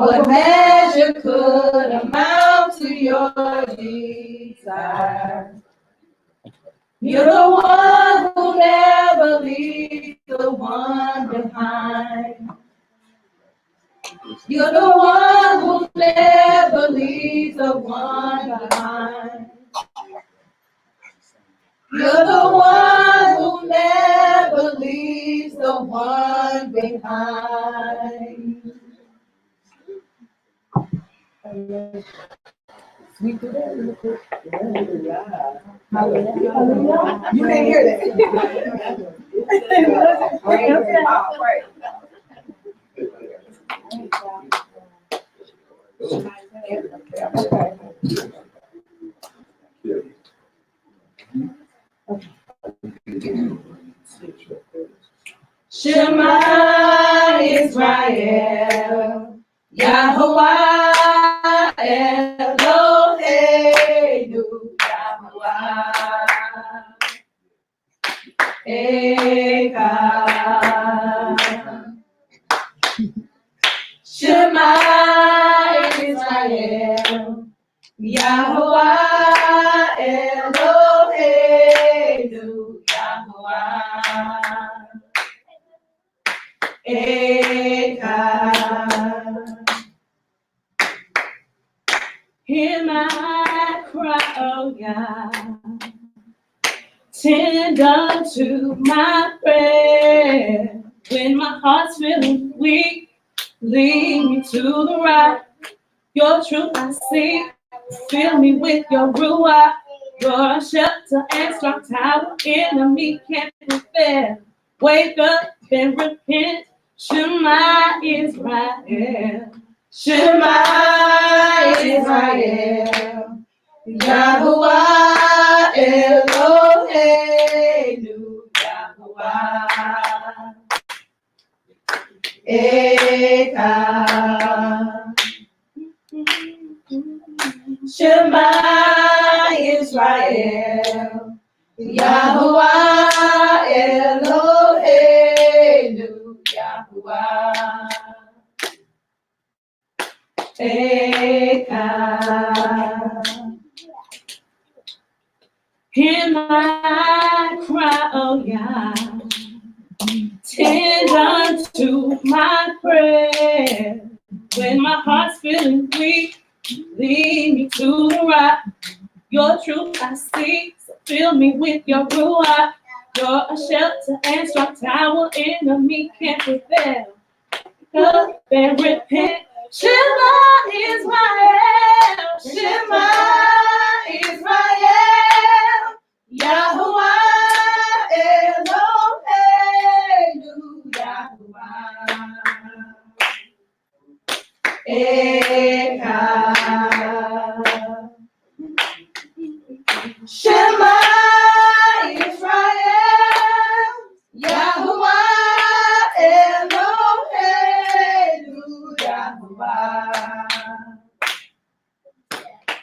what measure could amount to your desire. You're the one who never leaves the one behind. You're the one who never leaves the one behind. You're the one who never leaves the one behind. We do that real quick. Hallelujah. You didn't hear that. Shema Israel, Yahuwah Eloheinu, Yahuwah Echad. Shema Israel, Yahuwah Eloheinu, Yahuwah Echad. Hear my cry, oh God. Tend unto my prayer. When my heart's feeling weak, lead me to the rock. Your truth I seek. Fill me with your ruach. You're a shelter and strong tower. Enemy can't prevail. Wake up and repent. Shema Israel. Shema Israel. Yahuwah Eloheinu, Yahuwah Echad. Shema Israel, Yahuwah Eloheinu, Yahuwah Echad. Hear my cry, oh God. Tend unto my prayer. When my heart's feeling weak, lead me to the rock. Your truth I seek, so fill me with your ruach. You're a shelter and strong tower, enemy can't prevail. Up and repent. Shema Israel, Shema Israel, Yahuwah Eloheinu, Yahuwah Echad. Shema Israel, Yahuwah Eloheinu, Yahuwah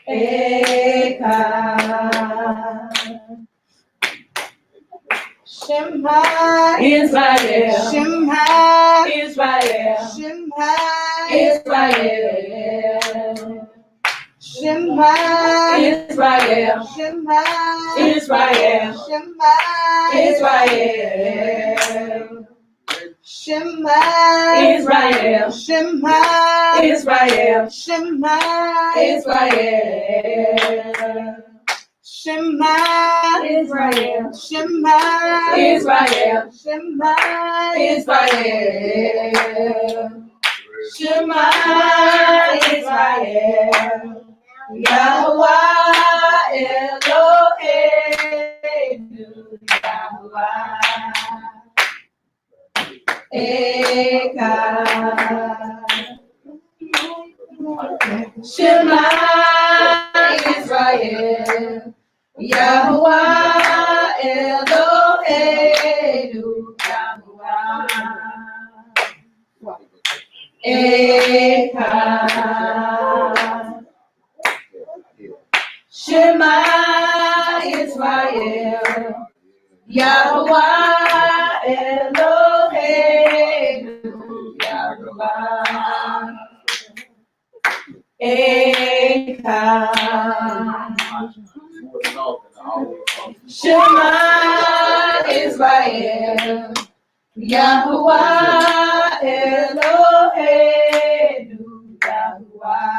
Echad. Shema Israel, Shema Israel, Shema Israel. Shema Israel, Shema Israel, Shema Israel. Shema Israel, Shema Israel, Shema Israel. Shema Israel, Shema Israel, Shema Israel. Shema Israel, Yahuwah Eloheinu, Yahuwah Echad. Shema Israel, Yahuwah Eloheinu, Yahuwah Echad. Shema Israel, Yahuwah Eloheinu, Yahuwah Shema Israel, Yahuwah Eloheinu, Yahuwah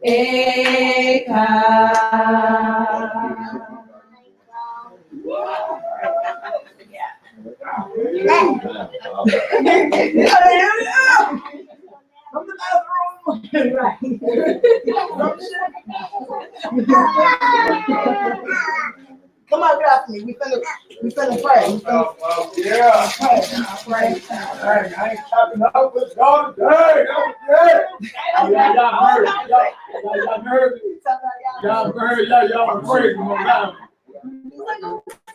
Echad. Come on, get off me. We finna pray. Yeah. Pray. I ain't talking up with God today. Y'all heard me. Y'all praise him on that.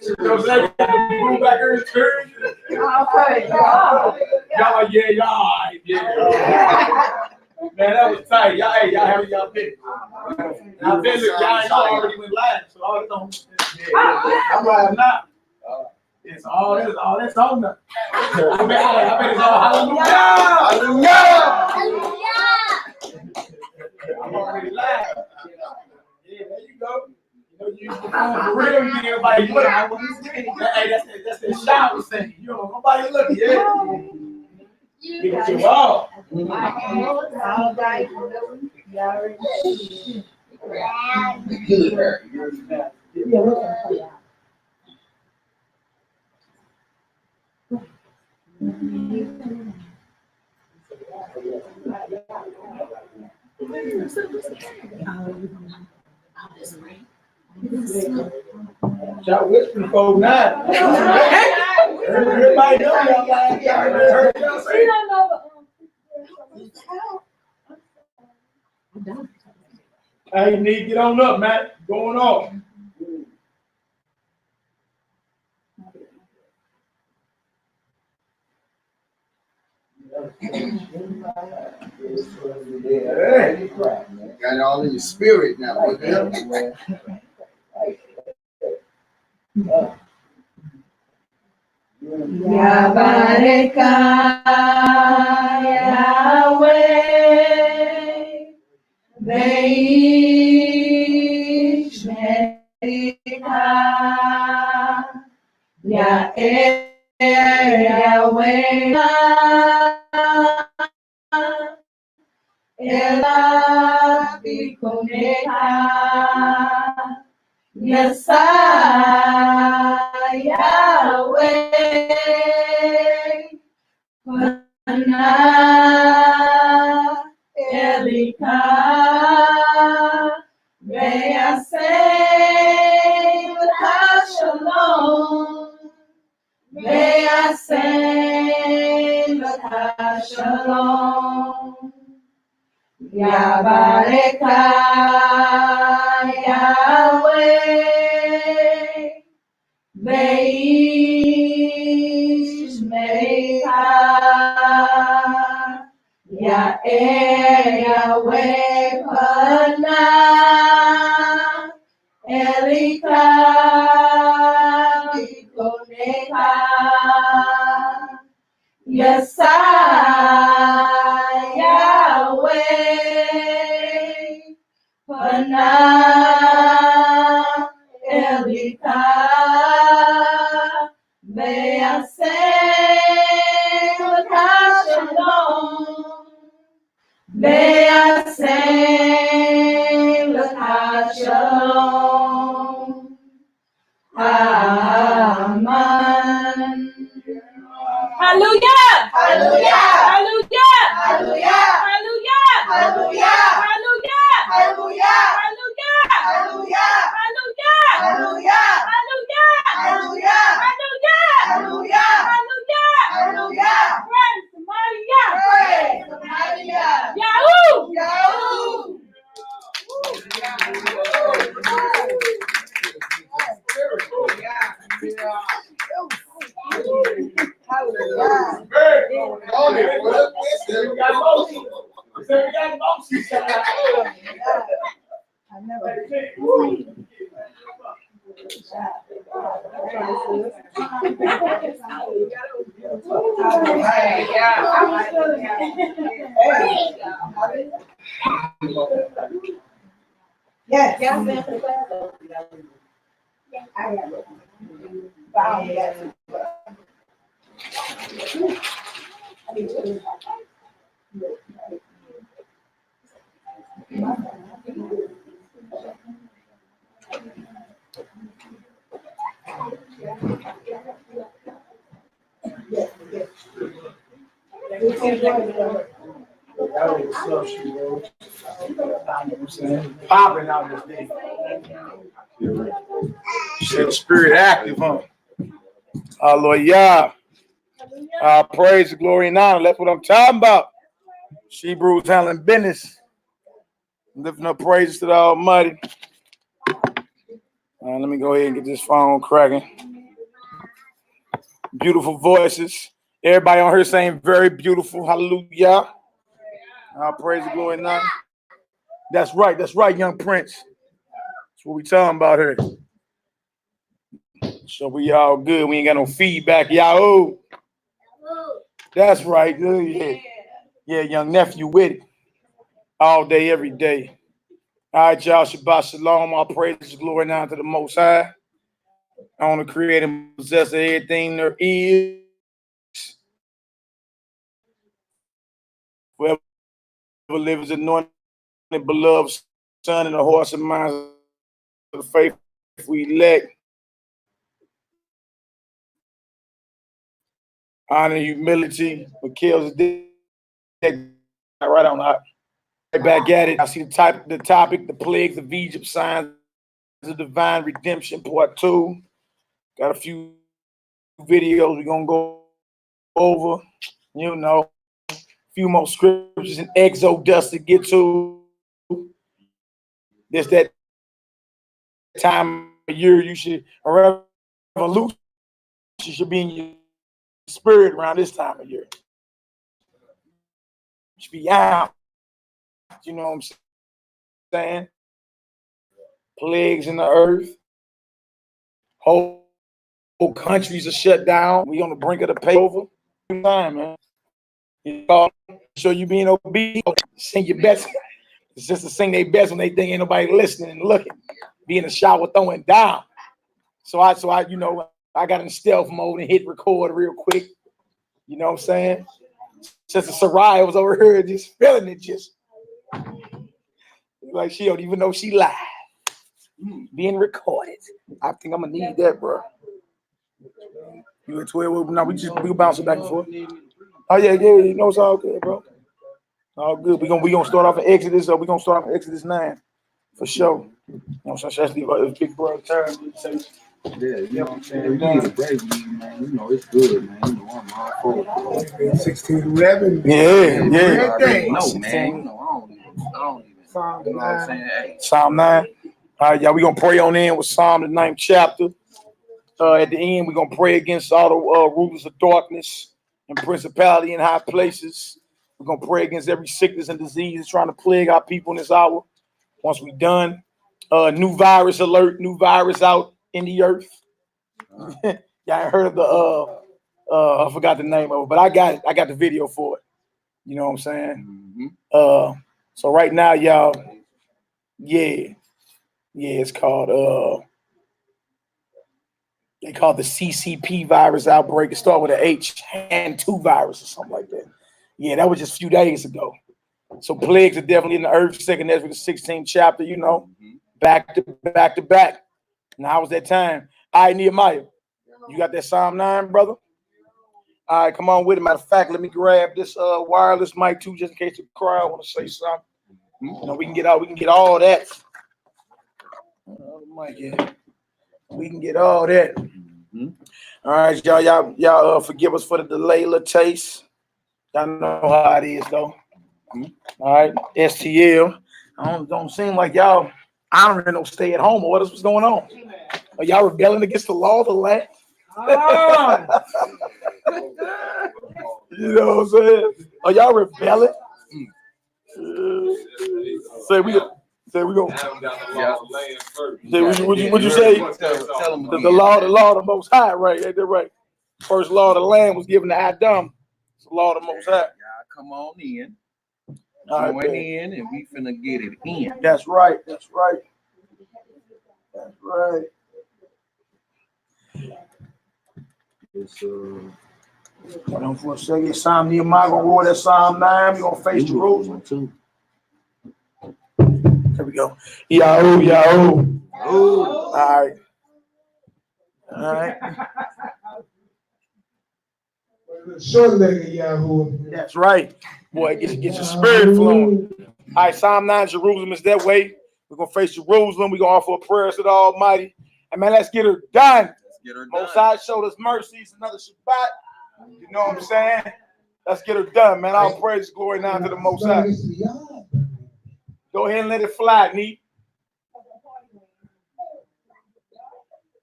You know what I'm saying? Move back here in church. Y'all, yeah. Man, that was tight. Y'all having y'all pick. Y'all been y'all ain't already went live, so all this on. I'm live now. It's all this on there. I bet it's all hallelujah. I'm already live. Yeah, there you go. You for real, you think everybody look. Hey, that's the shout singing. You don't nobody look yet. Get your wall. Y'all whispering for now. Everybody know y'all lying. Y'all heard y'all say. Hey, you need to get on up, Matt. Going off. Hey. Got it all in your spirit now. Yabareka Yahweh Beish Merika Ya'er Yahweh Ela Bikonecha Yasai Yahweh Pana Elika Ve'aseh Shalom Ve'aseh Shalom Yabareka Yahweh Beish Merika Ya'er Yahweh Pana Elika Bikonecha Yasai Yahweh Pana Elika Ve'aseh Shalom Ve'aseh Shalom Amen. Hallelujah! Hallelujah! Hallelujah! Hallelujah! Hallelujah! Hallelujah! Hallelujah! Hallelujah! Hallelujah! Hallelujah! Hallelujah! Hallelujah! Hallelujah! Hallelujah! Hallelujah! Hallelujah! Hallelujah! Hallelujah! Praise the mighty Yah! Praise the mighty Yah! Yahoo! Yahoo! Yes. Y'all been for the class? I have it. Found that. Popping out this thing. Shit, spirit active, huh? Hallelujah. Praise, glory, and honor. That's what I'm talking about. Hebrews handling business. Lifting up praises to the Almighty. Let me go ahead and get this phone cracking. Beautiful voices. Everybody on here saying very beautiful. Hallelujah. Praise the glory and honor. That's right, young prince. That's what we talking about here. So we all good. We ain't got no feedback, y'all. That's right. Yeah, young nephew with it. All day, every day. All right, y'all. Shabbat shalom. All praises, glory, and honor to the Most High. I want to create and possess everything there is. Whoever lives anointed, beloved Son, and the horse and minds of the faith, if we elect. Honor and humility. Mikha'el's right on that. Right back at it. I see the topic, the plagues of Egypt, signs of divine redemption, part 2. Got a few videos we're gonna go over. You know, a few more scriptures in Exodus to get to. This that time of year you should a revolution should be in your spirit around this time of year. You should be out. You know what I'm saying? Plagues in the earth. Whole countries are shut down. We on the brink of the payover. Time, man. So you being obedient, sing your best. It's just to sing their best when they think ain't nobody listening and looking. Be in the shower throwing down. So I, you know, I got in stealth mode and hit record real quick. You know what I'm saying? Sister Sarai was over here just feeling it, just like she don't even know she live. Being recorded. I think I'm gonna need that, bro. You at 12? No, we bounce it back and forth. Oh yeah, you know it's all good, bro. All good. We gonna start off in Exodus, or we gonna start off in Exodus 9 for sure. You know, so that's the big brother turn. Yeah, you know what I'm saying? You need a break, man. You know, it's good, man. You know, I'm all for it. 16 to 11. Yeah. No, man. You know, I don't even. Psalm You know what I'm saying? Hey. Psalm 9. All right, y'all, we're going to pray on in with Psalm the 9th chapter. At the end, we're going to pray against all the rulers of darkness and principality in high places. We're going to pray against every sickness and disease that's trying to plague our people in this hour. Once we're done, new virus alert, new virus out in the earth. Y'all ain't heard of the, I forgot the name of it, but I got it. I got the video for it. You know what I'm saying? Mm-hmm. So right now, y'all, yeah, it's called, they call it the CCP virus outbreak. It started with an HN2 virus or something like that. Yeah, that was just a few days ago. So plagues are definitely in the earth. Second Ezra, the 16th chapter, you know, back to back. Now was that time. All right, Nehemiah, you got that Psalm 9, brother? All right, come on with it. Matter of fact, let me grab this wireless mic too, just in case the crowd want to say something. You know, we can get all that. We can get all that. All right, y'all forgive us for the delay, Latace. Y'all know how it is, though. All right, STL. Don't seem like y'all honoring no stay at home or what's going on. Are y'all rebelling against the law of the land? You know what I'm saying? Are y'all rebelling? Say we go. Would you say the law of the Most High, right? They're right. First law of the land was given to Adam. It's the law of the Most High. come on in. All right, Join man. in, and we finna get it in. That's right. That's right. That's right. It's Hold on for a second. Psalm Nehemiah gonna roll that Psalm 9. We're gonna face Jerusalem. too. There we go. Yahoo, Yahoo. All right. All right. Short-legged Yahoo. That's right. Boy, get your spirit flowing. All right, Psalm 9, Jerusalem is that way. We're gonna face Jerusalem. We're gonna offer a prayer to the Almighty. And man, let's get her done. Let's get her done. Most High showed us mercies, another Shabbat. You know what I'm saying? Let's get her done, man. All praise, glory, now to the Most High. Go ahead and let it fly, Neat.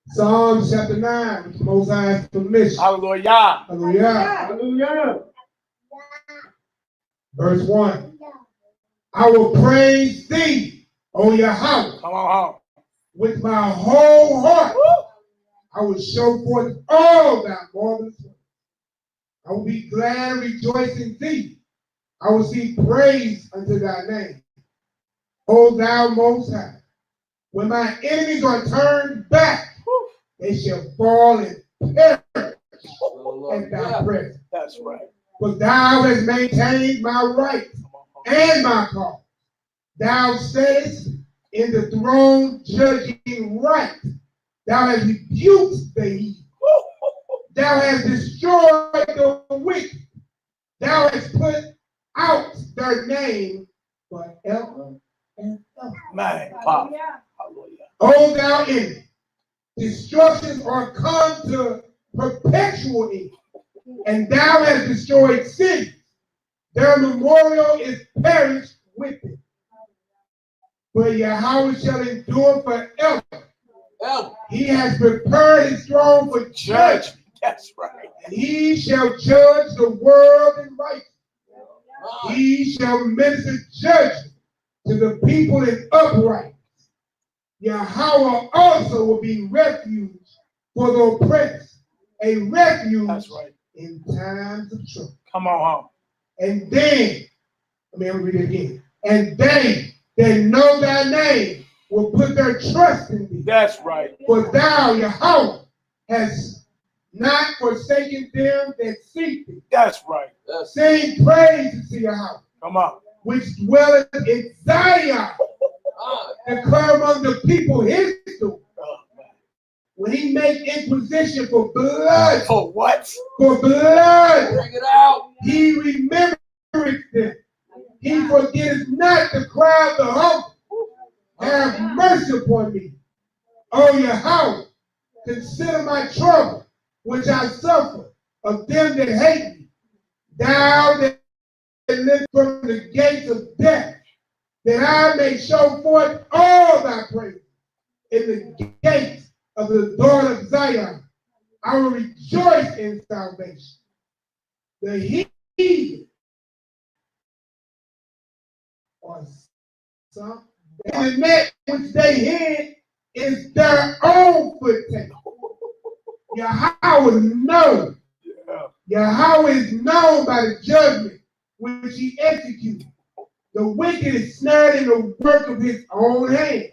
Psalm chapter 9, with the Most High's permission. Hallelujah. Hallelujah. Hallelujah. Verse 1. I will praise thee, O Yahweh, Come on home. with my whole heart. I will show forth all thy marvelous works. I will be glad and rejoice in thee. I will sing praise unto thy name, O thou Most High. When my enemies are turned back, they shall fall and perish at thy presence. That's right. For thou hast maintained my right and my cause. Thou saidst in the throne judging right. Thou hast rebuked the evil. Thou hast destroyed the wicked. Thou hast put out their name forever and ever. Man, Pop. Hallelujah. O thou enemy, destructions are come to perpetual evil, and thou hast destroyed cities. Their memorial is perished with it. But Yahweh shall endure forever. He has prepared his throne for judgment. That's right. And he shall judge the world in righteousness. He shall minister judgment to the people in uprightness. Yahweh also will be refuge for the oppressed, a refuge That's right. in times of trouble. Come on home. And then, let me read it again. And they that know thy name will put their trust in thee. That's right. For thou, Yahweh, hast not forsaken them that seek thee. That's right. Sing praise to Yahweh, Come on. which dwelleth in Zion. Declare among the people his doom. When he make inquisition for blood. For what? For blood. Bring it out. He remembereth them. He forgetteth not the cry of the humble. Have mercy upon me. O Yahweh, consider my trouble, which I suffer of them that hate me. Thou that live from the gates of death, that I may show forth all thy praise in the gates of the daughter of Zion. I will rejoice in salvation. The heathen are some, and the net which they hid is their own foot take. Yahweh knows. Yahweh is known by the judgment which he executes. The wicked is snared in the work of his own hand.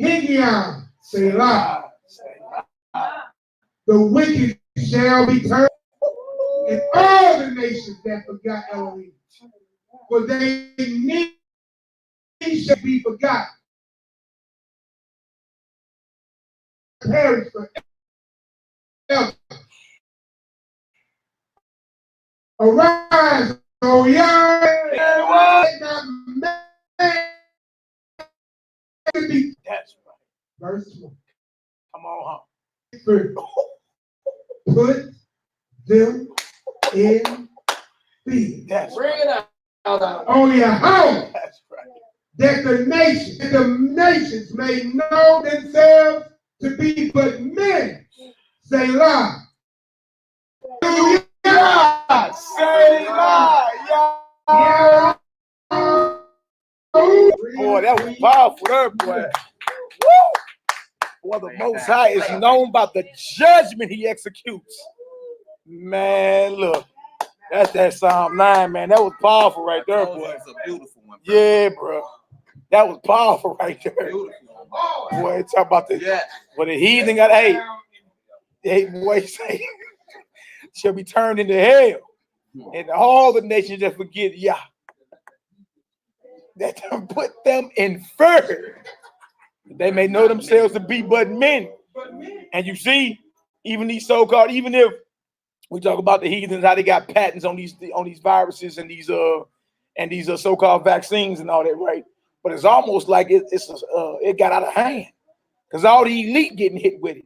Higion, Selah. The wicked shall be turned, and all the nations that forgot Elohim. For they need shall be forgotten. Perish forever. Arise, O Yahweh, That's right. Verse 1. Come on home. Put them in fear. That's Bring right. it out. O Yahweh, That's right. that the nations may know themselves to be but men. Selah. Yeah. Say yeah. Yeah. Boy, that was powerful there, boy. Woo! Well, the Most High is known by the judgment he executes. Man, look. That's that Psalm 9, man. That was powerful right there, boy. It's a beautiful one. Yeah, bro. That was powerful right there. Beautiful one. Boy, talk about the Yeah. but the heathen got hey, boy, say shall be turned into hell. And all the nations that forget Yah. That put them in fear. They may know themselves to be but men. And you see, even these so-called, even if we talk about the heathens, how they got patents on these viruses and these so-called vaccines and all that, right? But it's almost like it got out of hand because all the elite getting hit with it.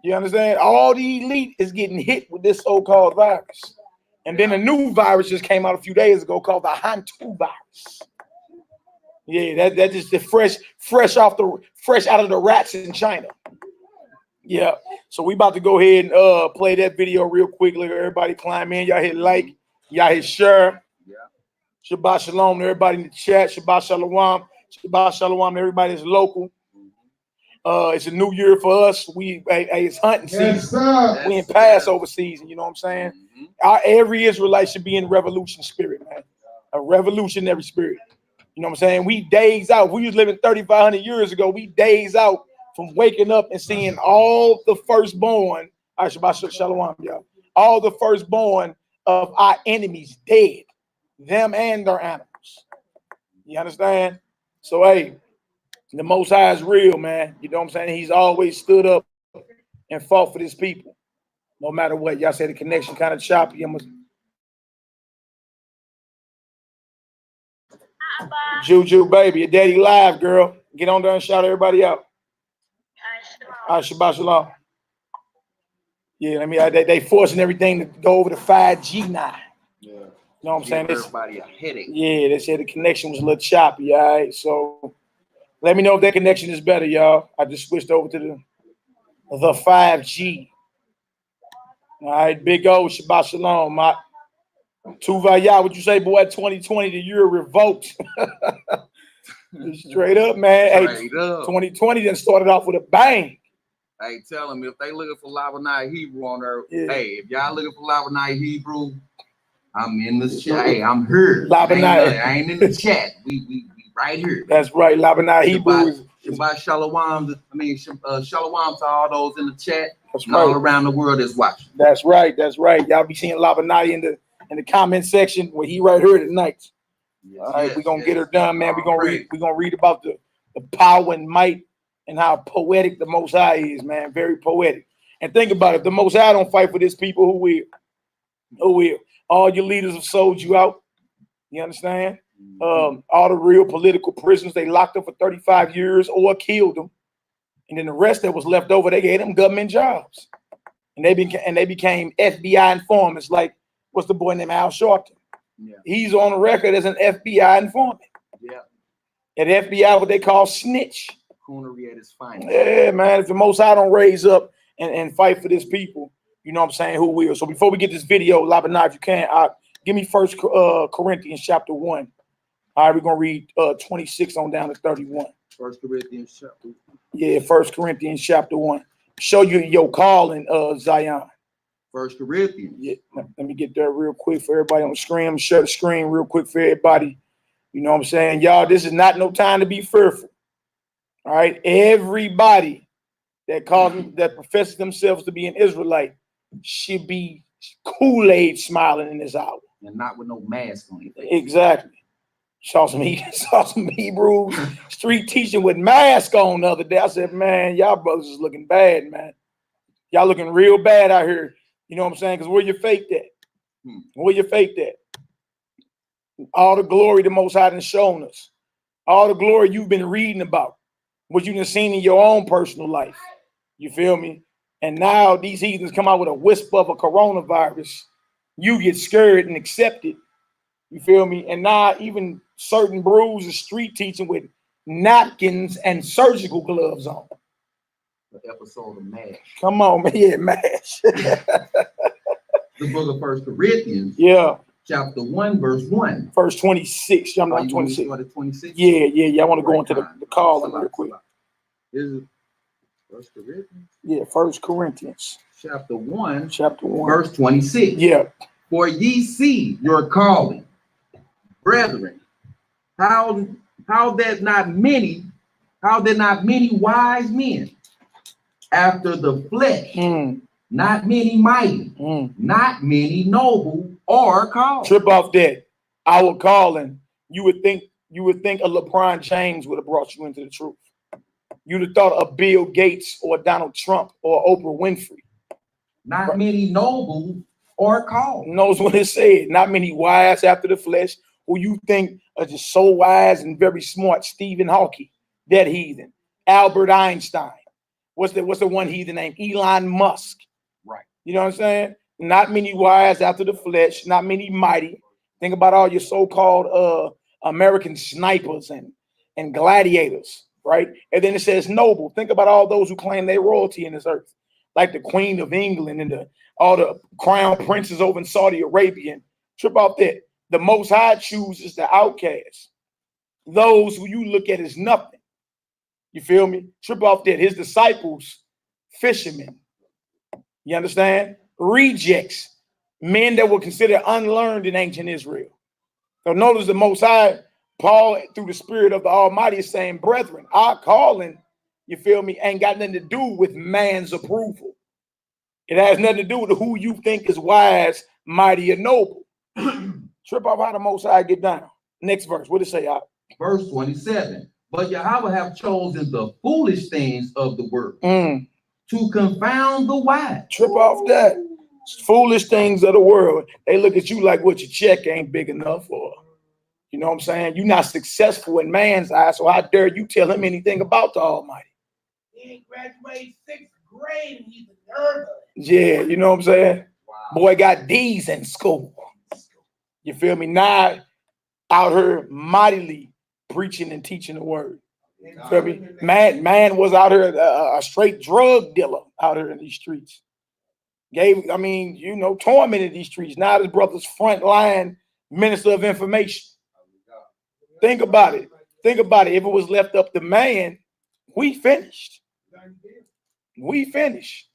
You understand? All the elite is getting hit with this so-called virus. And then a new virus just came out a few days ago called the Hantu virus. Yeah, that just the fresh out of the rats in China. Yeah. So we about to go ahead and play that video real quick. Let everybody climb in. Y'all hit like, y'all hit share. Yeah. Shabbat shalom to everybody in the chat. Shabbat shalom. Shabbat shalom to everybody that's local. It's a new year for us. It's hunting season. Yes, sir. We in Passover season. You know what I'm saying? Every Israelite should be in revolution spirit, man. A revolutionary spirit. You know what I'm saying? We days out. We was living 3,500 years ago. We days out from waking up and seeing all the firstborn. Shabbat shalom, y'all. All the firstborn of our enemies dead, them and their animals. You understand? So hey, the Most High is real, man. You know what I'm saying? He's always stood up and fought for his people, no matter what. Y'all say the connection kind of choppy. Juju, baby, your daddy live, girl. Get on there and shout everybody out. All right, Shabbat shalom. Yeah, they forcing everything to go over to 5G now. Yeah. You know what I'm saying? Everybody a headache. Yeah, they said the connection was a little choppy, all right? So let me know if that connection is better, y'all. I just switched over to the 5G. All right, big O, Shabbat shalom. My Tuvaya, what you say, boy? 2020, the year of revolt. Straight up, man. Straight up. 2020 then started off with a bang. Hey, tell them if they looking for Labanai Hebrew on there. Yeah. Hey, if y'all looking for Labanai Hebrew, I'm in the chat. Hey, I'm here. Labanai. I ain't in the chat. We right here. That's right. Labanai Hebrew. Shabbat shalom. Shalom to all those in the chat. That's and right. All around the world is watching. That's right. That's right. Y'all be seeing Labanai in the comment section where he right here tonight. Yes, all right, we're gonna get her done, man. We're gonna read about the power and might and how poetic the Most High is, man. Very poetic. And think about it, the Most High don't fight for this people, who will? Who will? All your leaders have sold you out. You understand? All the real political prisoners, they locked up for 35 years or killed them. And then the rest that was left over, they gave them government jobs. And they became FBI informants, like what's the boy named Al Sharpton? Yeah. He's on the record as an FBI informant. Yeah. At FBI, what they call snitch. Coonery at its finest. Yeah, man. If the Most High don't raise up and fight for this people, you know what I'm saying, who will? So before we get this video, Labanai, if you can, give me 1 Corinthians chapter 1. All right, we're going to read 26 on down to 31. 1 Corinthians chapter 1. Yeah, 1 Corinthians chapter 1. Show you your calling, Zion. 1 Corinthians. Yeah, let me get there real quick for everybody on the screen. Share the screen real quick for everybody. You know what I'm saying? Y'all, this is not no time to be fearful. All right. Everybody that professes themselves to be an Israelite should be Kool-Aid smiling in this hour. And not with no mask on anything. Exactly. Saw some Hebrews street teaching with mask on the other day. I said, man, y'all brothers is looking bad, man. Y'all looking real bad out here. You know what I'm saying? Because where you faked at? Where you faked at? All the glory the Most High has shown us. All the glory you've been reading about. What you've seen in your own personal life. You feel me? And now these heathens come out with a whisper of a coronavirus. You get scared and accept it. You feel me? And now even certain brews are street teaching with napkins and surgical gloves on. The episode of MASH. Come on, man. Yeah, MASH. The book of 1 Corinthians. Yeah. Chapter 1, verse 1. Verse 26. Jump down 26. 26. Yeah. I want to go into the call real quick. Is it 1 Corinthians? Yeah, 1 Corinthians. Chapter 1. Chapter 1. Verse 26. Yeah. For ye see your calling, brethren, how that not many wise men after the flesh, not many mighty, not many noble or called. Trip off that. Our calling, you would think a LeBron James would have brought you into the truth. You'd have thought of Bill Gates or Donald Trump or Oprah Winfrey. Not many noble or called. Knows what it said. Not many wise after the flesh, who you think are just so wise and very smart. Stephen Hawking, that heathen. Albert Einstein. What's the one heathen name? Elon Musk. Right. You know what I'm saying? Not many wise after the flesh, not many mighty. Think about all your so-called American snipers and gladiators, right? And then it says noble. Think about all those who claim their royalty in this earth, like the Queen of England and all the crown princes over in Saudi Arabia. And trip off that. The Most High chooses the outcasts, those who you look at as nothing. You feel me? Trip off that. His disciples, fishermen. You understand? Rejects, men that were considered unlearned in ancient Israel. So notice the Most High, Paul, through the Spirit of the Almighty, is saying, brethren, our calling, you feel me, ain't got nothing to do with man's approval. It has nothing to do with who you think is wise, mighty, and noble. Trip off how the Most High get down. Next verse. What it say out? Verse 27. But Yahweh have chosen the foolish things of the world to confound the wise. Trip off that. Foolish things of the world. They look at you like what your check ain't big enough for. You know what I'm saying? You're not successful in man's eyes, so how dare you tell him anything about the Almighty? He ain't graduated 6th grade and he's a nerd. Yeah, you know what I'm saying? Wow. Boy got D's in school. You feel me? Now out here mightily preaching and teaching the word. Feel me? Man was out here a straight drug dealer out here in these streets. Tormented these streets. Now this brother's frontline minister of information. Think about it. Think about it. If it was left up to man, we finished. We finished.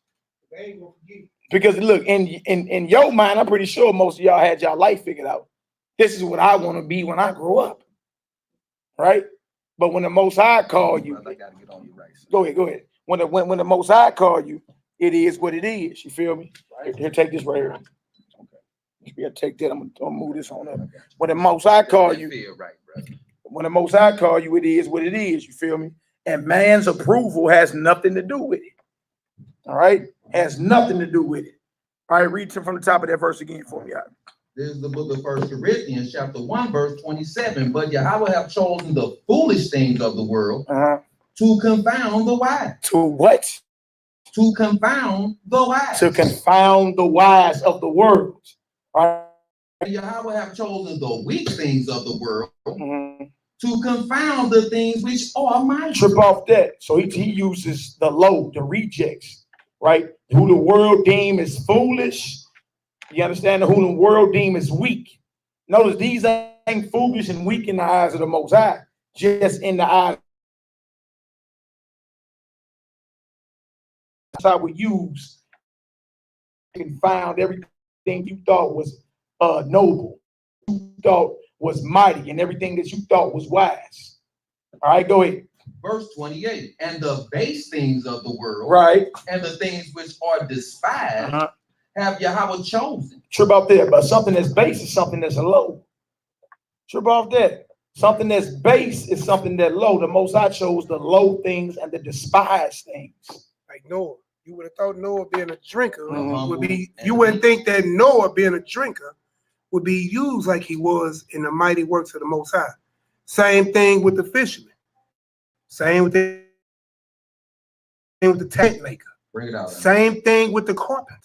Because look, in your mind, I'm pretty sure most of y'all had y'all life figured out. This is what I want to be when I grow up. Right? But when the Most High call you, I gotta get on you right. go ahead. When the Most High call you, it is what it is. You feel me? Here, take this right here. Okay. You gotta take that. I'm gonna move this on up. When the Most High call you, when the Most High call you, it is what it is. You feel me? And man's approval has nothing to do with it. All right? Has nothing to do with it. All right, read from the top of that verse again for me. This is the book of 1 Corinthians, chapter 1, verse 27. But Yahweh have chosen the foolish things of the world to confound the wise. To what? To confound the wise. To confound the wise of the world. All right. Yahweh have chosen the weak things of the world to confound the things which are mighty. Trip off that. So he uses the low, the rejects, right? Who the world deem is foolish. You understand? Who the world deem is weak. Notice these ain't foolish and weak in the eyes of the Most High, just in the eyes. That's how we use and found everything you thought was noble, you thought was mighty, and everything that you thought was wise. All right, go ahead. Verse 28. And the base things of the world, right, and the things which are despised, have Yahweh chosen. Trip off there, but something that's base is something that's low. Trip off that. Something that's base is something that's low. The Most High chose the low things and the despised things. Like Noah. You would have thought Noah being a drinker would be, you wouldn't think that Noah being a drinker would be used like he was in the mighty works of the Most High. Same thing with the fisherman. Same with the tent maker. Bring it out. Same thing with the carpenter.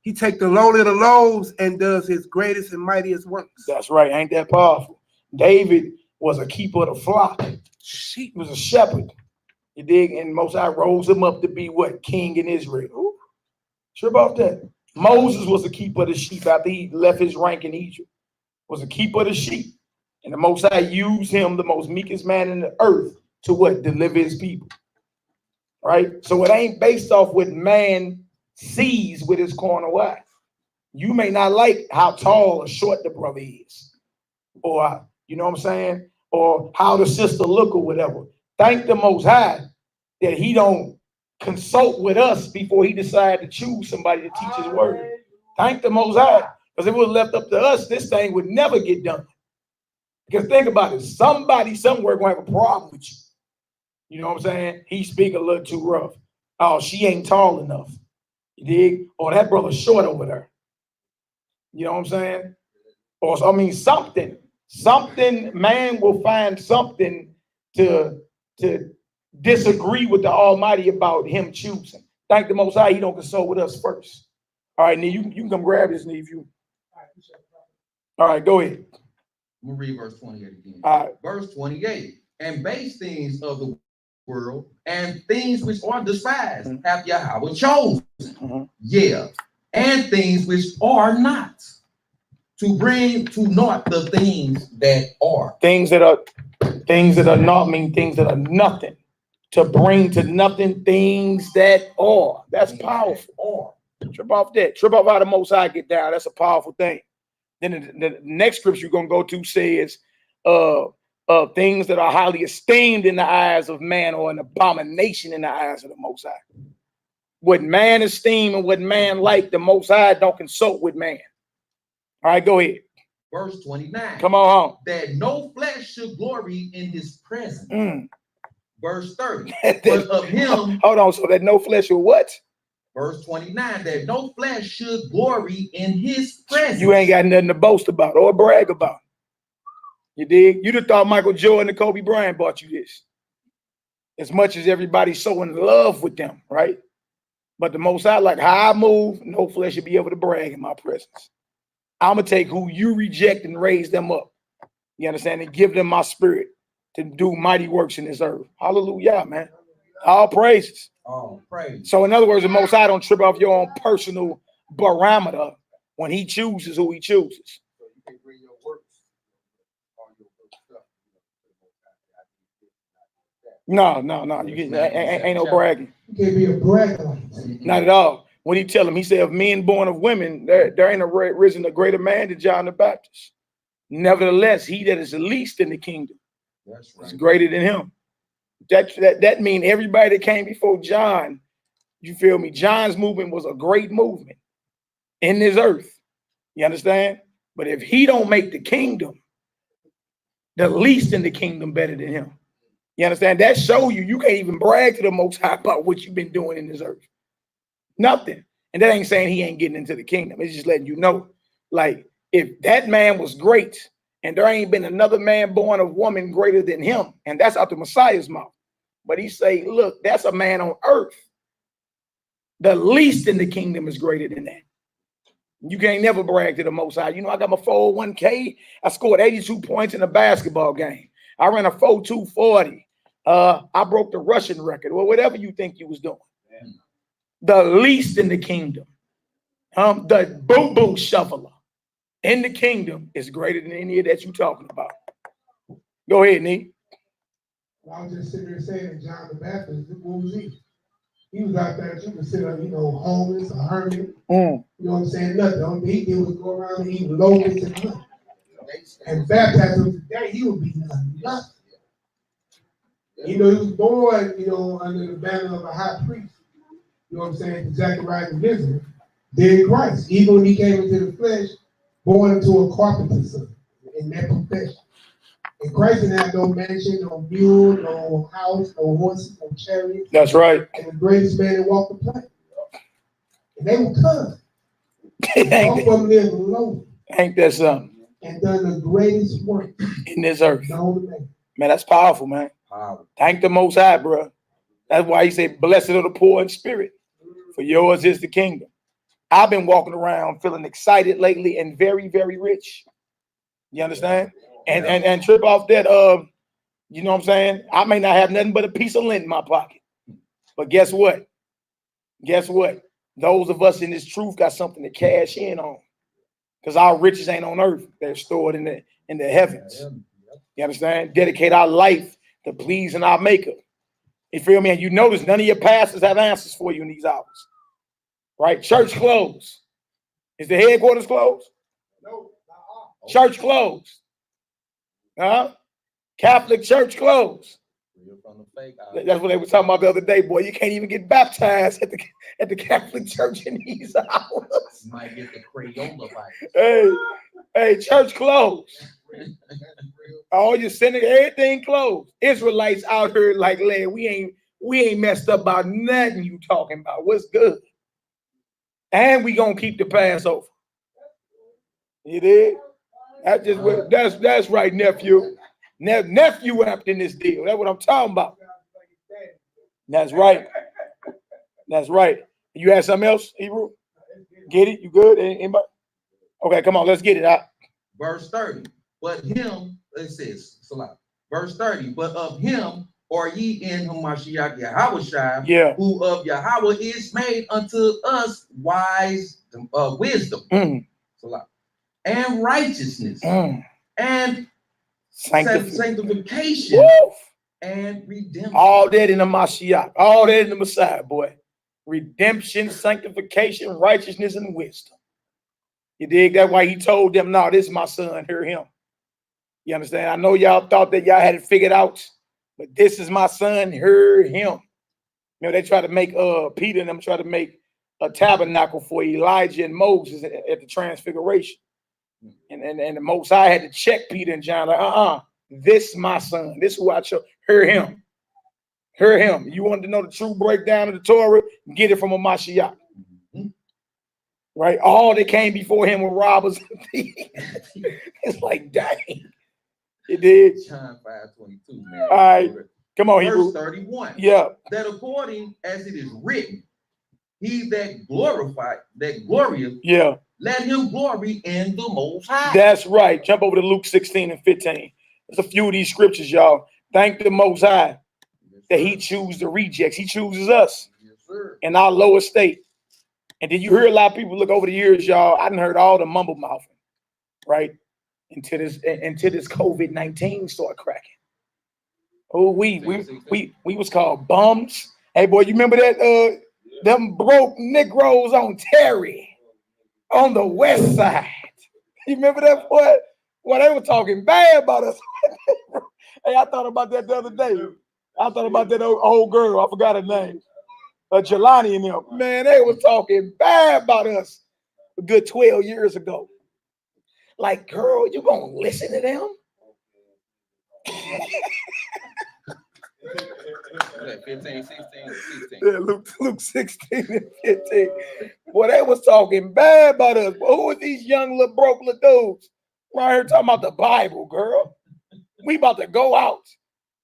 He take the low little loaves and does his greatest and mightiest works. That's right. Ain't that powerful? David was a keeper of the flock. He was a shepherd. You dig? And Most High rose him up to be what? King in Israel. Ooh. Sure about that. Moses was a keeper of the sheep after he left his rank in Egypt. Was a keeper of the sheep. And the Most High used him, the most meekest man in the earth, to what? Deliver his people. Right? So it ain't based off what man sees with his corner eye. You may not like how tall or short the brother is, or you know what I'm saying, or how the sister look or whatever. Thank the Most High that he don't consult with us before he decide to choose somebody to teach his word. Thank the Most High, because if it was left up to us, this thing would never get done. Because think about it, somebody somewhere gonna have a problem with you. You know what I'm saying? He speak a little too rough. Oh, she ain't tall enough. You dig? Or that brother's short over there. You know what I'm saying? Or I mean something, man will find something to disagree with the Almighty about him choosing. Thank the Most High, he don't consult with us first. All right, Nee, you can come grab this, Nee, if you. All right, go ahead. I'm gonna read verse 28 again. All right. Verse 28. And base things of the world and things which are despised have Yahweh chosen. Yeah. And things which are not, to bring to naught the things that are. Things that are not mean things that are nothing. To bring to nothing things that are. That's powerful. Trip off that. Trip off how the Most High get down. That's a powerful thing. Then the next scripture you're gonna go to says, things that are highly esteemed in the eyes of man or an abomination in the eyes of the Most High. What man esteem and what man like, the Most High don't consult with man. All right, go ahead. Verse 29. Come on home. That no flesh should glory in his presence. Verse 30. But of him. Hold on. So that no flesh will what? Verse 29. That no flesh should glory in his presence. You ain't got nothing to boast about or brag about. You dig? You'd have thought Michael Jordan and Kobe Bryant bought you this. As much as everybody's so in love with them, right? But the Most High, like how I move, no flesh should be able to brag in my presence. I'm going to take who you reject and raise them up. You understand? And give them my spirit to do mighty works in this earth. Hallelujah, man. All praises. All praise. So in other words, the Most High don't trip off your own personal barometer when he chooses who he chooses. No. You get ain't no bragging. You can't be a bragger. Not at all. What he tell him? He said, of men born of women, there ain't risen a greater man than John the Baptist. Nevertheless, he that is the least in the kingdom is greater than him. That means everybody that came before John, you feel me? John's movement was a great movement in this earth. You understand? But if he don't make the kingdom, the least in the kingdom better than him. You understand? That show you can't even brag to the Most High about what you've been doing in this earth. Nothing. And that ain't saying he ain't getting into the kingdom. It's just letting you know, like, if that man was great and there ain't been another man born of woman greater than him, and that's out the Messiah's mouth. But he say, look, that's a man on earth. The least in the kingdom is greater than that. You can't never brag to the Most High. You know, I got my 401k. I scored 82 points in a basketball game. I ran a 4.240. I broke the Russian record, or whatever you think you was doing. The least in the kingdom, the boo-boo shoveler in the kingdom is greater than any of that you talking about. Go ahead, Nee. I was just sitting there saying, John the Baptist, what was he? He was out there, you consider, homeless, a hermit. You know what I'm saying? Nothing. The only thing he did was go around and eat locusts and honey. And baptize him today, he would be nothing. He was born, under the banner of a high priest. You know what I'm saying? Zachariah and Elizabeth. Then Christ, even when he came into the flesh, born into a carpenter's son in that profession. And Christ didn't have no mansion, no mule, no house, no horses, no chariots. That's right. And the greatest man that walked the planet. And they would come. All of them lived alone. Ain't that something? And done the greatest work in this earth. Man, that's powerful, man. Powerful. Thank the Most High, bro. That's why he said, blessed are the poor in spirit, for yours is the kingdom. I've been walking around feeling excited lately and very, very rich. You understand? And trip off that, you know what I'm saying? I may not have nothing but a piece of lint in my pocket. But guess what? Those of us in this truth got something to cash in on. Because our riches ain't on earth. They're stored in the heavens. You understand? Dedicate our life to pleasing our maker. You feel me? And you notice none of your pastors have answers for you in these hours. Right? Church closed. Is the headquarters closed? No. Church closed. Huh? Catholic church closed. That's what they were talking about the other day, boy. You can't even get baptized at the Catholic church in these hours. You might get the Crayola virus. Hey, church closed. All your sinning, everything closed. Israelites out here like, man, we ain't messed up about nothing you talking about. What's good? And we gonna keep the Passover. You did? That's right, nephew. Nephew wrapped in this deal. That's what I'm talking about. That's right. That's right. You had something else, Hebrew? Get it? You good? Anybody? Okay, come on, let's get it out. Verse 30. But him, it says, verse 30, but of him are ye in whom Mashiach Yahushua, who of Yahweh is made unto us wisdom, and righteousness, and sanctification, and redemption. All that in the Mashiach, all that in the Messiah, boy. Redemption, sanctification, righteousness, and wisdom. You dig? That's why he told them, no, this is my son, hear him. You understand? I know y'all thought that y'all had it figured out, but this is my son, hear him. You know, they try to make Peter and them try to make a tabernacle for Elijah and Moses at the transfiguration. And the Most High had to check Peter and John, like, this is my son. This is who I chose. Hear him. Hear him. You want to know the true breakdown of the Torah? Get it from a Mashiach. Right? All that came before him were robbers. It's like, dang. It did. John 5:22, man. All right. Come on, Hebrew. Verse 31. Yeah. That according as it is written, he that glorieth, let him glory in the Most High. That's right. Jump over to Luke 16 and 15. There's a few of these scriptures, y'all. Thank the Most High that he chooses the rejects. He chooses us in our low estate. And did you hear a lot of people look over the years, y'all? I done heard all the mumble mouthing, right? Until this COVID-19 started cracking. Oh, we was called bums. Hey, boy, you remember that? Them broke Negroes on Terry on the west side. You remember that, boy? Well, they were talking bad about us. Hey, I thought about that the other day. I thought about that old girl. I forgot her name. Jelani and them. Man, they were talking bad about us a good 12 years ago. Like, girl, you gonna listen to them? 15, 16, 16. Yeah, Luke 16 and 15. Boy, they was talking bad about us. But who are these young little broke little dudes? Right here talking about the Bible, girl. We about to go out.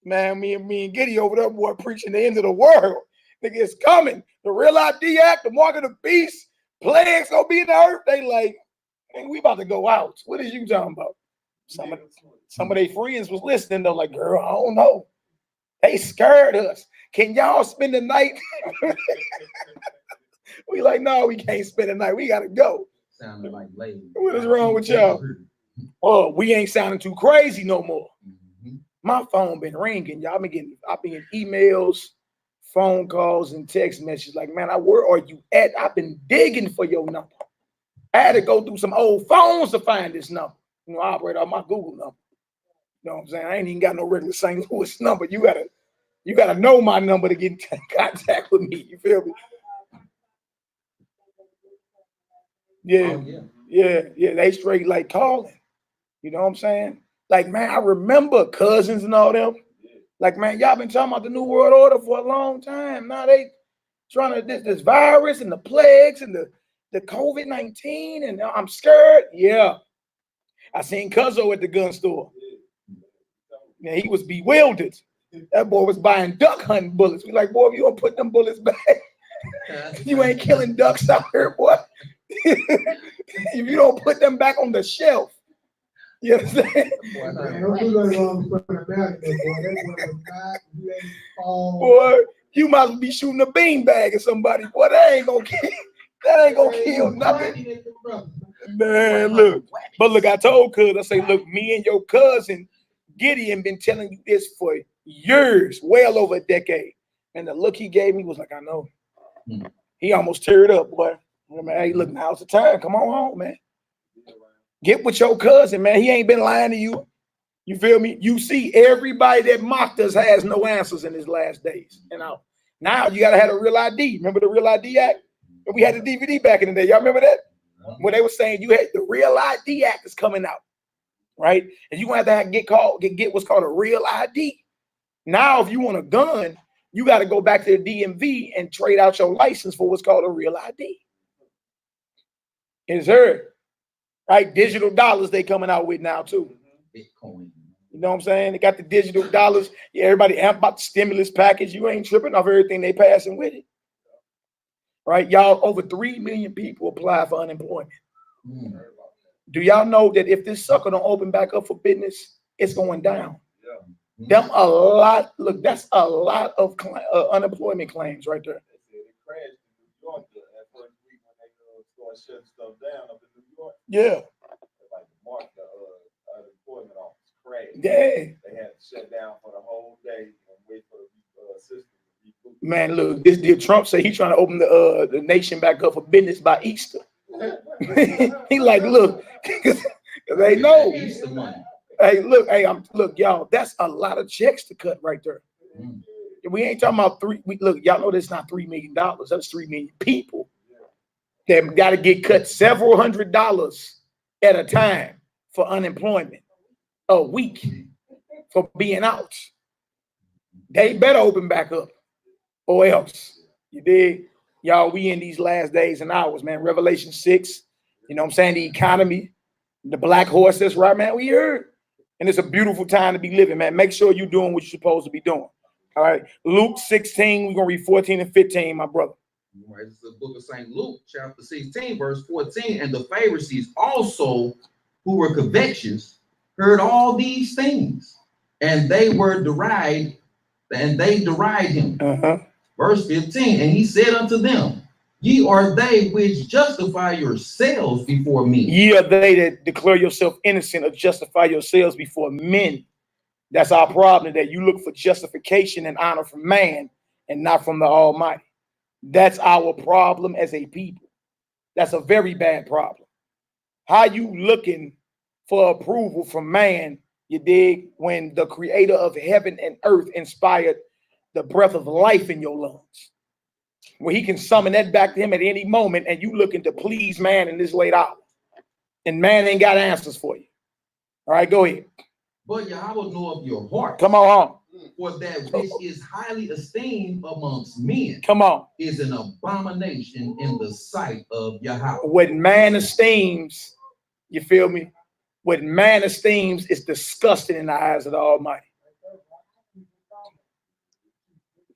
Man, me and Giddy over there, boy, preaching the end of the world. Nigga, it's coming. The Real ID Act, the mark of the beast, plagues gonna be in the earth. They like, man, we about to go out. What is you talking about? Some of their friends was listening though, like, girl, I don't know. They scared us. Can y'all spend the night? We like, no, we can't spend the night. We gotta go. Sounding like lady. What is wrong with y'all? Oh, we ain't sounding too crazy no more. My phone been ringing. Y'all been getting, I've been getting emails, phone calls, and text messages. Like, man, where are you at? I've been digging for your number. I had to go through some old phones to find this number. You know, I operate on my Google number. You know what I'm saying? I ain't even got no regular St. Louis number. You gotta know my number to get in contact with me. You feel me? Yeah, yeah. They straight like calling. You know what I'm saying? Like, man, I remember cousins and all them. Like, man, y'all been talking about the New World Order for a long time. Now they trying to this virus and the plagues and the COVID-19, and I'm scared. Yeah. I seen Cuzzo at the gun store. Yeah, he was bewildered. That boy was buying duck hunting bullets. We like, boy, if you don't put them bullets back, you ain't killing ducks out here, boy. If you don't put them back on the shelf. You understand? Boy, you might be shooting a beanbag at somebody. Boy, that ain't gonna kill nothing. Man, look. But look, I told Cuz, I say, look, me and your cousin Gideon been telling you this for years, well over a decade. And the look he gave me was like, I know. He almost teared up, boy. Man, hey, look, now's the time. Come on home, man. Get with your cousin, man. He ain't been lying to you. You feel me? You see, everybody that mocked us has no answers in his last days. You know, now you gotta have a real ID. Remember the Real ID Act? We had the DVD back in the day. Y'all remember that? When they were saying you had the Real ID Act is coming out, right? And you gonna have to get what's called a real ID. Now, if you want a gun, you got to go back to the DMV and trade out your license for what's called a real ID. It's heard, right? Digital dollars they coming out with now too. Bitcoin. You know what I'm saying? They got the digital dollars. Yeah, everybody amp about the stimulus package. You ain't tripping off everything they passing with it. Right? Y'all, over 3 million people apply for unemployment. Do y'all know that if this sucker don't open back up for business, it's going down? Them a lot. Look, that's a lot of unemployment claims right there. Yeah. Yeah. They had to shut down for the whole day and wait for the system to reboot. Man, look, this did Trump say he's trying to open the nation back up for business by Easter. He like, look, they know. Easter money. Hey, look, y'all, that's a lot of checks to cut right there. We ain't talking about look, y'all know that's not $3 million. That's 3 million people that got to get cut several $100s at a time for unemployment a week for being out. They better open back up or else. You dig? Y'all, we in these last days and hours, man. Revelation 6, you know what I'm saying? The economy, the black horse, that's right, man. We heard. And it's a beautiful time to be living, man. Make sure you're doing what you're supposed to be doing. All right. Luke 16, we're going to read 14 and 15, my brother. All right, this is the book of St. Luke, chapter 16, verse 14. And the Pharisees also, who were covetous, heard all these things, and they derided him. Verse 15, and he said unto them, ye are they which justify yourselves before me. Ye are they that declare yourself innocent or justify yourselves before men. That's our problem, that you look for justification and honor from man and not from the Almighty. That's our problem as a people. That's a very bad problem. How you looking for approval from man, you dig, when the creator of heaven and earth inspired the breath of life in your lungs, where he can summon that back to him at any moment, and you looking to please man in this late hour, and man ain't got answers for you. All right, go ahead. But Yahweh know of your heart. Come on. For that which is highly esteemed amongst men, Come on, is an abomination in the sight of Yahweh. What man esteems, you feel me? What man esteems is disgusting in the eyes of the Almighty.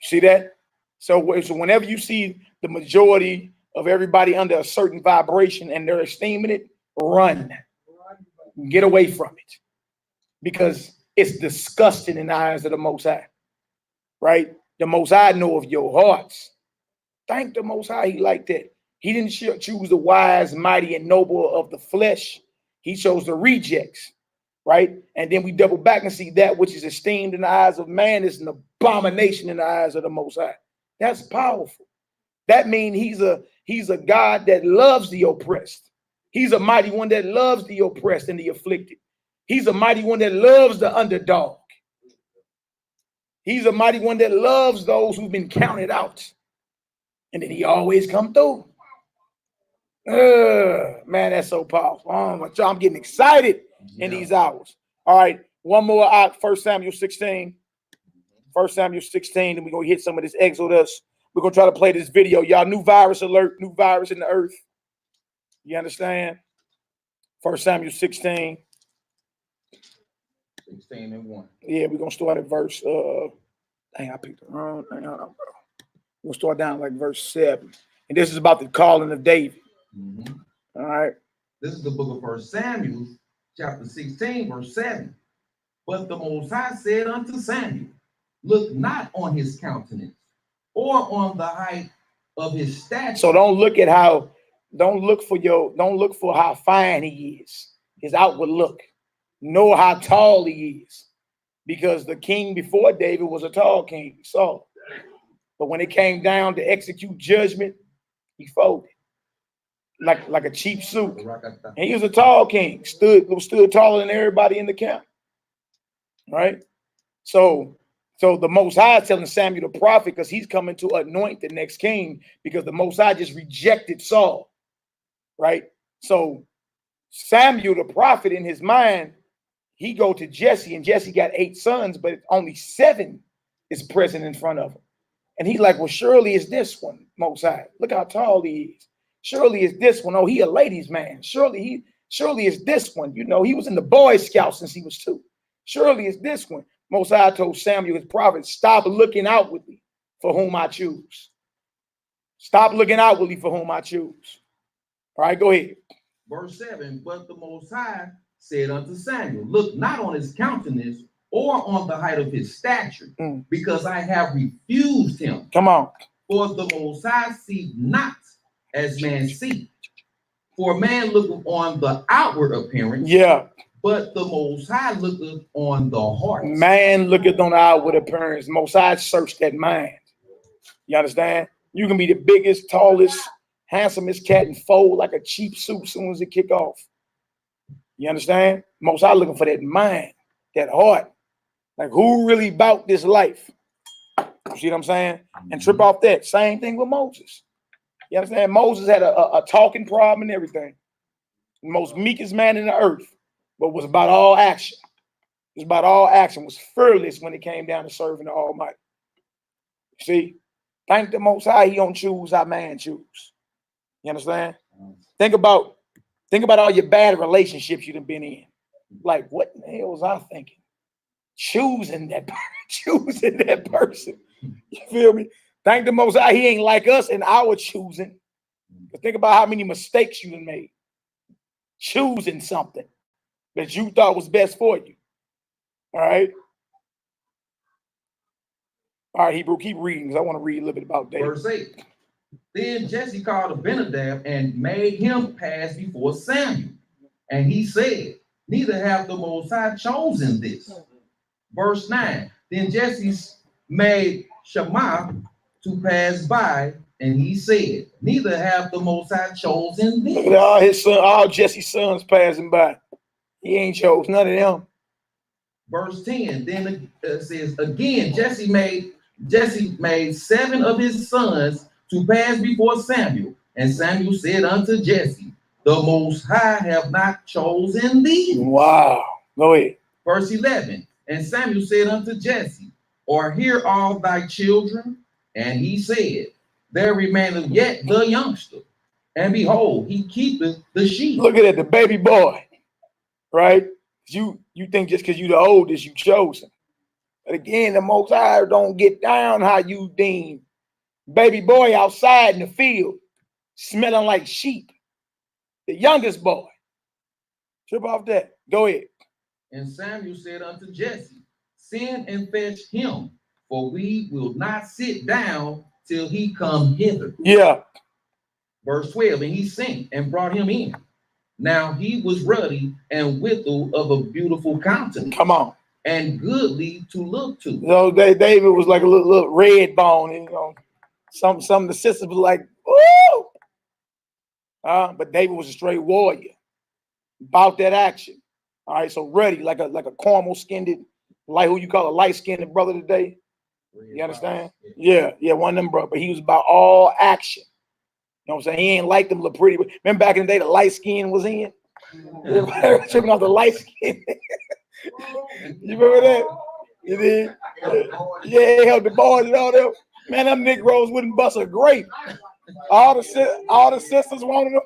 See that? So whenever you see the majority of everybody under a certain vibration and they're esteeming it, run. Get away from it. Because it's disgusting in the eyes of the Most High. Right? The Most High know of your hearts. Thank the Most High he like that. He didn't choose the wise, mighty, and noble of the flesh. He chose the rejects. Right? And then we double back and see that which is esteemed in the eyes of man is an abomination in the eyes of the Most High. That's powerful. That means he's a God that loves the oppressed. He's a mighty one that loves the oppressed and the afflicted. He's a mighty one that loves the underdog. He's a mighty one that loves those who've been counted out. And then he always come through. Man, that's so powerful. I'm getting excited in these hours. All right, one more out. 1 Samuel 16. 1 Samuel 16, and we're going to hit some of this Exodus. We're going to try to play this video. Y'all, new virus alert, new virus in the earth. You understand? 1 Samuel 16. 16 and 1. Yeah, we're going to start at verse, I picked the wrong thing. Hold on, bro. We'll start down like verse 7. And this is about the calling of David. All right. This is the book of 1 Samuel, chapter 16, verse 7. But the Most High said unto Samuel, look not on his countenance or on the height of his stature. So don't look for how fine he is, his outward look. Know how tall he is. Because the king before David was a tall king, Saul. But when it came down to execute judgment, he folded. like a cheap suit. And he was a tall king, stood taller than everybody in the camp. Right? So the Most High is telling Samuel the prophet, because he's coming to anoint the next king, because the Most High just rejected Saul. Right? So Samuel the prophet, in his mind, he go to Jesse, and Jesse got 8 sons, but only 7 is present in front of him. And he's like, well, surely it's this one, Most High. Look how tall he is. Surely it's this one. Oh, he a ladies' man. Surely it's this one. You know, he was in the Boy Scouts since he was 2. Surely it's this one. Most High told Samuel, his prophet, stop looking outwardly for whom I choose. Stop looking outwardly for whom I choose. All right, go ahead. Verse 7, but the Most High said unto Samuel, look not on his countenance or on the height of his stature, because I have refused him. Come on. For the Most High see not as man see. For man looketh on the outward appearance, but the Most High looketh on the heart. Man looketh on the outward appearance. Most High searched that mind. You understand? You can be the biggest, tallest, handsomest cat and fold like a cheap suit as soon as it kick off. You understand? Most High looking for that mind, that heart. Like, who really about this life? You see what I'm saying? And trip off that. Same thing with Moses. You understand? Moses had a talking problem and everything. The most meekest man in the earth, but was about all action. It was about all action, was fearless when it came down to serving the Almighty. See? Thank the Most High, he don't choose how man choose. You understand? Think about all your bad relationships you've been in. Like, what in the hell was I thinking? Choosing that person. You feel me? Thank the Most High, he ain't like us in our choosing. But think about how many mistakes you done made. Choosing something that you thought was best for you. All right? All right, Hebrew, keep reading, because I want to read a little bit about David. Verse 8. Then Jesse called Abinadab and made him pass before Samuel. And he said, neither have the Most High chosen this. Verse 9. Then Jesse made Shammah to pass by, and he said, neither have the Most High chosen this. Look at all Jesse's sons passing by. He ain't chose none of them. Verse 10. Then it says, again, Jesse made 7 of his sons to pass before Samuel. And Samuel said unto Jesse, the Most High have not chosen thee. Wow. Go ahead. Verse 11. And Samuel said unto Jesse, are here all thy children? And he said, there remaineth yet the youngster. And behold, he keepeth the sheep. Look at that, the baby boy. Right? You think just because you the oldest, you chosen. But again, the Most High don't get down how you deem. Baby boy outside in the field, smelling like sheep. The youngest boy. Trip off that. Go ahead. And Samuel said unto Jesse, send and fetch him, for we will not sit down till he come hither. Yeah. Verse 12, and he sent and brought him in. Now he was ruddy and withal of a beautiful countenance. Come on. And goodly to look to. You David was like a little red bone, and some of the sisters were like, "Ooh!" But David was a straight warrior, about that action. All right, so ruddy, like a caramel skinned, like who you call a light skinned brother today. You understand? Yeah, one of them brother. But he was about all action. You know what I'm saying? He ain't like them little pretty. Remember back in the day, the light skin was in. Tripping off the light skin. You remember that? You did? Yeah, he held the boys and all that. Man, them Negroes wouldn't bust a grape. All the sisters wanted them.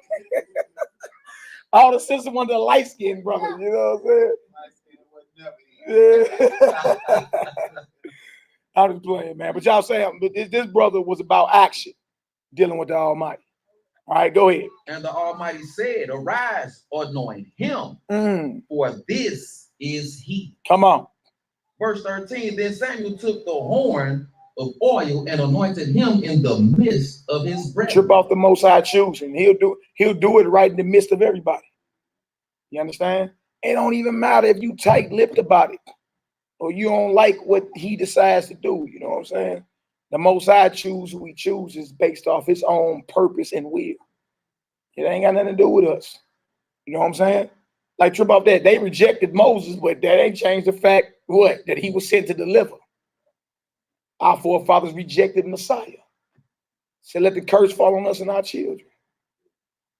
All the sisters wanted the light skinned brothers. You know what I'm saying? Yeah. I'm just playing, man. But y'all saying, but this brother was about action, dealing with the Almighty. All right, go ahead. And the Almighty said, arise, anoint him, for this is he. Come on. Verse 13, then Samuel took the horn of oil and anointed him in the midst of his brethren. Trip off the Most High choosing. He'll do it right in the midst of everybody. You understand? It don't even matter if you tight-lipped about it or you don't like what he decides to do. You know what I'm saying? The Most High choose who he chooses based off his own purpose and will. It ain't got nothing to do with us. You know what I'm saying? Like trip off that. They rejected Moses, but that ain't changed the fact, what? That he was sent to deliver. Our forefathers rejected Messiah. Said, let the curse fall on us and our children.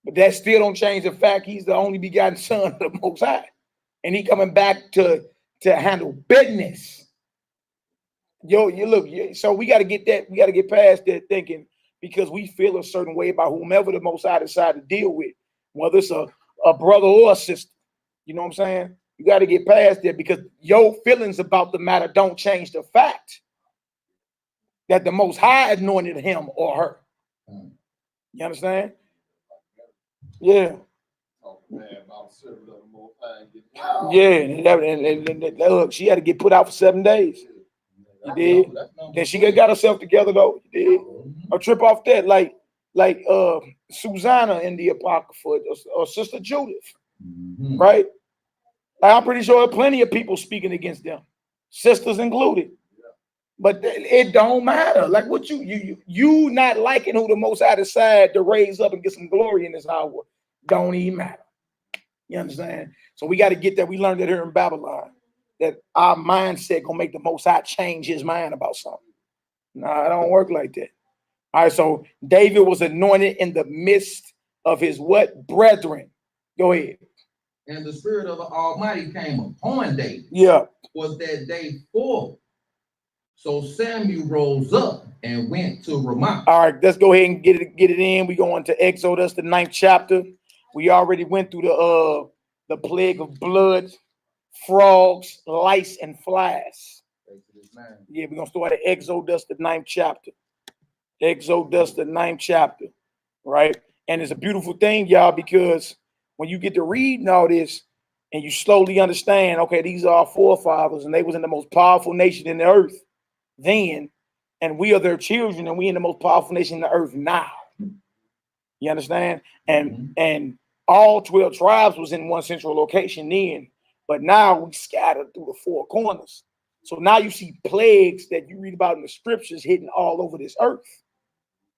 But that still don't change the fact he's the only begotten son of the Most High. And he coming back to handle business. Yo, you look, so we got to get that, we got to get past that thinking because we feel a certain way about whomever the Most High decide to deal with, whether it's a brother or a sister. You know what I'm saying? You got to get past that because your feelings about the matter don't change the fact that the Most High anointed him or her. You understand? Yeah. Yeah. And look, she had to get put out for 7 days. You did. Then she got herself together though. You did. Or trip off that, like Susanna in the Apocrypha or Sister Judith, right? Like, I'm pretty sure there are plenty of people speaking against them, sisters included. But it don't matter. Like what you not liking who the Most High decide to raise up and get some glory in this hour don't even matter. You understand? So we got to get that. We learned that here in Babylon, that our mindset gonna make the Most High change his mind about something. Nah, it don't work like that. All right, so David was anointed in the midst of his what? Brethren. Go ahead. And the Spirit of the Almighty came upon David. Yeah. Was that day full? So Samuel rose up and went to Ramah. All right, let's go ahead and get it in. We go on to Exodus, the 9th chapter. We already went through the plague of blood, frogs, lice, and flies. Yeah, we're gonna start at Exodus, the 9th chapter. Exodus, the 9th chapter, right? And it's a beautiful thing, y'all, because when you get to reading all this and you slowly understand, okay, these are our forefathers, and they was in the most powerful nation in the earth then, and we are their children, and we in the most powerful nation in the earth now. You understand? And all 12 tribes was in one central location then, but now we scattered through the 4 corners. So now you see plagues that you read about in the scriptures hitting all over this earth.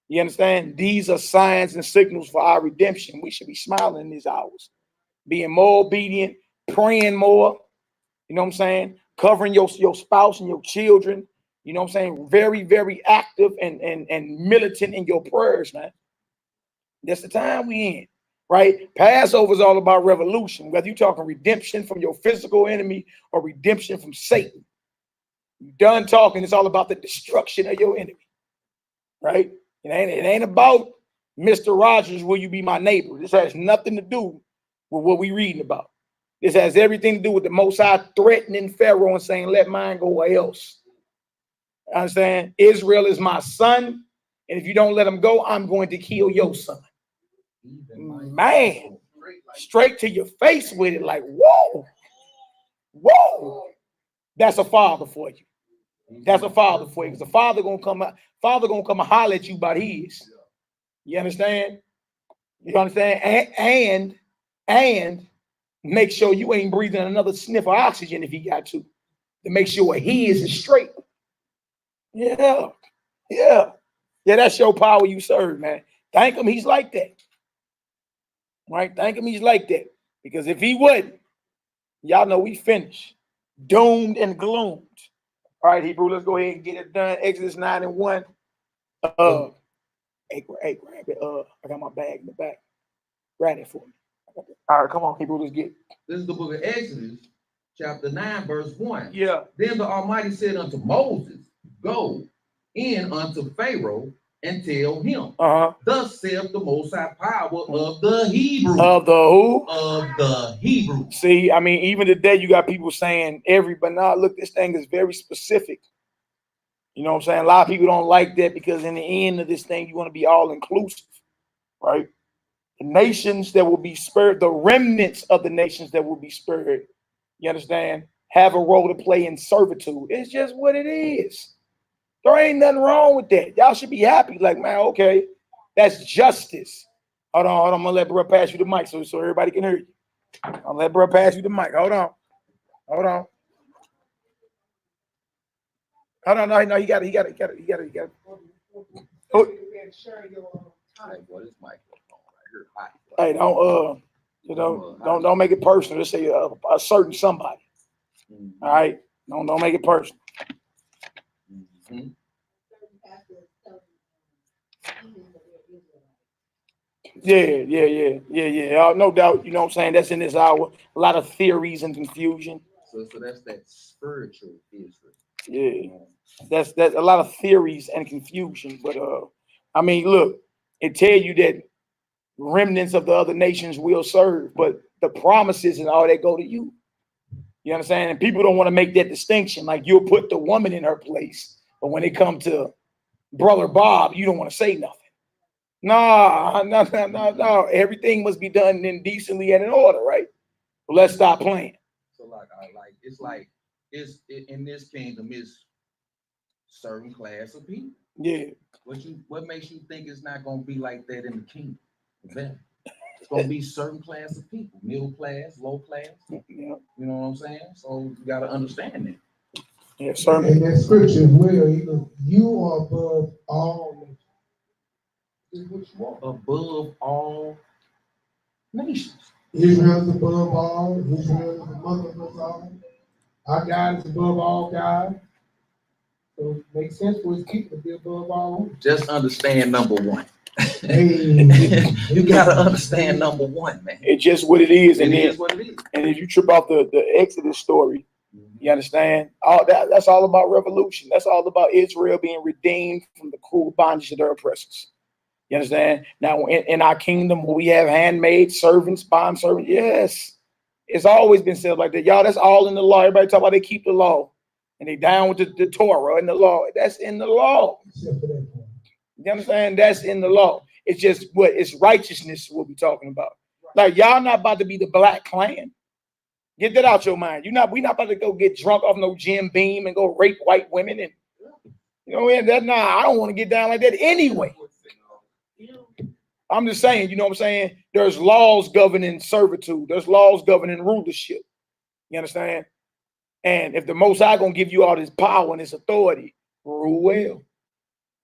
You understand? These are signs and signals for our redemption. We should be smiling in these hours, being more obedient, praying more. You know what I'm saying? Covering your spouse and your children. You know what I'm saying? Very, very active and militant in your prayers, man. That's the time we in, right? Passover is all about revolution, whether you're talking redemption from your physical enemy or redemption from Satan. You're done talking, it's all about the destruction of your enemy, right? It ain't about Mr. Rogers, will you be my neighbor? This has nothing to do with what we're reading about. This has everything to do with the Most High threatening Pharaoh and saying, let mine go where else. Understand? Israel is my son, and if you don't let him go, I'm going to kill your son. Man, straight to your face with it, like, whoa, whoa. That's a father for you. That's a father for you. Because the father gonna come and holler at you about his. You understand? You understand? And make sure you ain't breathing another sniff of oxygen if he got to make sure his is straight. Yeah. That's your power you serve, man. Thank him he's like that. Right? Thank him he's like that. Because if he wouldn't, y'all know we finished. Doomed and gloomed. All right, Hebrew, let's go ahead and get it done. Exodus 9:1. Hey, grab it. I got my bag in the back. Grab it for me. All right, come on, Hebrew, let's get it. This is the book of Exodus, chapter 9, verse 1. Yeah. Then the Almighty said unto Moses, go in unto Pharaoh and tell him, thus saith the Most High power of the Hebrews. Of the who? Of the Hebrews. See, I mean, even today you got people saying but now look, this thing is very specific. You know what I'm saying? A lot of people don't like that because in the end of this thing, you want to be all inclusive, right? The nations that will be spared, the remnants of the nations that will be spared, you understand, have a role to play in servitude. It's just what it is. There ain't nothing wrong with that. Y'all should be happy. Like, man, okay, that's justice. Hold on. I'm gonna let bro pass you the mic so everybody can hear you. I'll let bro pass you the mic. Hold on. No, he got it. Oh. here hot. Hey, don't don't make it personal. Let's say a certain somebody. All right, don't make it personal. Mhm. Yeah. No doubt. You know what I'm saying? That's in this hour. A lot of theories and confusion. So that's that spiritual Israel. Yeah, that's a lot of theories and confusion. But I mean, look, it tell you that remnants of the other nations will serve, but the promises and all that go to you. You understand? And people don't want to make that distinction. Like you'll put the woman in her place, but when it comes to Brother Bob, you don't want to say nothing. No. Everything must be done indecently and in order, right? Well, let's stop playing. So it's in this kingdom is certain class of people. Yeah. What makes you think it's not gonna be like that in the kingdom? It's gonna be certain class of people, middle class, low class. Yeah. You know what I'm saying? So you gotta understand that. Yeah, sir. And that scripture as well, you are above all nations. This is what you are. Above all nations. Israel is above all. Israel is the mother of us all. Our God is above all God. So it makes sense for his people to be above all. Just understand number one. Hey. You gotta understand number one, man. It's just what it is. It is what it is. And if you trip off the Exodus story, you understand? That's all about revolution. That's all about Israel being redeemed from the cruel bondage of their oppressors. You understand? Now, in our kingdom, where we have handmaids, servants, bond servants, yes, it's always been said like that. Y'all, that's all in the law. Everybody talk about they keep the law, and they down with the Torah and the law. That's in the law. You understand? That's in the law. It's just it's righteousness we'll be talking about. Like y'all not about to be the Black Klan. Get that out your mind. We not about to go get drunk off no Jim Beam and go rape white women and I don't want to get down like that anyway. I'm just saying, you know what I'm saying? There's laws governing servitude. There's laws governing rulership. You understand? And if the Most High gonna give you all this power and this authority, rule well.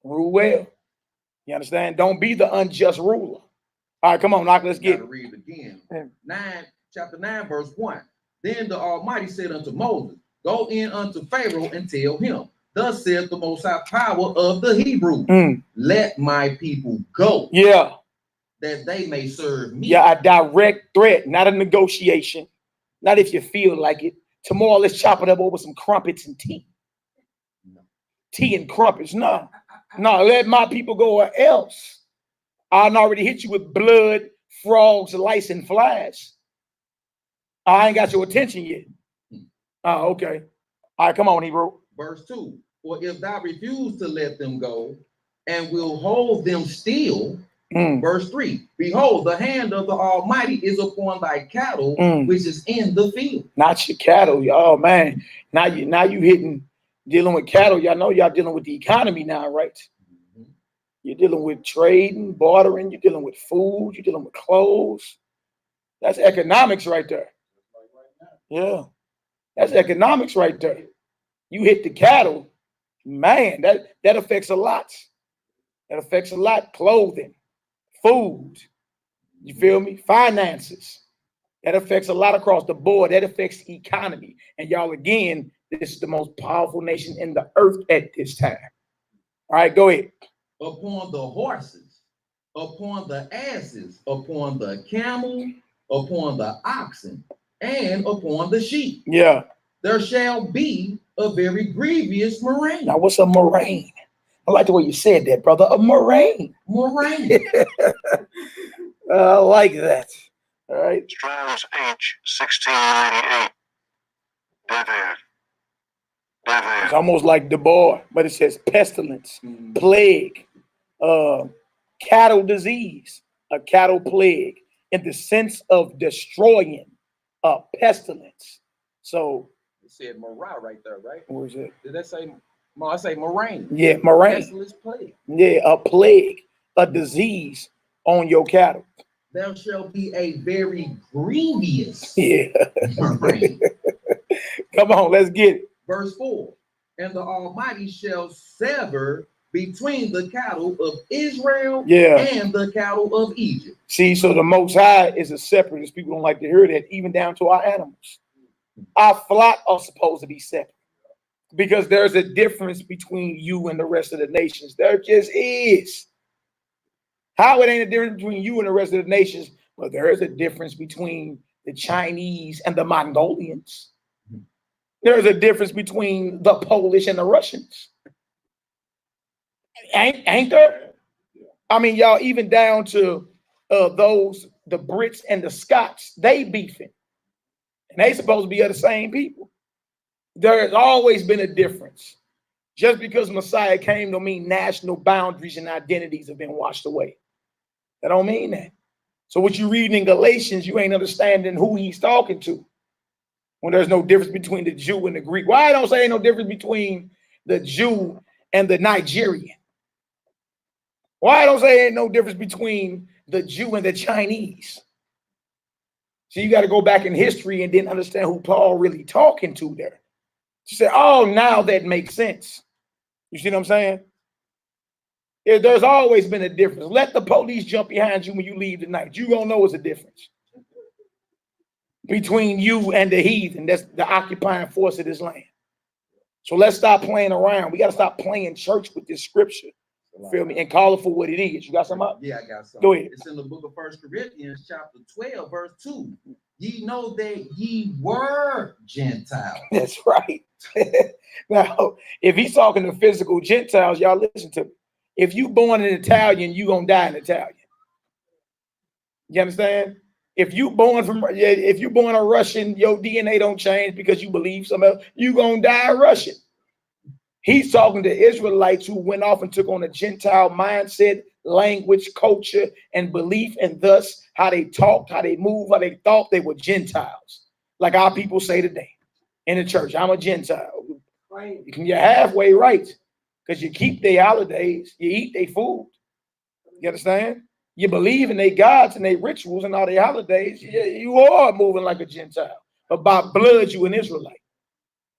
Rule well. You understand? Don't be the unjust ruler. All right, come on, Knock. Let's get it. Read it again. Chapter 9, verse 1. Then the Almighty said unto Moses, go in unto Pharaoh and tell him, thus saith the Most High power of the Hebrews, let my people go. Yeah. That they may serve me. Yeah, a direct threat, not a negotiation. Not if you feel like it. Tomorrow, let's chop it up over some crumpets and tea. No. Tea and crumpets. No, let my people go or else. I'll already hit you with blood, frogs, lice, and flies. I ain't got your attention yet. Oh, okay. All right, come on, Hebrew. Verse 2. For if thou refuse to let them go and will hold them still, verse 3, behold, the hand of the Almighty is upon thy cattle, which is in the field. Not your cattle, y'all, man. Now you dealing with cattle. Y'all know y'all dealing with the economy now, right? You're dealing with trading, bartering. You're dealing with food. You're dealing with clothes. That's economics right there. Yeah, that's economics right there. You hit the cattle, man. That affects a lot. That affects a lot. Clothing. Food, you feel me? Finances. That affects a lot across the board. That affects economy. And y'all, again, this is the most powerful nation in the earth at this time. All right, go ahead. Upon the horses, upon the asses, upon the camel, upon the oxen, and upon the sheep. Yeah. There shall be a very grievous murrain. Now, what's a murrain? I like the way you said that, brother. A murrain. Murrain. I like that. All right. Strong's H 1698. It's almost like Debar, but it says pestilence, plague, cattle disease, a cattle plague, in the sense of destroying, pestilence. So it said Morah right there, right? What was it? Did that say? I say murrain. Yeah, murrain. Plague. Yeah, a plague, a disease on your cattle. There shall be a very grievous murrain. Come on, let's get it. Verse 4. And the Almighty shall sever between the cattle of Israel Yeah. and the cattle of Egypt. See, so the Most High is a separatist. People don't like to hear that, even down to our animals. Our flock are supposed to be separate because there's a difference between you and the rest of the nations. There just is. How it ain't a difference between you and the rest of the nations, but there is a difference between the Chinese and the Mongolians. There's a difference between the Polish and the Russians. Ain't there? I mean, y'all, even down to the Brits and the Scots, they beefing. And they supposed to be of the same people. There has always been a difference. Just because Messiah came don't mean national boundaries and identities have been washed away. That don't mean that. So what you read in Galatians, you ain't understanding who he's talking to. When there's no difference between the Jew and the Greek. Why I don't say ain't no difference between the Jew and the Nigerian? Why I don't say ain't no difference between the Jew and the Chinese? So you got to go back in history and then understand who Paul really talking to there. You say, oh, now that makes sense. You see what I'm saying? There's always been a difference. Let the police jump behind you when you leave tonight. You gonna know it's a difference between you and the heathen. That's the occupying force of this land. So let's stop playing around. We got to stop playing church with this scripture. Feel me? And call it for what it is. You got something up? Yeah, I got something. Go ahead. It's in the book of 1 Corinthians, chapter 12, verse 2. Ye know that ye were Gentiles. That's right. Now, if he's talking to physical Gentiles, y'all listen to me. If you born an Italian, you gonna die an Italian. You understand? If you born a Russian, your DNA don't change because you believe something else. You gonna die Russian. He's talking to Israelites who went off and took on a Gentile mindset, language, culture, and belief, and thus how they talked, how they moved, how they thought they were Gentiles. Like our people say today in the church, I'm a Gentile. Right. You're halfway right, because you keep their holidays, you eat their food. You understand? You believe in their gods and their rituals and all their holidays. You are moving like a Gentile, but by blood, you an Israelite.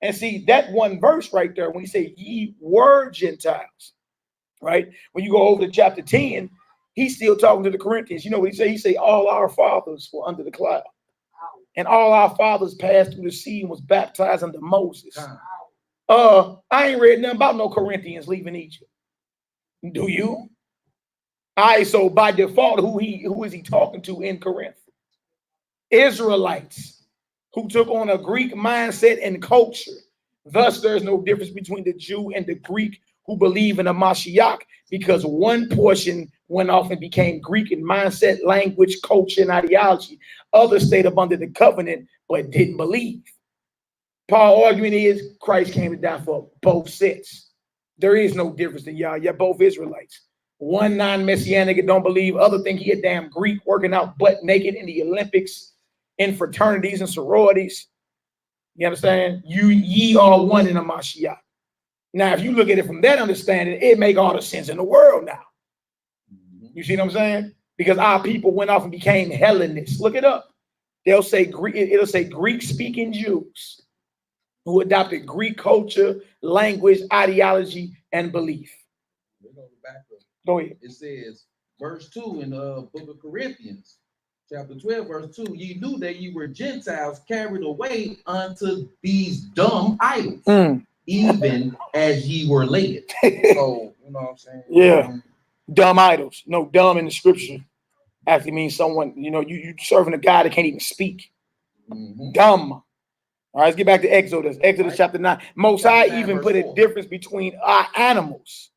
And see, that one verse right there, when he say ye were Gentiles, right? When you go over to chapter 10, he's still talking to the Corinthians. You know what he say? He say, all our fathers were under the cloud. And all our fathers passed through the sea and was baptized under Moses. I ain't read nothing about no Corinthians leaving Egypt. Do you? All right, so by default, who is he talking to in Corinth? Israelites who took on a Greek mindset and culture. Thus, there's no difference between the Jew and the Greek who believe in a Mashiach, because one portion went off and became Greek in mindset, language, culture, and ideology. Others stayed up under the covenant but didn't believe. Paul's argument is Christ came to die for both sets. There is no difference in y'all. You're both Israelites. One non-messianic and don't believe, other think he a damn Greek working out butt naked in the Olympics, in fraternities and sororities. You understand? Ye are one in a Mashiach. Now, if you look at it from that understanding, it make all the sense in the world now. You see what I'm saying? Because our people went off and became Hellenists. Look it up. They'll say Greek, it'll say Greek-speaking Jews who adopted Greek culture, language, ideology, and belief. Go ahead. It says, verse 2 in the book of Corinthians, chapter 12, verse 2, ye knew that ye were Gentiles carried away unto these dumb idols, even as ye were led. So, you know what I'm saying? Yeah. Dumb idols. No, dumb in the scripture actually means someone, you serving a God that can't even speak. Dumb. All right, let's get back to Exodus. Exodus chapter 9. Most High even put a difference between our animals.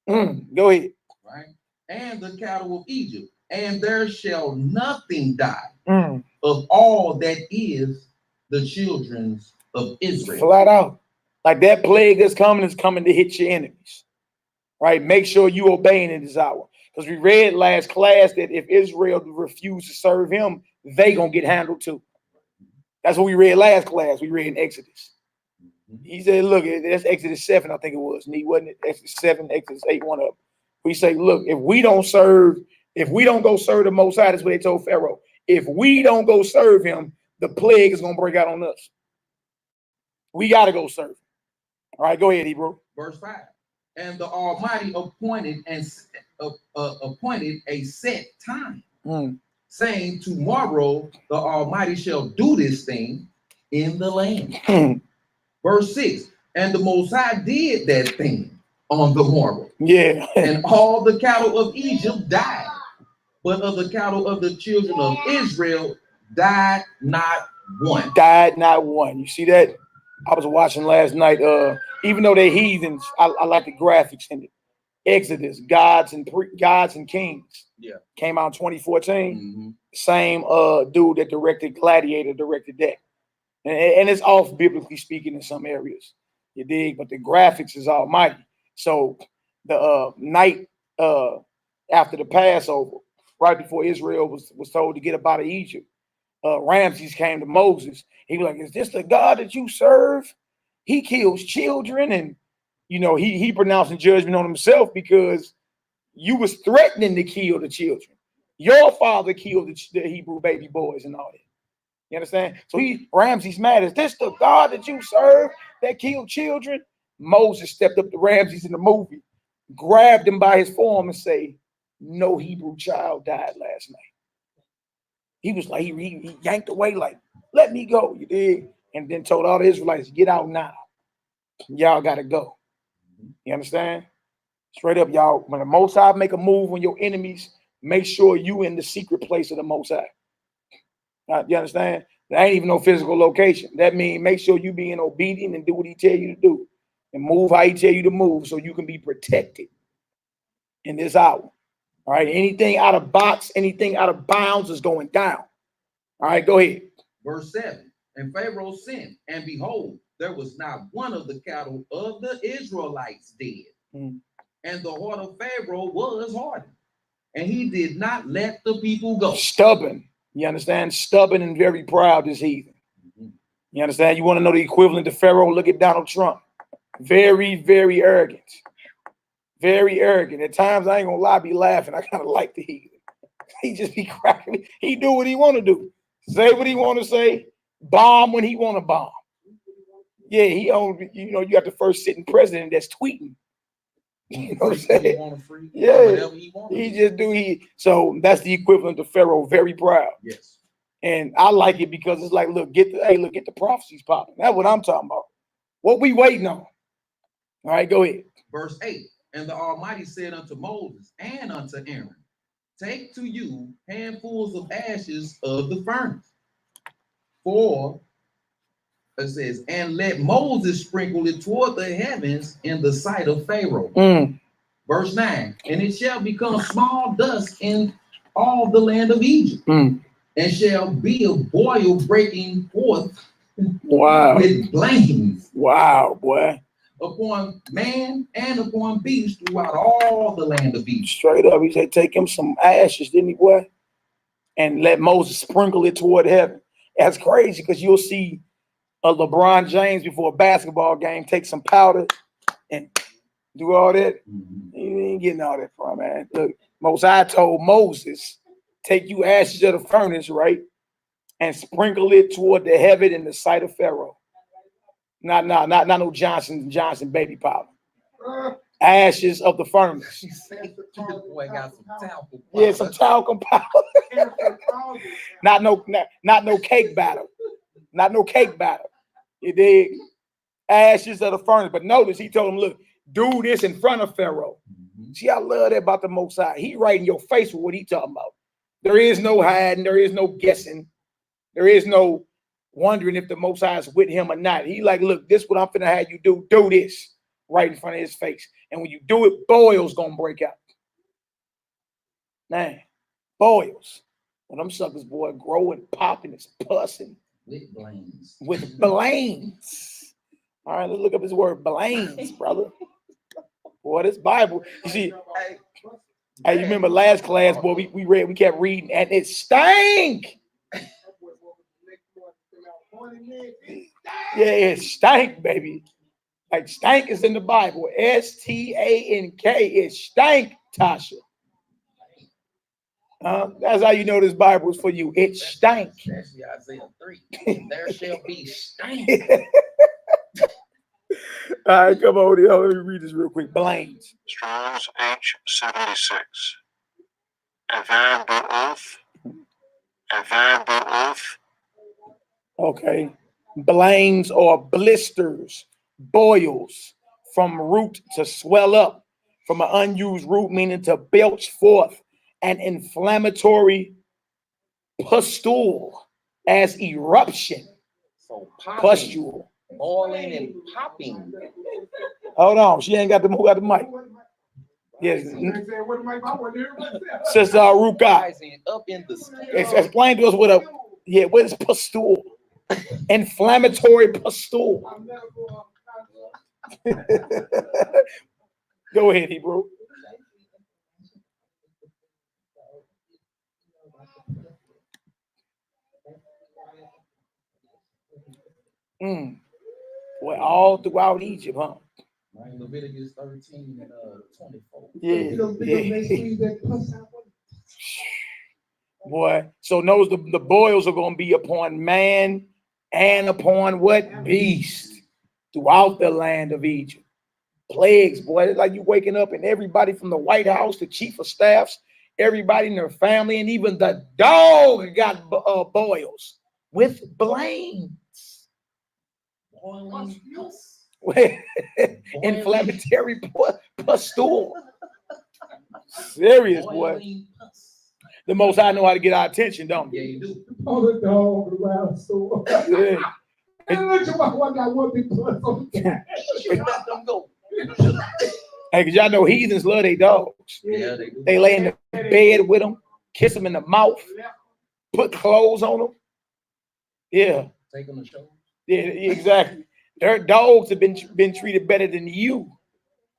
Go ahead. Right. And the cattle of Egypt. And there shall nothing die of all that is the children of Israel. Flat out. Like that plague is coming to hit your enemies. Right? Make sure you obeying in this hour. Because we read last class that if Israel refused to serve him, they gonna get handled too. That's what we read last class. We read in Exodus. He said, look, that's Exodus 7, I think it was. And he wasn't it? Exodus 7, Exodus 8, one of them. We say, look, if we don't go serve the Most High, that's what they told Pharaoh. If we don't go serve him, the plague is going to break out on us. We got to go serve him. All right, go ahead, Hebrew. Verse 5. And the Almighty appointed a set time, saying, tomorrow the Almighty shall do this thing in the land. Verse 6, and the Most High did that thing on the morrow. Yeah. And all the cattle of Egypt died, but of the cattle of the children of Israel died not one. Died not one. You see that? I was watching last night. Even though they're heathens, I like the graphics in it. Exodus, Gods and Kings. Yeah. Came out in 2014. Same dude that directed Gladiator directed that. And it's off biblically speaking in some areas. You dig? But the graphics is almighty. So the night after the Passover, right before Israel was told to get up out of Egypt, Ramses came to Moses. He was like, is this the God that you serve? He kills children, and you know, he pronouncing judgment on himself because you was threatening to kill the children. Your father killed the Hebrew baby boys and all that. You understand? So Ramses mad. Is this the God that you serve that killed children? Moses stepped up to Ramses in the movie, grabbed him by his form and say, no Hebrew child died last night. He was like, he yanked away like, let me go, you dig? And then told all the Israelites, get out now. Y'all got to go. You understand? Straight up, y'all, when the Most High make a move on your enemies, make sure you in the secret place of the Most High. You understand? That ain't even no physical location. That means make sure you being obedient and do what he tell you to do. And move how he tell you to move so you can be protected in this hour. All right, anything out of box, anything out of bounds is going down. All right, go ahead. Verse 7, and Pharaoh sinned, and behold, there was not one of the cattle of the Israelites dead. And the heart of Pharaoh was hardened, and he did not let the people go. Stubborn. You understand? Stubborn and very proud is heathen. You understand? You want to know the equivalent to Pharaoh? Look at Donald Trump. Very, very arrogant. Very arrogant. At times, I ain't gonna lie, I be laughing. I kind of like the heathen. He just be cracking. He do what he want to do. Say what he want to say. Bomb when he want to bomb. Yeah, he own. You know, you got the first sitting president that's tweeting. You know what I'm saying? Yeah, he just do. So that's the equivalent of Pharaoh. Very proud. Yes. And I like it because it's like, look, get the prophecies popping. That's what I'm talking about. What we waiting on? All right, go ahead. Verse 8. And the Almighty said unto Moses and unto Aaron, take to you handfuls of ashes of the furnace. For it says, and let Moses sprinkle it toward the heavens in the sight of Pharaoh. Verse 9. And it shall become small dust in all the land of Egypt, and shall be a boil breaking forth with flames. Wow, boy. Upon man and upon beast throughout all the land of Egypt. Straight up, he said, take him some ashes, didn't he, boy? And let Moses sprinkle it toward heaven. That's crazy because you'll see a LeBron James before a basketball game take some powder and do all that. You ain't getting all that from, man. Look, Most High told Moses, take you ashes of the furnace, right? And sprinkle it toward the heaven in the sight of Pharaoh. Not no Johnson baby powder. Ashes of the furnace. Boy got some talcum. Yeah, some talcum powder. not no cake batter. Not no cake batter. You dig? Ashes of the furnace. But notice he told him, look, do this in front of Pharaoh. See, I love that about the Most High. He right in your face with what he talking about. There is no hiding. There is no guessing. There is no wondering if the Most High is with him or not. He like, look, this is what I'm finna have you do. Do this right in front of his face. And when you do it, boils gonna break out. Man, boils. When them suckers, boy, growing, popping, it's pussing. With blames. With blames. All right, let's look up his word, blames, brother. Boy, this Bible. You see, hey, you remember last class, boy, we kept reading, and it stank. Yeah, it stank, baby. Like stank is in the Bible. S-T-A-N-K. It stank, Tasha. That's how you know this Bible is for you. It stank. That's Isaiah 3. There shall be stank. All right, come on. Let me read this real quick. Blames. Strong's H76. A variable of. A variable of. Okay. Blames or blisters, boils from root to swell up, from an unused root, meaning to belch forth an inflammatory pustule as eruption. So popping, Pustule. boiling, and popping. Hold on. She ain't got the move out the mic. Yes. Sister Ruka. Rising up in the skin. Explain to us what what is pustule? Inflammatory pustule. Go ahead, Hebrew. Well, all throughout Egypt, huh? Right, Leviticus 13 and 24. Yeah. Boy, so knows the boils are going to be upon man and upon what? Beast throughout the land of Egypt. Plagues, boy. It's like you waking up and everybody from the White House, the chief of staffs, everybody in their family, and even the dog got boils with blames. Boiling. Inflammatory pustule. Serious, boy. Boiling pus. The Most High know how to get our attention, don't Yeah, he? you do. On the dog around store. Yeah. And look at what got one big plus on the cat. Let them go. Hey, cause y'all know heathens love their dogs. Yeah, they do. They lay in the bed with them, kiss them in the mouth, put clothes on them. Yeah, Take them to show. yeah, exactly. Their dogs have been treated better than you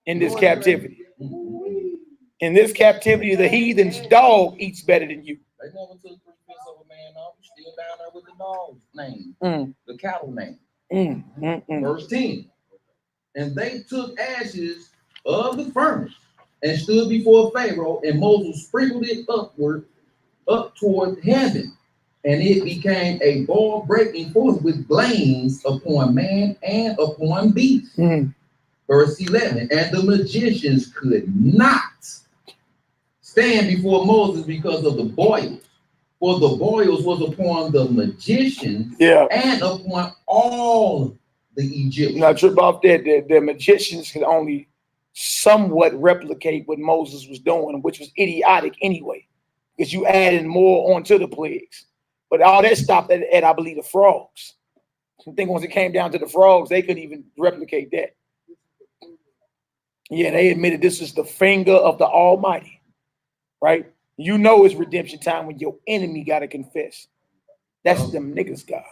in this captivity. In this captivity, the heathen's dog eats better than you. They never took 3/5 of a man off. Still down there with the dog's name, the cattle name. Verse 10. And they took ashes of the furnace and stood before Pharaoh, and Moses sprinkled it upward, up toward heaven. And it became a boil breaking forth with flames upon man and upon beast. Verse 11. And the magicians could not stand before Moses because of the boils. For the boils was upon the magicians and upon all the Egyptians. Now, trip off that, the magicians could only somewhat replicate what Moses was doing, which was idiotic anyway, because you added more onto the plagues. But all that stopped at I believe, the frogs. I think once it came down to the frogs, they couldn't even replicate that. Yeah, they admitted this is the finger of the Almighty, right? You know it's redemption time when your enemy got to confess. That's them niggas, God.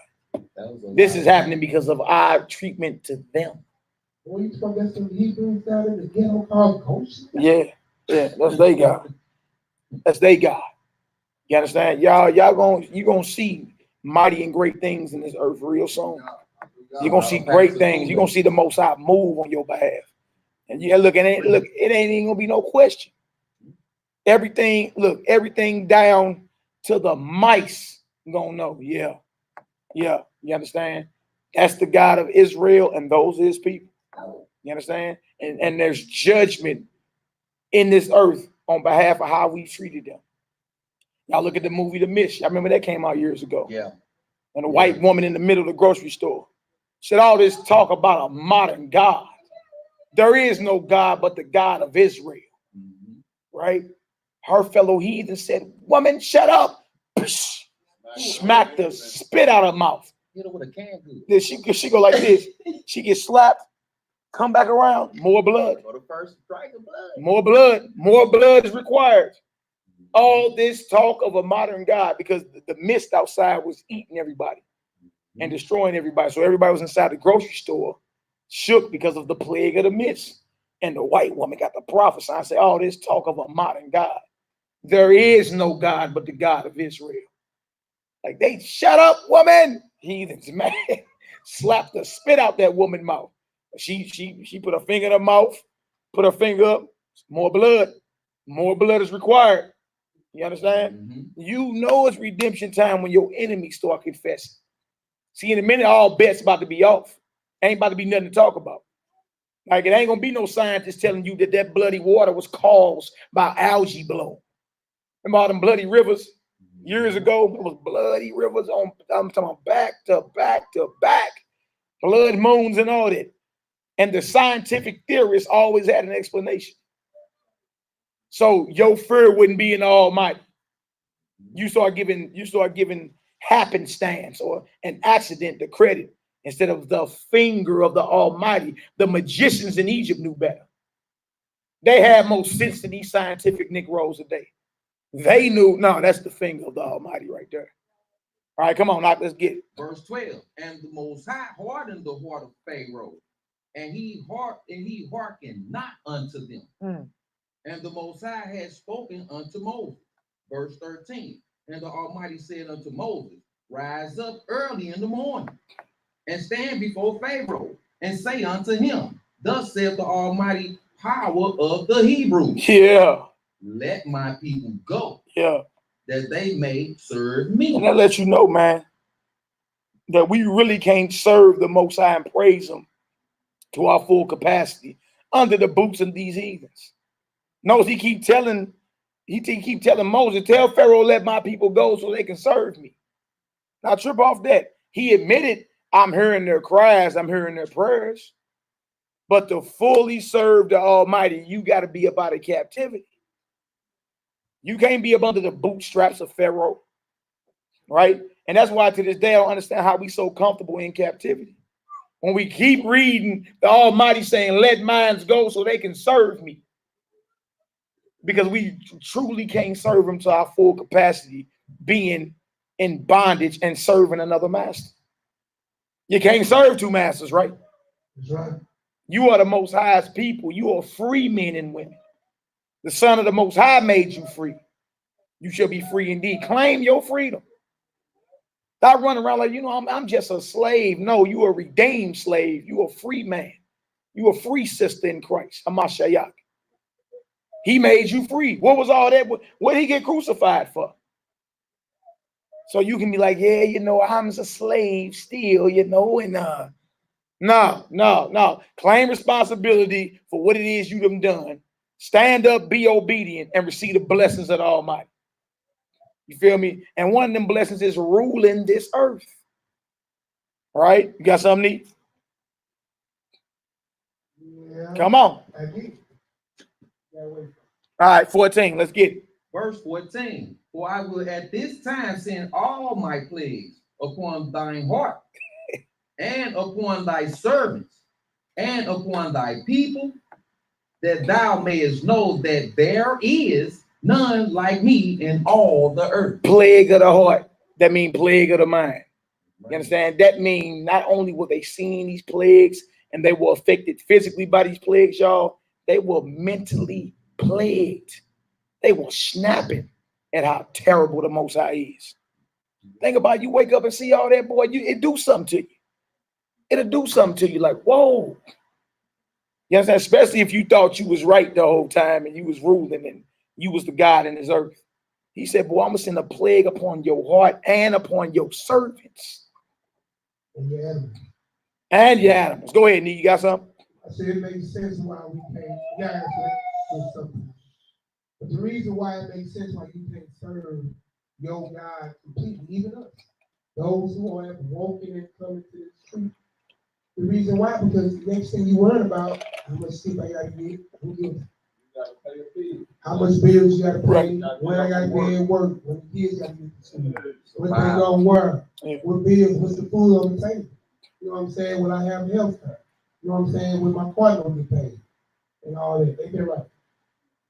This is happening because of our treatment to them. When you talk about some Hebrews down in the ghetto called Ghost. Yeah, that's they God. That's they God. You understand? You gonna see mighty and great things in this earth real soon. You're gonna see great things. You're gonna see the Most High move on your behalf. And it ain't even gonna be no question. Everything down to the mice gonna know. Yeah. You understand? That's the God of Israel, and those are his people. You understand? And there's judgment in this earth on behalf of how we treated them. Y'all look at the movie The Mist. I remember that came out years ago. Yeah. And a white woman in the middle of the grocery store said all this talk about a modern God. There is no God but the God of Israel. Right? Her fellow heathen said, "Woman, shut up." Smacked the spit out of her mouth. Hit her with a can good. Then she go like this. She gets slapped, come back around, more blood. For the first strike of blood. More blood is required. All this talk of a modern God, because the mist outside was eating everybody and destroying everybody. So everybody was inside the grocery store, shook because of the plague of the mist. And the white woman got the prophesy and say, all this talk of a modern God. There is no God but the God of Israel. Like, they shut up, woman. Heathens, man. Slapped the spit out that woman's mouth. She put her finger in her mouth, put her finger up. More blood. More blood is required. You understand? You know it's redemption time when your enemies start confessing. See, in a minute, all bets about to be off. Ain't about to be nothing to talk about. Like, it ain't gonna be no scientist telling you that that bloody water was caused by algae bloom. Remember all them bloody rivers years ago? It was bloody rivers I'm talking about back to back to back, blood moons and all that. And the scientific theorists always had an explanation. So your fear wouldn't be in the Almighty. You start giving happenstance or an accident the credit instead of the finger of the Almighty. The magicians in Egypt knew better. They had more sense than these scientific Negroes today. They knew, no, that's the finger of the Almighty right there. All right, come on, now let's get it. Verse 12. And the Most High hardened the heart of Pharaoh, and he hearkened not unto them. And the Most High had spoken unto Moses. Verse 13. And the Almighty said unto Moses, rise up early in the morning, and stand before Pharaoh, and say unto him, thus saith the Almighty power of the Hebrews. Yeah. Let my people go. Yeah. That they may serve me. And that lets you know, man, that we really can't serve the Most High and praise him to our full capacity under the boots of these heathens. Notice he keep telling Moses, tell Pharaoh, let my people go so they can serve me. Now trip off that. He admitted, I'm hearing their cries, I'm hearing their prayers. But to fully serve the Almighty, you got to be up out of captivity. You can't be up under the bootstraps of Pharaoh, right? And that's why to this day, I don't understand how we so comfortable in captivity. When we keep reading the Almighty saying, let minds go so they can serve me. Because we truly can't serve him to our full capacity, being in bondage and serving another master. You can't serve two masters, right? That's right. You are the Most High's people. You are free men and women. The Son of the Most High made you free. You shall be free indeed. Claim your freedom. Stop running around like, I'm just a slave. No, you are a redeemed slave. You are a free man. You are a free sister in Christ. Hamashiach. He made you free. What was all that? What did he get crucified for? So you can be like, yeah, I'm a slave still, and no. Claim responsibility for what it is you have done. Stand up, be obedient, and receive the blessings of the Almighty. You feel me? And one of them blessings is ruling this earth. All right? You got something neat? Yeah. Come on. I did. All right, 14. Let's get it. Verse 14. For I will at this time send all my plagues upon thine heart, and upon thy servants, and upon thy people, that thou mayest know that there is none like me in all the earth. Plague of the heart. That means plague of the mind. You understand? That means not only were they seeing these plagues and they were affected physically by these plagues, y'all, they were mentally plagued. They were snapping at how terrible the Most High is. Think about it, you wake up and see all that, boy, it do something to you. It'll do something to you like, whoa. You understand? Especially if you thought you was right the whole time and you was ruling and you was the God in this earth. He said, boy, I'm going to send a plague upon your heart and upon your servants. And your animals. And your animals. Go ahead, Nee. You got something? I said it makes sense why we can't something. But the reason why it makes sense why you can't serve your God completely, even us, those who are walking and coming to the street. The reason why, because the next thing you learn about how much sleep I gotta get, how much bills you gotta pay, when I gotta pay at work, when the kids gotta get to school, when they gonna work, what bills, what's the food on the table? You know what I'm saying? When I have health care, you know what I'm saying? When my partner will get paid, and all that. They get right.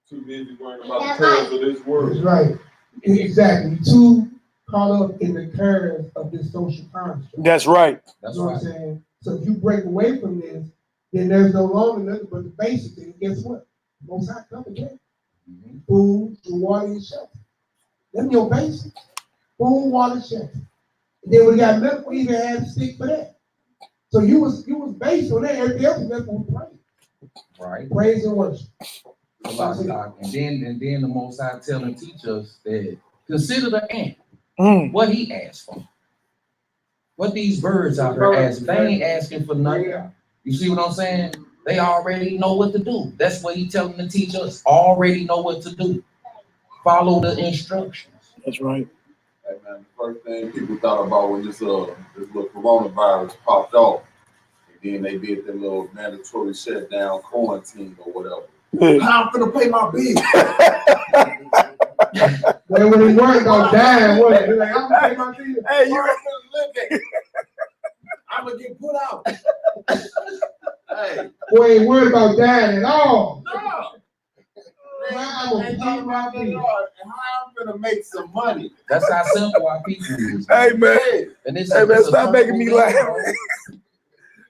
Too busy worrying about the cares of this world. That's right. Exactly. Too caught up in the cares of this social construct. That's right. That's You know right. what I'm saying? So if you break away from this, then there's no longer nothing but the basic thing. Guess what? Most High come again. Food, water, and shelter. That's your basics. Food, water, shelter. And then we got medical, we even had to stick for that. So you was based on that. Everything else was what we pray. Right. Praise and worship. And then the Most High tell and teach us that consider the ant, what he asked for. What these birds out there asking, they ain't asking for nothing. You see what I'm saying? They already know what to do. That's what he's telling the teachers. Already know what to do. Follow the instructions. That's right. Hey man, the first thing people thought about when this little coronavirus popped off, and then they did their little mandatory shutdown quarantine or whatever. How I'm gonna pay my bill? Well, when he worried about dying, what? He's like, I'm gonna pay my bill. Hey, you I'm gonna get put out. Hey, Boy, ain't worried about dying at all. no. I'm gonna pay my bill. And how I'm gonna make some money? That's how simple our people is. Hey man, And it's hey man, stop making me laugh.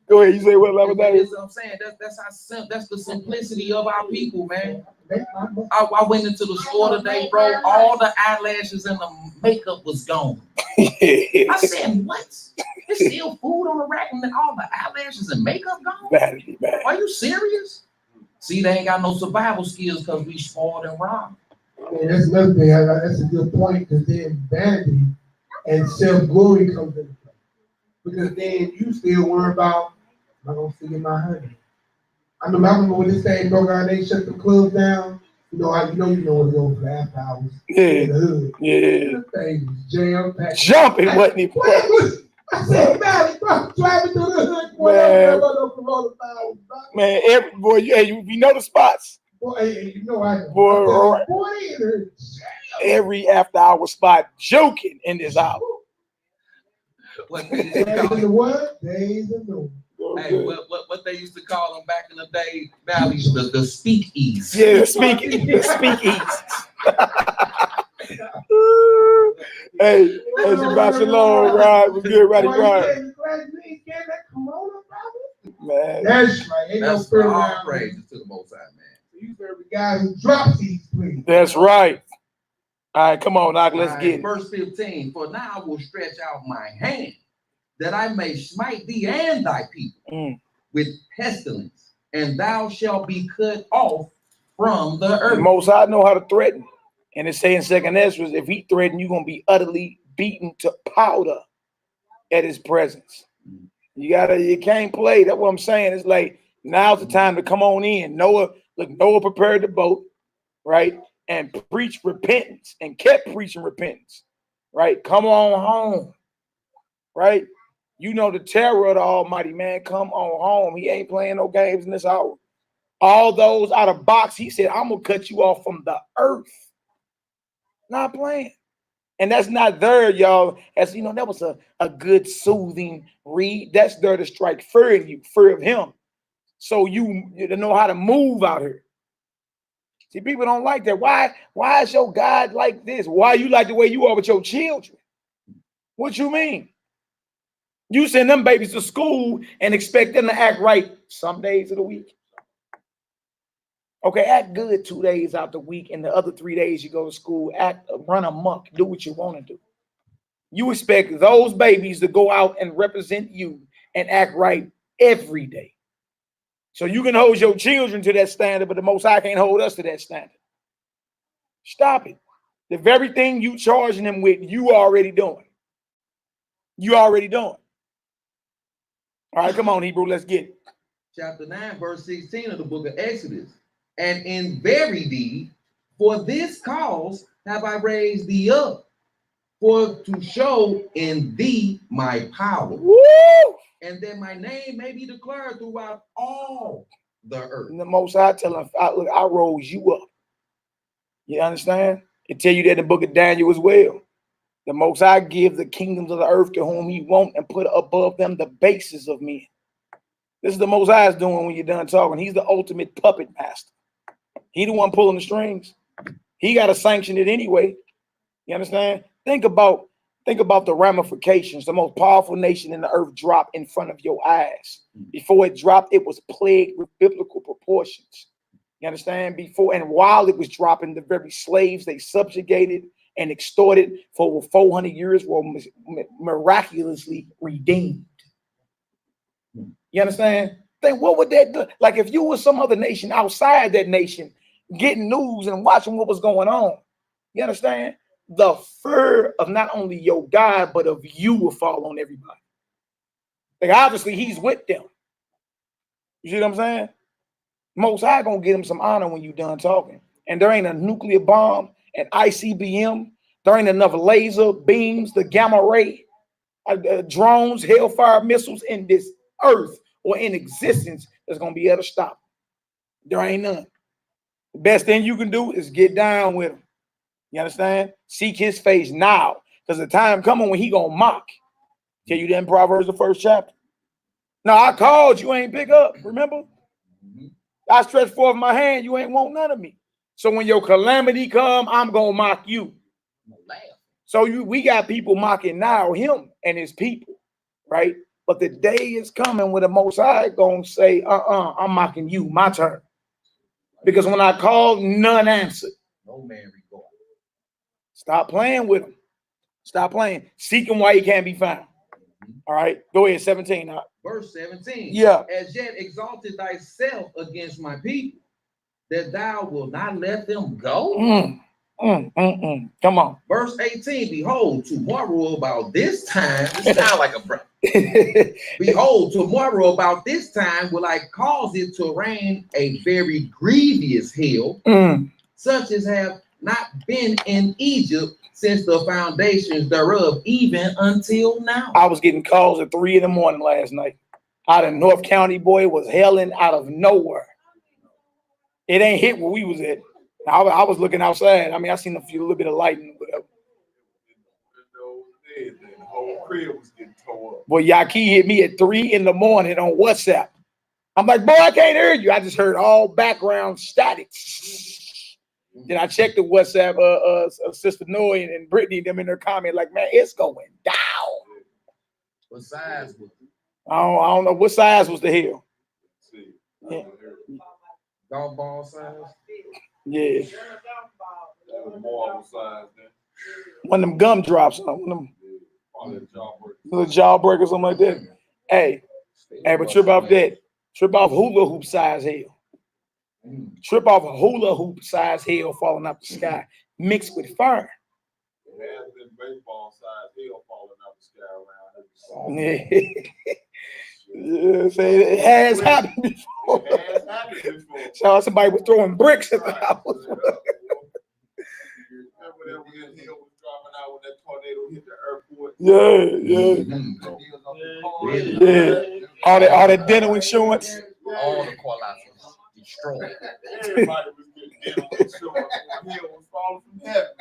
Go ahead, you say what, That's Lavadai? what I'm saying. That's how that's the simplicity of our people, man. I went into the store today, bro. All the eyelashes and the makeup was gone. I said, what? There's still food on the rack and then all the eyelashes and makeup gone? Bad. Are you serious? See, they ain't got no survival skills because we spoiled and robbed. And that's another thing. That's a good point, because then vanity and self-glory comes into play. Because then you still worry about, am I gonna still get my honey? I remember when this thing broke out, they shut the clubs down. You know what to go for after hours. Yeah. In the hood. Yeah. That thing was jam-packed. Jumping, wasn't he? I said, man, bro, driving through the hood, boy, Man. no coronavirus, bro. Man, every boy, you know the spots. Boy, hey, you know I know. Boy, Boy, they in there. every after hour spot joking in this hour. What Days in the what? Days in the Hey, what they used to call them back in the day, Valleys, the speakeasy. Yeah, speaking. Hey, as you pass along, right? Was good, Roddy Ryan. Man, That's right. Ain't no That's spirit all around. praises to the Most High, man. You serve the guy who drops these, please. that's right. All right, come on, Doc, let's All right, get it. verse 15. For now I will stretch out my hand, that I may smite thee and thy people with pestilence, and thou shalt be cut off from the The earth. Most High know how to threaten. And it's saying second Ezra, if he threaten, you're gonna be utterly beaten to powder at his presence. You can't play. That's what I'm saying. It's like now's the time to come on in. Noah prepared the boat, right? And preached repentance and kept preaching repentance, right? Come on home, right? You know the terror of the Almighty, man. Come on home. He ain't playing no games in this hour. All those out of box, he said, I'm gonna cut you off from the earth. Not playing. And that's not there, y'all. As you know, that was a good soothing read. That's there to strike fear in you, fear of him. So you know how to move out here. See, people don't like that. Why is your God like this? Why you like the way you are with your children? What you mean? You send them babies to school and expect them to act right some days of the week. Okay, act good 2 days out the week, and the other 3 days you go to school, run amok, do what you want to do. You expect those babies to go out and represent you and act right every day. So you can hold your children to that standard, but the Most High can't hold us to that standard. Stop it. The very thing you charging them with, you already doing. You already doing. All right, come on, Hebrew, let's get it. Chapter 9, verse 16 of the book of Exodus. And in very deed, for this cause have I raised thee up, for to show in thee my power. Woo! And that my name may be declared throughout all the earth. And the Most High tell him, look, I rose you up. You understand? It tell you that in the book of Daniel as well. The Most High give the kingdoms of the earth to whom he won't, and put above them the bases of men. This is the Most High's doing when you're done talking. He's the ultimate puppet master. He the one pulling the strings. He got to sanction it anyway. You understand? Think about the ramifications. The most powerful nation in the earth dropped in front of your eyes. Before it dropped, it was plagued with biblical proportions. You understand? Before and while it was dropping, the very slaves they subjugated and extorted for over 400 years were miraculously redeemed. You understand? Then what would that do? Like if you were some other nation outside that nation getting news and watching what was going on, you understand? The fear of not only your God, but of you will fall on everybody. Like obviously he's with them. You see what I'm saying? Most High gonna get him some honor when you done talking. And there ain't a nuclear bomb, an ICBM. There ain't enough laser beams, the gamma ray, drones, hellfire missiles in this earth or in existence that's gonna be able to stop him. There ain't none. The best thing you can do is get down with him. You understand? Seek his face now, because the time coming when he gonna mock. Tell you that in Proverbs, the 1st chapter. Now I called, you ain't pick up. Remember? I stretched forth my hand, you ain't want none of me. So when your calamity come, I'm gonna mock you. So we got people mocking now him and his people, right? But the day is coming when the Most High gonna say, I'm mocking you, my turn. Because when I called, none answered. No man regard. Stop playing with him. Stop playing. Seek him while he can't be found. All right, go ahead, 17. Verse 17. Yeah. As yet exalted thyself against my people, that thou wilt not let them go. Come on. Verse 18. Behold, tomorrow about this time, it sounds like a brother. Behold, tomorrow about this time will I cause it to rain a very grievous hail, such as have not been in Egypt since the foundations thereof, even until now. I was getting calls at 3 in the morning last night. Out of North County, boy, was hailing out of nowhere. It ain't hit where we was at. I was looking outside. I mean, I seen a little bit of lightning, whatever. The whole crib was getting tore up. Boy, Yaki hit me at 3 in the morning on WhatsApp. I'm like, boy, I can't hear you. I just heard all background static. Then I checked the WhatsApp, Sister Noe and Brittany, them in their comment, like, man, it's going down. What size was it? I don't know what size was the hail. Yeah. Golf ball size? Yeah. That was more size then. One of them gumdrops, one of them little jawbreakers, something like that. Hey, but trip off that. Trip off hula hoop size hail. Trip off a hula hoop size hail falling out the sky mixed with fire. It has been baseball size hail falling out the sky around here. Yeah, say it has happened before. It has happened before. So somebody was throwing bricks at the house. Remember that when hail was dropping out when that tornado hit the airport? Yeah. All that dental insurance. All the call outs was destroyed. Everybody was getting dental insurance when hail was falling from heaven.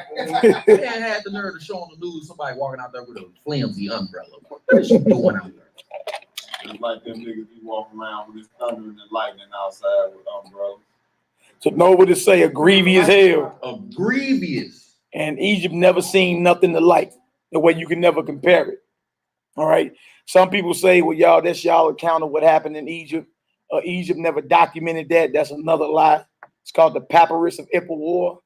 They had the nerve to show on the news somebody walking out there with a flimsy umbrella. What is she doing out there? It's like them niggas be walking around with this thunder and the lightning outside with umbrellas. So know what to say, a grievous hail. A grievous. And Egypt never seen nothing to like, the way you can never compare it. All right. Some people say, well, y'all, that's y'all account of what happened in Egypt. Egypt never documented that. That's another lie. It's called the Papyrus of War.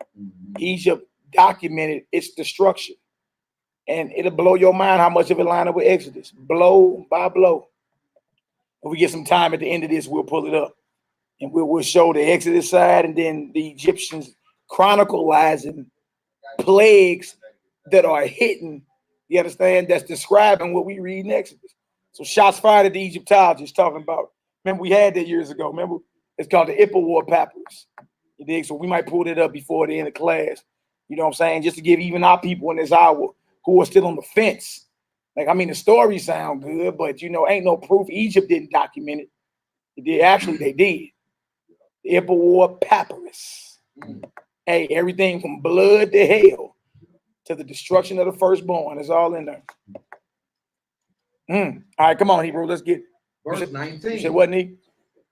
Egypt documented its destruction. And it'll blow your mind how much of it line up with Exodus, blow by blow. If we get some time at the end of this, we'll pull it up. And we'll show the Exodus side and then the Egyptians chronicalizing plagues that are hidden, you understand, that's describing what we read in Exodus. So shots fired at the Egyptologists talking about, remember we had that years ago, remember? It's called the War Papyrus. You dig? So we might pull it up before the end of class, you know what I'm saying? Just to give even our people in this hour who are still on the fence. Like, I mean, the stories sound good, but, you know, ain't no proof Egypt didn't document it. It did. Actually, they did. The War Papyrus. Hey, everything from blood to hell to the destruction of the firstborn is all in there. All right, come on, Hebrew. Let's get verse 19. You said what, Nick?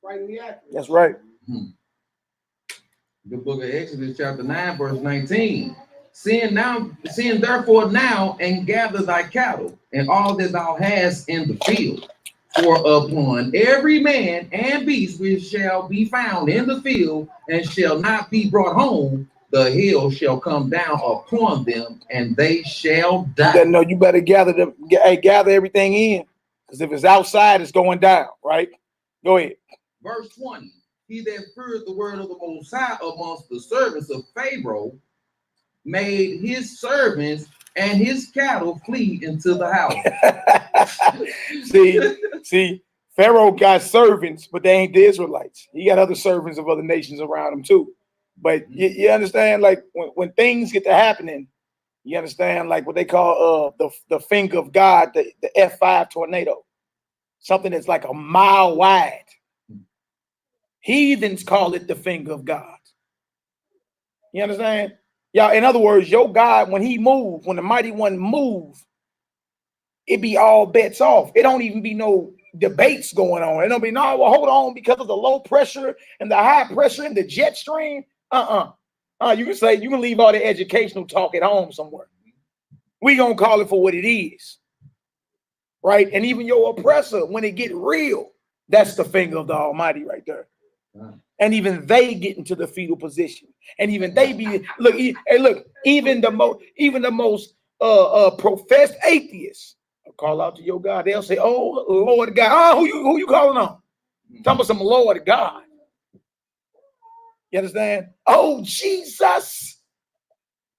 Right in the act. That's right. The book of Exodus, chapter 9, verse 19. Sin therefore now and gather thy cattle and all that thou hast in the field. For upon every man and beast which shall be found in the field and shall not be brought home, the hail shall come down upon them, and they shall die. No, you better gather everything in, because if it's outside, it's going down, right? Go ahead. Verse 20. He that feared the word of the Most High amongst the servants of Pharaoh made his servants and his cattle flee into the house. See, Pharaoh got servants, but they ain't the Israelites. He got other servants of other nations around him too. But you understand, like when things get to happening, you understand, like what they call the finger of God, the F5 tornado, something that's like a mile wide. Heathens call it the finger of God. You understand? Yeah. In other words, your God, when he moved, when the mighty one moved, it be all bets off. It don't even be no debates going on. It don't be no, well, hold on, because of the low pressure and the high pressure and the jet stream. You can say, you can leave all the educational talk at home somewhere. We gonna call it for what it is, right? And even your oppressor, when it get real, that's the finger of the Almighty right there. And even they get into the fetal position, and even they be look. Hey, look, even the most professed atheists call out to your God. They'll say, "Oh Lord God, oh who you calling on?" Talking about some Lord God. You understand? Oh Jesus,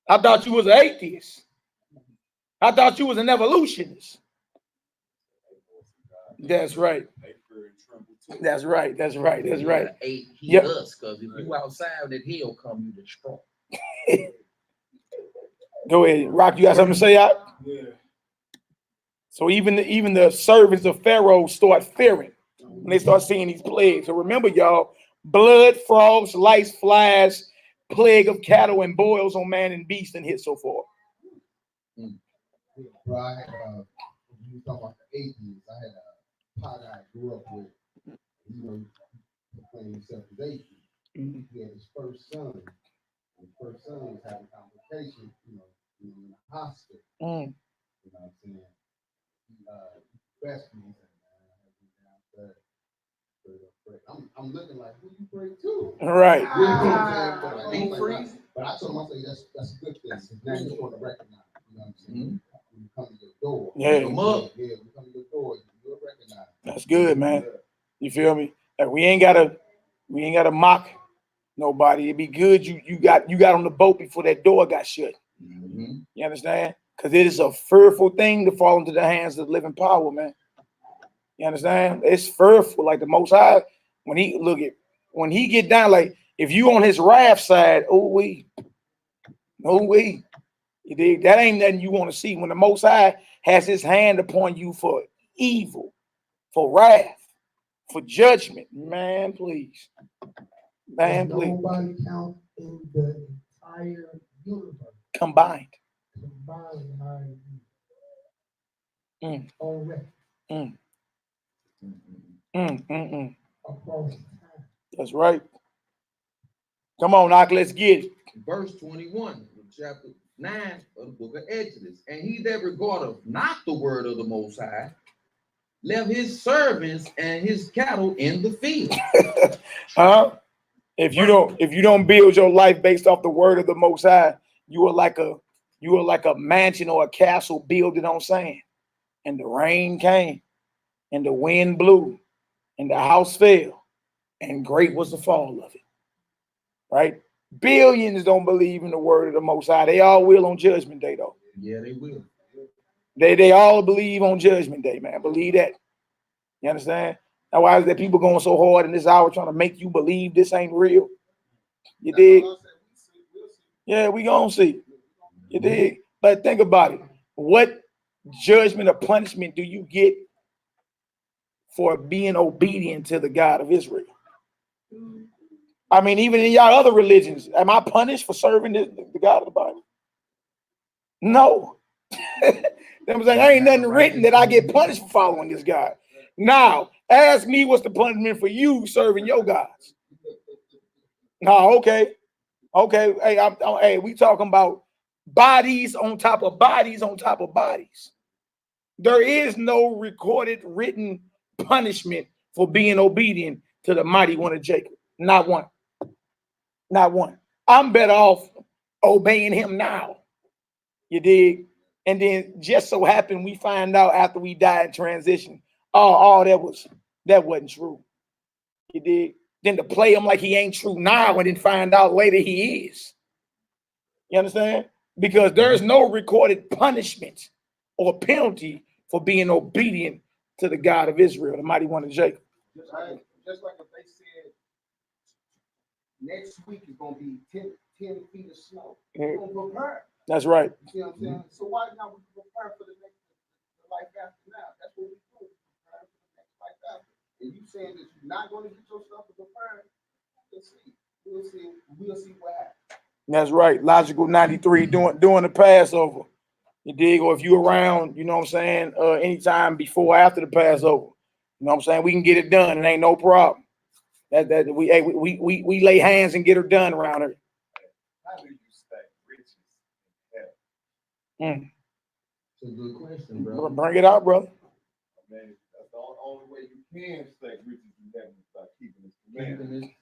I thought you was an atheist. I thought you was an evolutionist. That's right. That's right. That's right. That's right. He us, because if you outside, that hell come, you destroy. Go ahead, Rock. You got something to say out? Yeah. So even the servants of Pharaoh start fearing when they start seeing these plagues. So remember, y'all, blood, frogs, lice, flies, plague of cattle, and boils on man and beast, and hit so forth. Bro, I had you talking about the atheists. I had a pot I grew up with. You know, he claimed himself as atheist. He had his first son. And the first son was having complications, you know, in the hospital. You know what I'm saying? He rescued me. I'm looking like, who you pray to? Right. You know what I'm saying? But I told him, I say, that's a good thing. Because now you're going to recognize, you know what I'm saying? When you come to your door. Yeah. When you come to your door, you'll recognize. That's good, man. You feel me? Like we ain't gotta mock nobody. It'd be good you got on the boat before that door got shut. You understand? Because it is a fearful thing to fall into the hands of the living power, man. You understand? It's fearful. Like the Most High, when he get down, like if you on his wrath side, you dig? That ain't nothing you want to see. When the Most High has his hand upon you for evil, for wrath, for judgment, man, please. Man, please. Nobody count in the entire universe. Combined. That's right. Come on, Knock, let's get it. Verse 21, chapter 9 of the book of Exodus. And he that regardeth not the word of the Most High left his servants and his cattle in the field. If you don't build your life based off the word of the Most High, you are like a mansion or a castle builded on sand. And the rain came, and the wind blew, and the house fell, and great was the fall of it. Right? Billions don't believe in the word of the Most High. They all will on Judgment Day, though. Yeah, they will. They all believe on Judgment Day, man. Believe that. You understand? Now, why is that people going so hard in this hour trying to make you believe this ain't real? You dig? Yeah, we gonna see. You dig? But think about it. What judgment or punishment do you get for being obedient to the God of Israel? I mean, even in y'all other religions, am I punished for serving the God of the Bible? No. I'm saying, there ain't nothing written that I get punished for following this God. Now, ask me what's the punishment for you serving your gods. No, okay. Hey, we talking about bodies on top of bodies on top of bodies. There is no recorded written punishment for being obedient to the mighty one of Jacob. Not one. Not one. I'm better off obeying him now. You dig? And then just so happened we find out after we died in transition, that wasn't true. You dig? Then to play him like he ain't true now and then find out later he is. You understand? Because there's no recorded punishment or penalty for being obedient to the God of Israel, the mighty one of Jacob. Just like if they said next week is gonna be 10 feet of snow. We're gonna prepare. That's right. You see what I'm saying? So why not we prepare for the life after now? That's what we do. Prepare for the next life after. And you saying that you're not gonna get yourself prepared, let's see. We'll see what happens. That's right. Logical 93 doing the Passover. You dig? Or if you around, you know what I'm saying, anytime before or after the Passover. You know what I'm saying? We can get it done. It ain't no problem. We lay hands and get her done around her. How do you stack riches in heaven? It's a good question, bro. Bring it out, brother. Man, that's the only way you can stack riches in heaven is by keeping his commandments.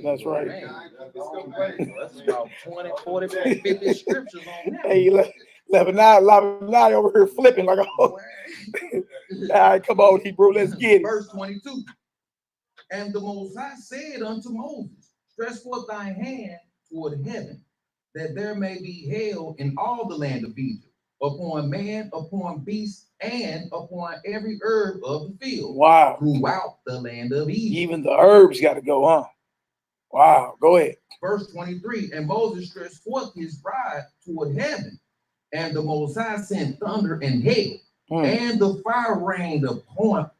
That's right. That's the only way. That's about 20, 40, 50 scriptures on that. Hey, Lebanon over here flipping like, oh. All right, come on, Hebrew, let's get it. Verse 22. And the Most High said unto Moses, stretch forth thine hand toward heaven, that there may be hail in all the land of Egypt, upon man, upon beast, and upon every herb of the field. Wow. Throughout the land of Egypt. Even the herbs got to go, huh? Wow. Go ahead. Verse 23. And Moses stretched forth his rod toward heaven, and the Most High sent thunder and hail, and the fire rained upon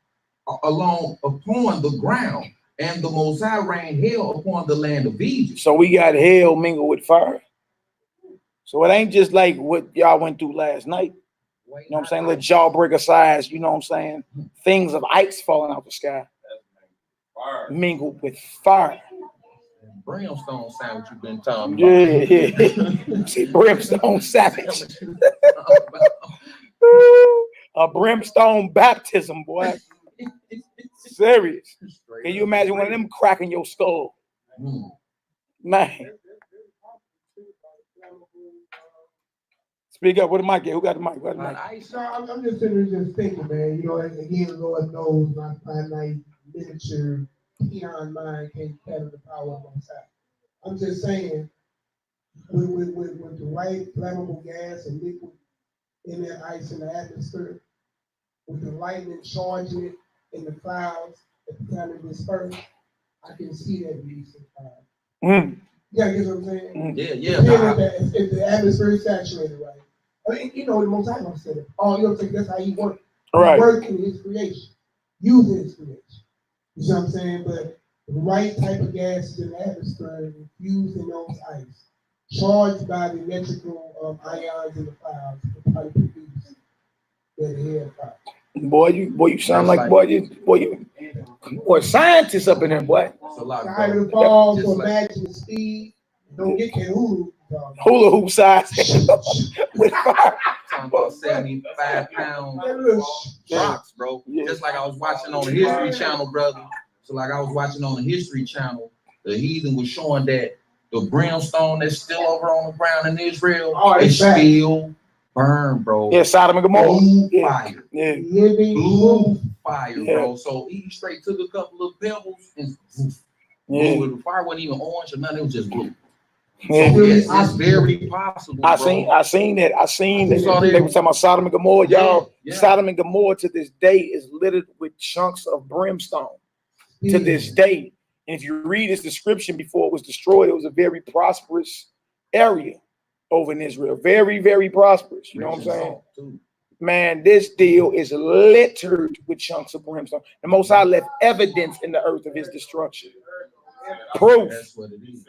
the ground, and the Most High rained hail upon the land of Egypt. So we got hail mingled with fire. So it ain't just like what y'all went through last night. You know what I'm saying? Little jawbreaker size, you know what I'm saying? Things of ice falling out the sky. Mingled with fire. Brimstone sound what you've been talking about. Yeah. See, brimstone savage. A brimstone baptism, boy. Serious. Can you imagine one of them cracking your skull? Man. Speak up. What the mic? Who got the mic? I'm just sitting here just thinking, man. You know, again, Lord knows my finite miniature peon mind can't fathom the power of my side. I'm just saying, with the right flammable gas and liquid in that ice in the atmosphere, with the lightning charging it in the clouds at the time it disperse, I can see that releasing fire. Yeah, you know what I'm saying? If the atmosphere is saturated, right? I mean, you know, the Most High said it. Oh, you know, that's how he works. Right. He works in his creation, using his creation. You see what I'm saying? But the right type of gases in the atmosphere infused in those ice, charged by the electrical ions in the clouds, will probably produce that hair fire. Boy, you sound boy, scientists up in there, boy. Higher fall, so imagine the speed. Don't get that hula hoop size with fire. Talking about 75-pound rocks, bro. Just like I was watching on the History Channel, brother. So like I was watching on the History Channel, the heathen was showing that the brimstone that's still over on the ground in Israel is still burned, bro. Yeah, Sodom and Gomorrah. Fire. Yeah. Blue fire, bro. So he straight took a couple of pebbles and blew it. The fire wasn't even orange or nothing, it was just blue. So yes, it's very possible. I seen that. They were talking about Sodom and Gomorrah, y'all. Sodom and Gomorrah to this day is littered with chunks of brimstone. To this day. And if you read its description before it was destroyed, it was a very prosperous area over in Israel. Very, very prosperous. You know what I'm saying? Man, this deal is littered with chunks of brimstone. The Most High left evidence in the earth of his destruction. Proof. That's what it is.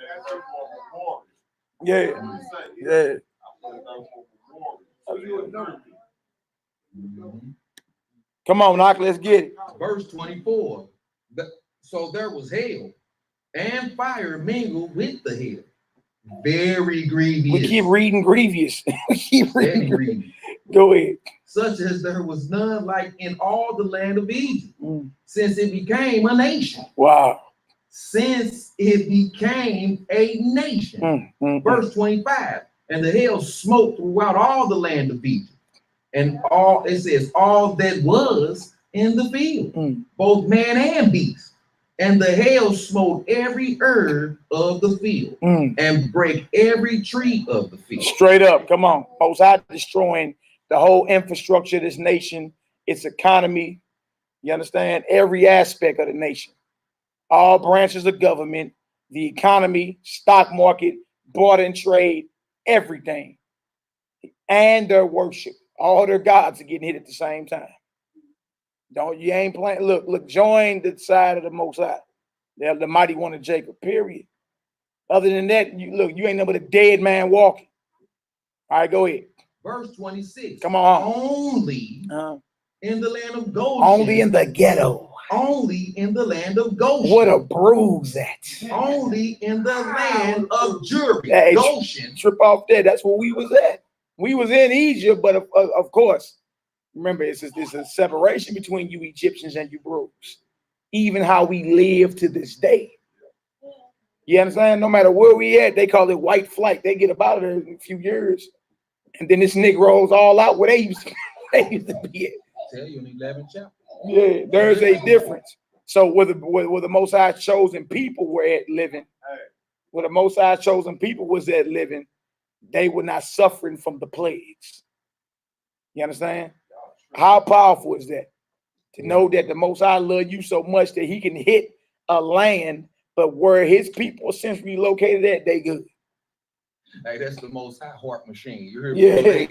Yeah. Come on, Knock, let's get it. Verse 24. So there was hail and fire mingled with the hail. Very grievous. We keep reading grievous. Grievous. Go ahead. Such as there was none like in all the land of Egypt, since it became a nation. Wow. Since it became a nation. Verse 25. And the hail smote throughout all the land of Egypt. And it says all that was in the field, both man and beast. And the hail smote every herb of the field and break every tree of the field. Straight up, come on. Most High destroying the whole infrastructure of this nation its economy. You understand? Every aspect of the nation, all branches of government, the economy, stock market, barter and trade, everything, and their worship. All their gods are getting hit at the same time. You ain't playing. Look, join the side of the Most High. They're the mighty one of Jacob, period. Other than that, you ain't nothing but a dead man walking. All right, go ahead. Verse 26. Come on. Only in the land of Goshen. Only in the ghetto. Only in the land of Goshen. What a bruise at. Only in the land of Jury. Hey, Goshen. Trip off there. That's where we was at. We was in Egypt, but of course, remember, it's a separation between you Egyptians and you Hebrews. Even how we live to this day. You understand? No matter where we at, they call it white flight. They get about it in a few years. And then this Negroes all out where they used to be at. Tell you in 11th chapter. Yeah, there's a difference. So where the Most High chosen people were at living, where the Most High chosen people was at living, they were not suffering from the plagues. You understand? How powerful is that? To know that the Most High loved you so much that he can hit a land, but where his people since relocated at, they good. Hey, that's the Most High heart machine. You heard me?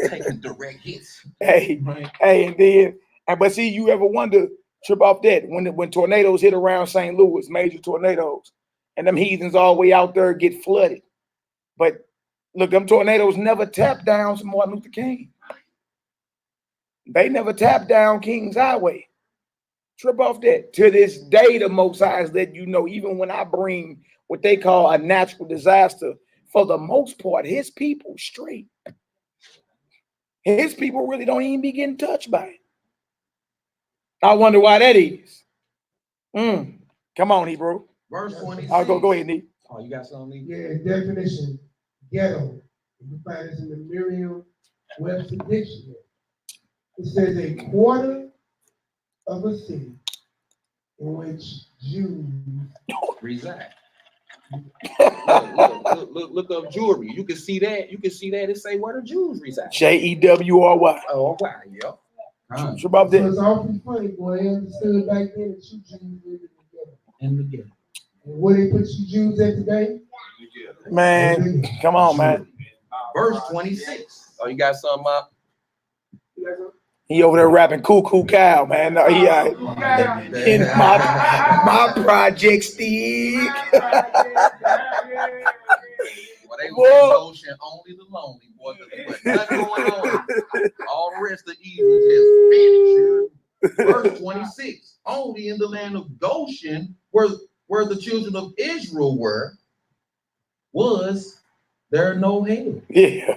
Taking direct hits. Hey, right. Hey, but see, you ever wonder, trip off that, when tornadoes hit around St. Louis, major tornadoes, and them heathens all the way out there get flooded. But look, them tornadoes never tapped down some Martin Luther King. They never tapped down King's Highway. Trip off that. To this day, the Most High is letting you know, even when I bring what they call a natural disaster, for the most part, his people straight. His people really don't even be getting touched by it. I wonder why that is. Come on, Hebrew. Verse 26. I'll go ahead, Nate. Oh, you got something? Yeah, definition, ghetto. You can find this in the Merriam-Webster dictionary. It says a quarter of a city in which Jews reside. Look up jewelry. You can see that. It say where the Jews reside. Jewry. Oh, wow, yeah. So it's awfully funny, boy. They understood back then that you Jews lived in the ghetto. And where they put you Jews at today? Man, come on, man. Verse 26. Oh, you got something up? He over there rapping cuckoo cow, man. No, he in my project stick. Well, they was Goshen, only the lonely, boy. Nothing going on. All the rest of Eden just finished. Verse 26. Only in the land of Goshen, where the children of Israel was there no hail. Yeah.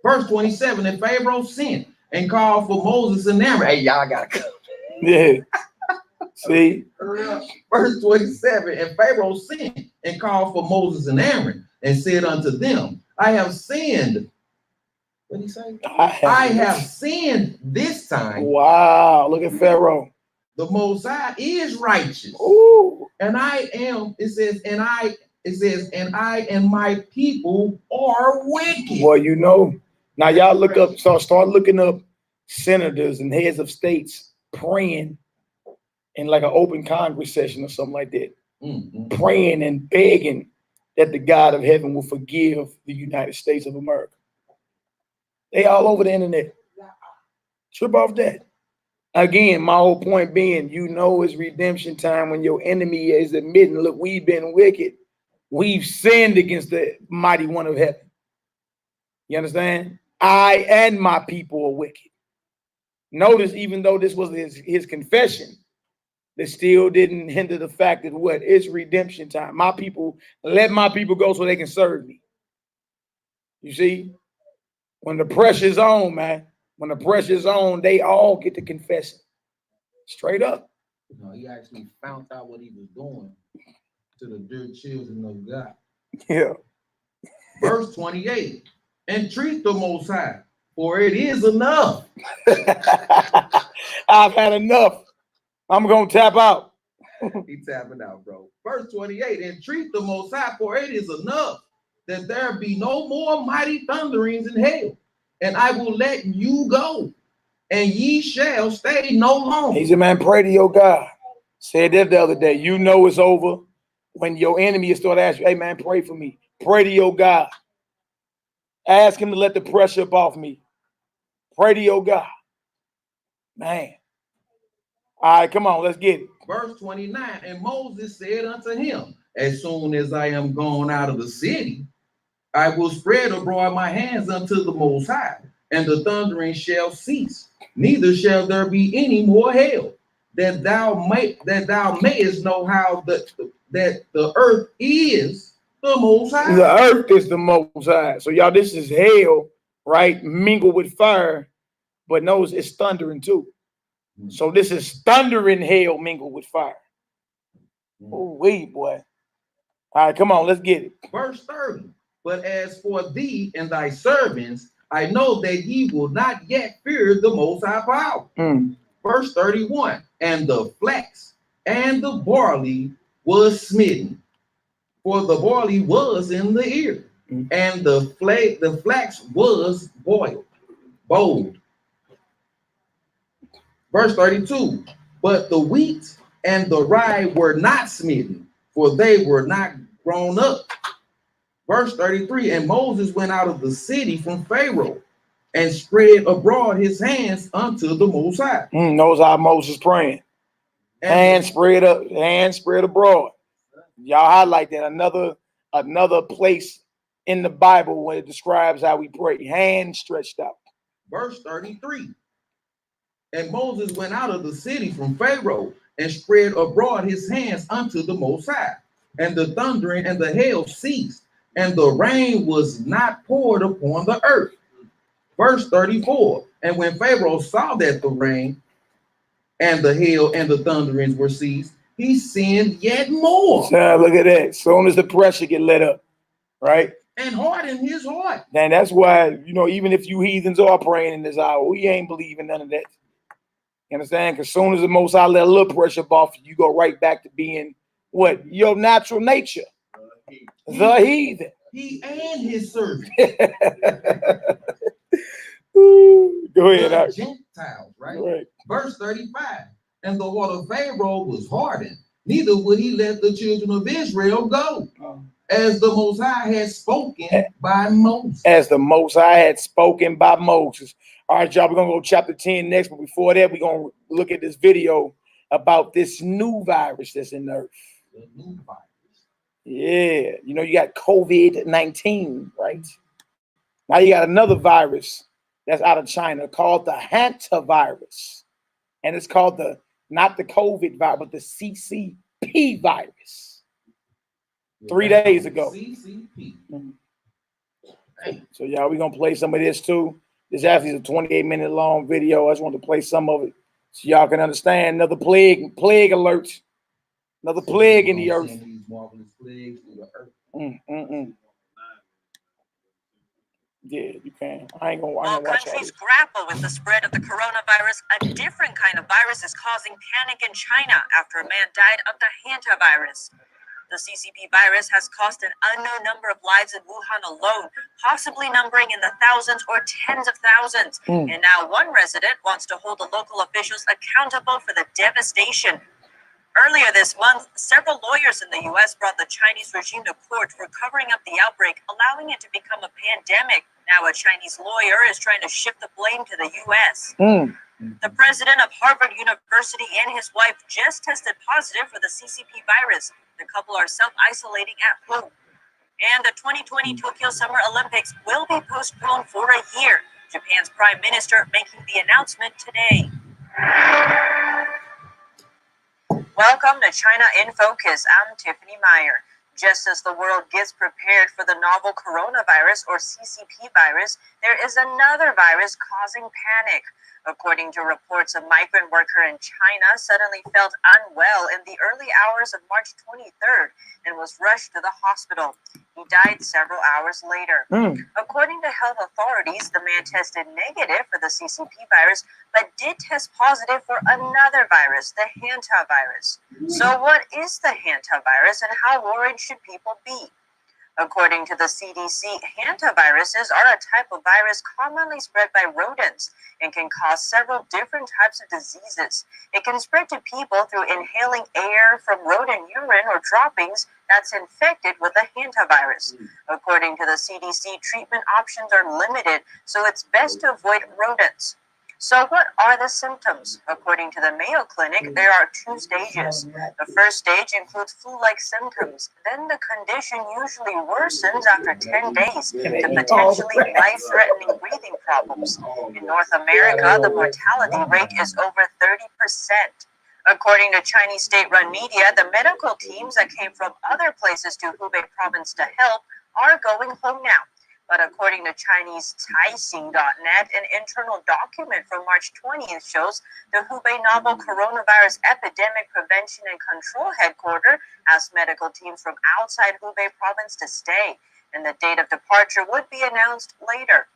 Verse 27. And Pharaoh sent and called for Moses and Aaron. Hey, y'all gotta come. Yeah. See? Verse 27. And Pharaoh sent and called for Moses and Aaron and said unto them, I have sinned. What did he say? I have sinned this time. Wow, look at Pharaoh. The Most High is righteous. Ooh. And I am, it says, and I and my people are wicked. Well, you know. Now y'all look up, start looking up senators and heads of states praying in like an open Congress session or something like that. Praying and begging that the God of heaven will forgive the United States of America. They all over the internet. Trip off that. Again, my whole point being, it's redemption time when your enemy is admitting, look, we've been wicked. We've sinned against the mighty one of heaven. You understand? I and my people are wicked. Notice, even though this was his confession, that still didn't hinder the fact that it's redemption time. My people, let my people go so they can serve me. You see? When the pressure's on, man, when the pressure's on, they all get to confessing. Straight up. No, he actually found out what he was doing to the dear children of God. Yeah. Verse 28. And treat the Most High, for it is enough. I've had enough. I'm going to tap out. He tapping out, bro. Verse 28. And treat the Most High, for it is enough that there be no more mighty thunderings in hell. And I will let you go. and ye shall stay no longer. He said, man, pray to your God. Said that the other day. You know it's over when your enemy is start asking you, hey man, pray for me. Pray to your God. Ask him to let the pressure up off me. Pray to your God. Man. All right, come on, let's get it. Verse 29, and Moses said unto him, as soon as I am gone out of the city, I will spread abroad my hands unto the Most High, and the thundering shall cease. Neither shall there be any more hail, that thou mayest know how that the earth is the Most High. The earth is the Most High. So y'all, this is hail, right? Mingled with fire, but notice it's thundering too. So this is thundering hail mingled with fire. Oh, wait, boy. All right, come on, let's get it. Verse 30. But as for thee and thy servants, I know that ye will not yet fear the Most High power. Verse 31. And the flax and the barley was smitten, for the barley was in the ear, and the flax was boiled. Verse 32. But the wheat and the rye were not smitten, for they were not grown up. Verse 33, and Moses went out of the city from Pharaoh and spread abroad his hands unto the Most High. Knows how Moses praying. Hands spread up, hands spread abroad. Y'all highlight that. Another place in the Bible when it describes how we pray. Hands stretched out. Verse 33, and Moses went out of the city from Pharaoh and spread abroad his hands unto the Most High, and the thundering and the hail ceased, and the rain was not poured upon the earth. Verse 34, and when Pharaoh saw that the rain and the hail and the thunderings were ceased, he sinned yet more. So look at that. As soon as the pressure get let up, right? And hardened his heart. And that's why, even if you heathens are praying in this hour, we ain't believing none of that. You understand? Because as soon as the Most High let a little pressure off, you go right back to being what? Your natural nature. The heathen. He and his servant. Go ahead. The Gentiles, right? Verse 35. And the heart of Pharaoh was hardened, neither would he let the children of Israel go, as the Most High had spoken by Moses. As the Most High had spoken by Moses. All right, y'all, we're going to go chapter 10 next, but before that, we're going to look at this video about this new virus that's in the earth. The new virus. Yeah, you got COVID-19, right? Now you got another virus that's out of China called the hantavirus. And it's called not the COVID virus, but the CCP virus. 3 days ago. CCP. So y'all, we're going to play some of this too. This actually is a 28-minute long video. I just want to play some of it so y'all can understand. Another plague alert. Another plague in the earth. Marvelous plagues in the earth. Yeah, you can. I ain't gonna While countries grapple with the spread of the coronavirus, a different kind of virus is causing panic in China after a man died of the hantavirus. The CCP virus has cost an unknown number of lives in Wuhan alone, possibly numbering in the thousands or tens of thousands. And now one resident wants to hold the local officials accountable for the devastation. Earlier this month, several lawyers in the U.S. brought the Chinese regime to court for covering up the outbreak, allowing it to become a pandemic. Now a Chinese lawyer is trying to shift the blame to the U.S. The president of Harvard University and his wife just tested positive for the CCP virus. The couple are self-isolating at home. And the 2020 Tokyo Summer Olympics will be postponed for a year. Japan's prime minister making the announcement today. Welcome to China in Focus. I'm Tiffany Meyer. Just as the world gets prepared for the novel coronavirus or CCP virus, there is another virus causing panic. According to reports, a migrant worker in China suddenly felt unwell in the early hours of March 23rd and was rushed to the hospital. He died several hours later. According to health authorities, the man tested negative for the CCP virus, but did test positive for another virus, the hantavirus. So what is the hantavirus and how worried should people be? According to the CDC, hantaviruses are a type of virus commonly spread by rodents and can cause several different types of diseases. It can spread to people through inhaling air from rodent urine or droppings that's infected with a hantavirus. According to the CDC, treatment options are limited, so it's best to avoid rodents. So what are the symptoms? According to the Mayo Clinic, there are 2 stages. The first stage includes flu-like symptoms. Then the condition usually worsens after 10 days to potentially life-threatening breathing problems. In North America, the mortality rate is over 30%. According to Chinese state-run media, the medical teams that came from other places to Hubei province to help are going home now. But according to Chinese Caixin.net, an internal document from March 20th shows the Hubei novel coronavirus epidemic prevention and control headquarters asked medical teams from outside Hubei province to stay, and the date of departure would be announced later.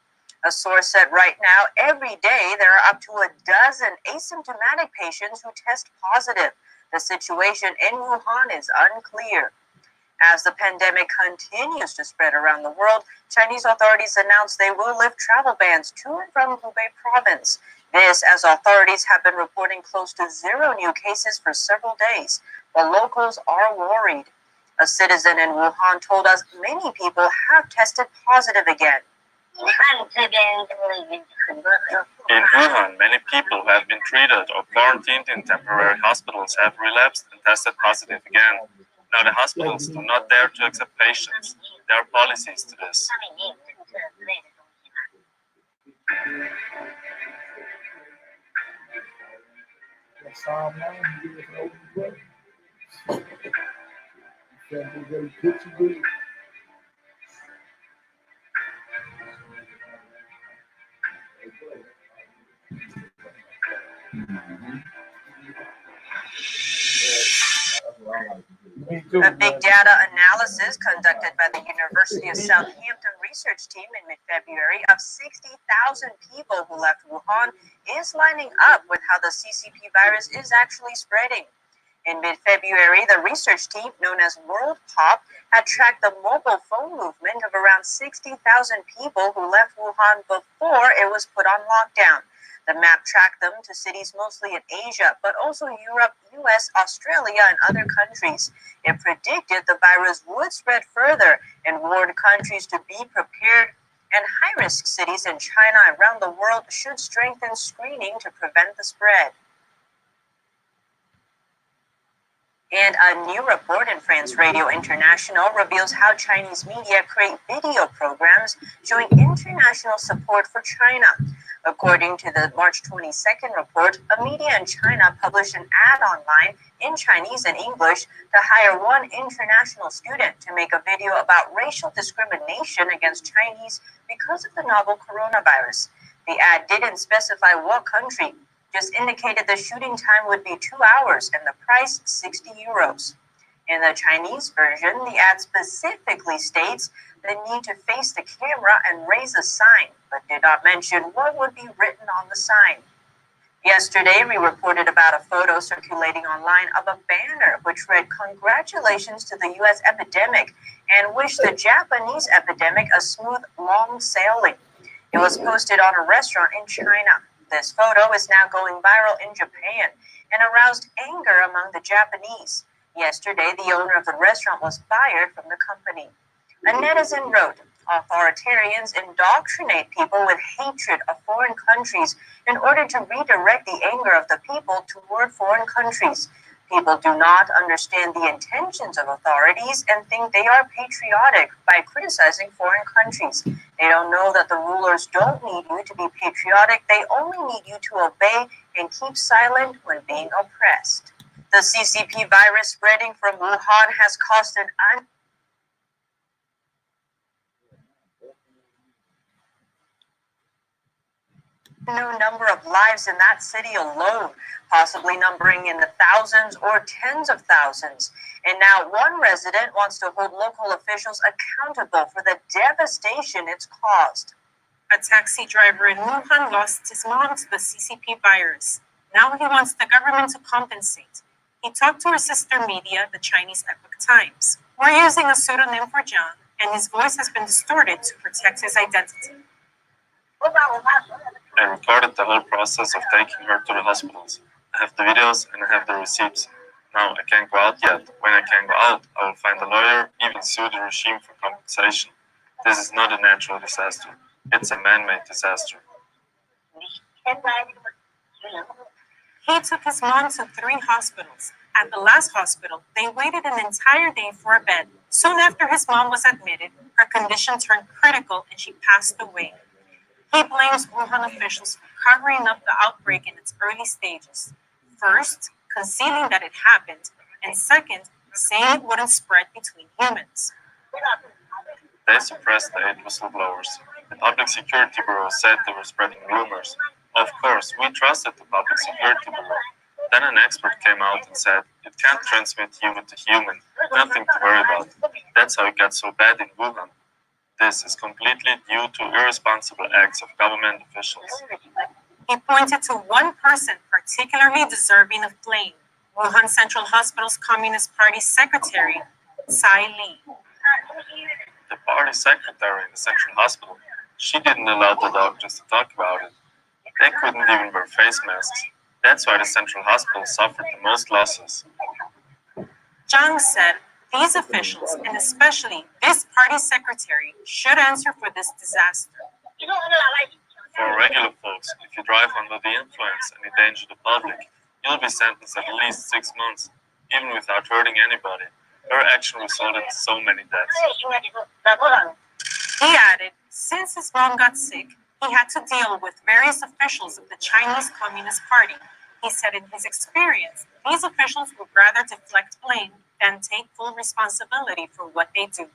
A source said right now, every day there are up to a dozen asymptomatic patients who test positive. The situation in Wuhan is unclear. As the pandemic continues to spread around the world, Chinese authorities announced they will lift travel bans to and from Hubei province. This as authorities have been reporting close to 0 new cases for several days, but locals are worried. A citizen in Wuhan told us many people have tested positive again. In Wuhan, many people who have been treated or quarantined in temporary hospitals have relapsed and tested positive again. Now, the hospitals do not dare to accept patients. There are policies to this. A big data analysis conducted by the University of Southampton research team in mid-February of 60,000 people who left Wuhan is lining up with how the CCP virus is actually spreading. In mid-February, the research team, known as World Pop, had tracked the mobile phone movement of around 60,000 people who left Wuhan before it was put on lockdown. The map tracked them to cities mostly in Asia, but also Europe, US, Australia, and other countries. It predicted the virus would spread further and warned countries to be prepared, and high-risk cities in China and around the world should strengthen screening to prevent the spread. And a new report in France Radio International reveals how Chinese media create video programs showing international support for China. According to the March 22nd report, a media in China published an ad online in Chinese and English to hire one international student to make a video about racial discrimination against Chinese because of the novel coronavirus. The ad didn't specify what country, just indicated the shooting time would be 2 hours and the price 60 euros. In the Chinese version, the ad specifically states the need to face the camera and raise a sign, but did not mention what would be written on the sign. Yesterday, we reported about a photo circulating online of a banner which read, "Congratulations to the US epidemic," and wished the Japanese epidemic a smooth, long sailing. It was posted on a restaurant in China. This photo is now going viral in Japan and aroused anger among the Japanese. Yesterday, the owner of the restaurant was fired from the company. A netizen wrote, "Authoritarians indoctrinate people with hatred of foreign countries in order to redirect the anger of the people toward foreign countries. People do not understand the intentions of authorities and think they are patriotic by criticizing foreign countries. They don't know that the rulers don't need you to be patriotic. They only need you to obey and keep silent when being oppressed." The CCP virus spreading from Wuhan has caused an unknown number of lives in that city alone, possibly numbering in the thousands or tens of thousands. And now one resident wants to hold local officials accountable for the devastation it's caused. A taxi driver in Wuhan lost his mom to the CCP virus. Now he wants the government to compensate. He talked to her sister media, the Chinese Epoch Times. "We're using a pseudonym for John, and his voice has been distorted to protect his identity. I recorded the whole process of taking her to the hospitals. I have the videos and I have the receipts. Now I can't go out yet. When I can go out, I will find a lawyer, even sue the regime for compensation. This is not a natural disaster. It's a man-made disaster. He took his mom to 3 hospitals. At the last hospital, they waited an entire day for a bed. Soon after his mom was admitted, her condition turned critical and she passed away. He blames Wuhan officials for covering up the outbreak in its early stages. First, concealing that it happened, and second, saying it wouldn't spread between humans. They suppressed the 8 whistleblowers. The Public Security Bureau said they were spreading rumors. Of course, we trusted the Public Security Bureau. Then an expert came out and said, it can't transmit human to human, nothing to worry about. That's how it got so bad in Wuhan. This is completely due to irresponsible acts of government officials. He pointed to one person particularly deserving of blame, Wuhan Central Hospital's Communist Party secretary, Tsai Li. The party secretary in the Central Hospital, she didn't allow the doctors to talk about it. They couldn't even wear face masks. That's why the Central Hospital suffered the most losses. Zhang said these officials, and especially this party secretary, should answer for this disaster. For regular folks, if you drive under the influence and endanger the public, you'll be sentenced at least 6 months, even without hurting anybody. Her action resulted in so many deaths. He added, since his mom got sick, he had to deal with various officials of the Chinese Communist Party. He said in his experience, these officials would rather deflect blame than take full responsibility for what they do.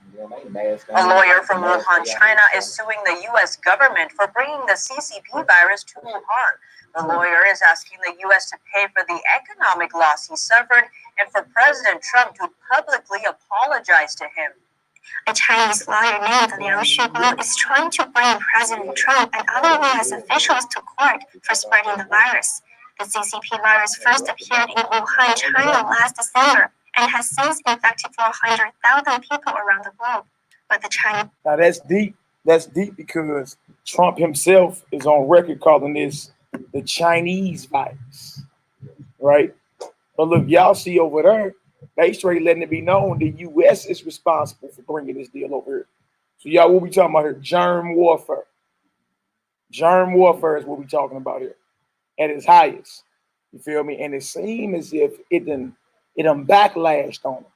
A lawyer from Wuhan, China, is suing the U.S. government for bringing the CCP virus to Wuhan. The lawyer is asking the U.S. to pay for the economic loss he suffered and for President Trump to publicly apologize to him. A Chinese lawyer named Liang Xuguo is trying to bring President Trump and other U.S. officials to court for spreading the virus. The CCP virus first appeared in Wuhan, China last December and has since infected 400,000 people around the globe. But the Chinese... Now that's deep. That's deep because Trump himself is on record calling this the Chinese virus, right? But look, y'all see over there, they straight letting it be known the U.S. is responsible for bringing this deal over here. So y'all, what we talking about here? Germ warfare. Germ warfare is what we talking about here at its highest. You feel me? And it seems as if it done backlashed on them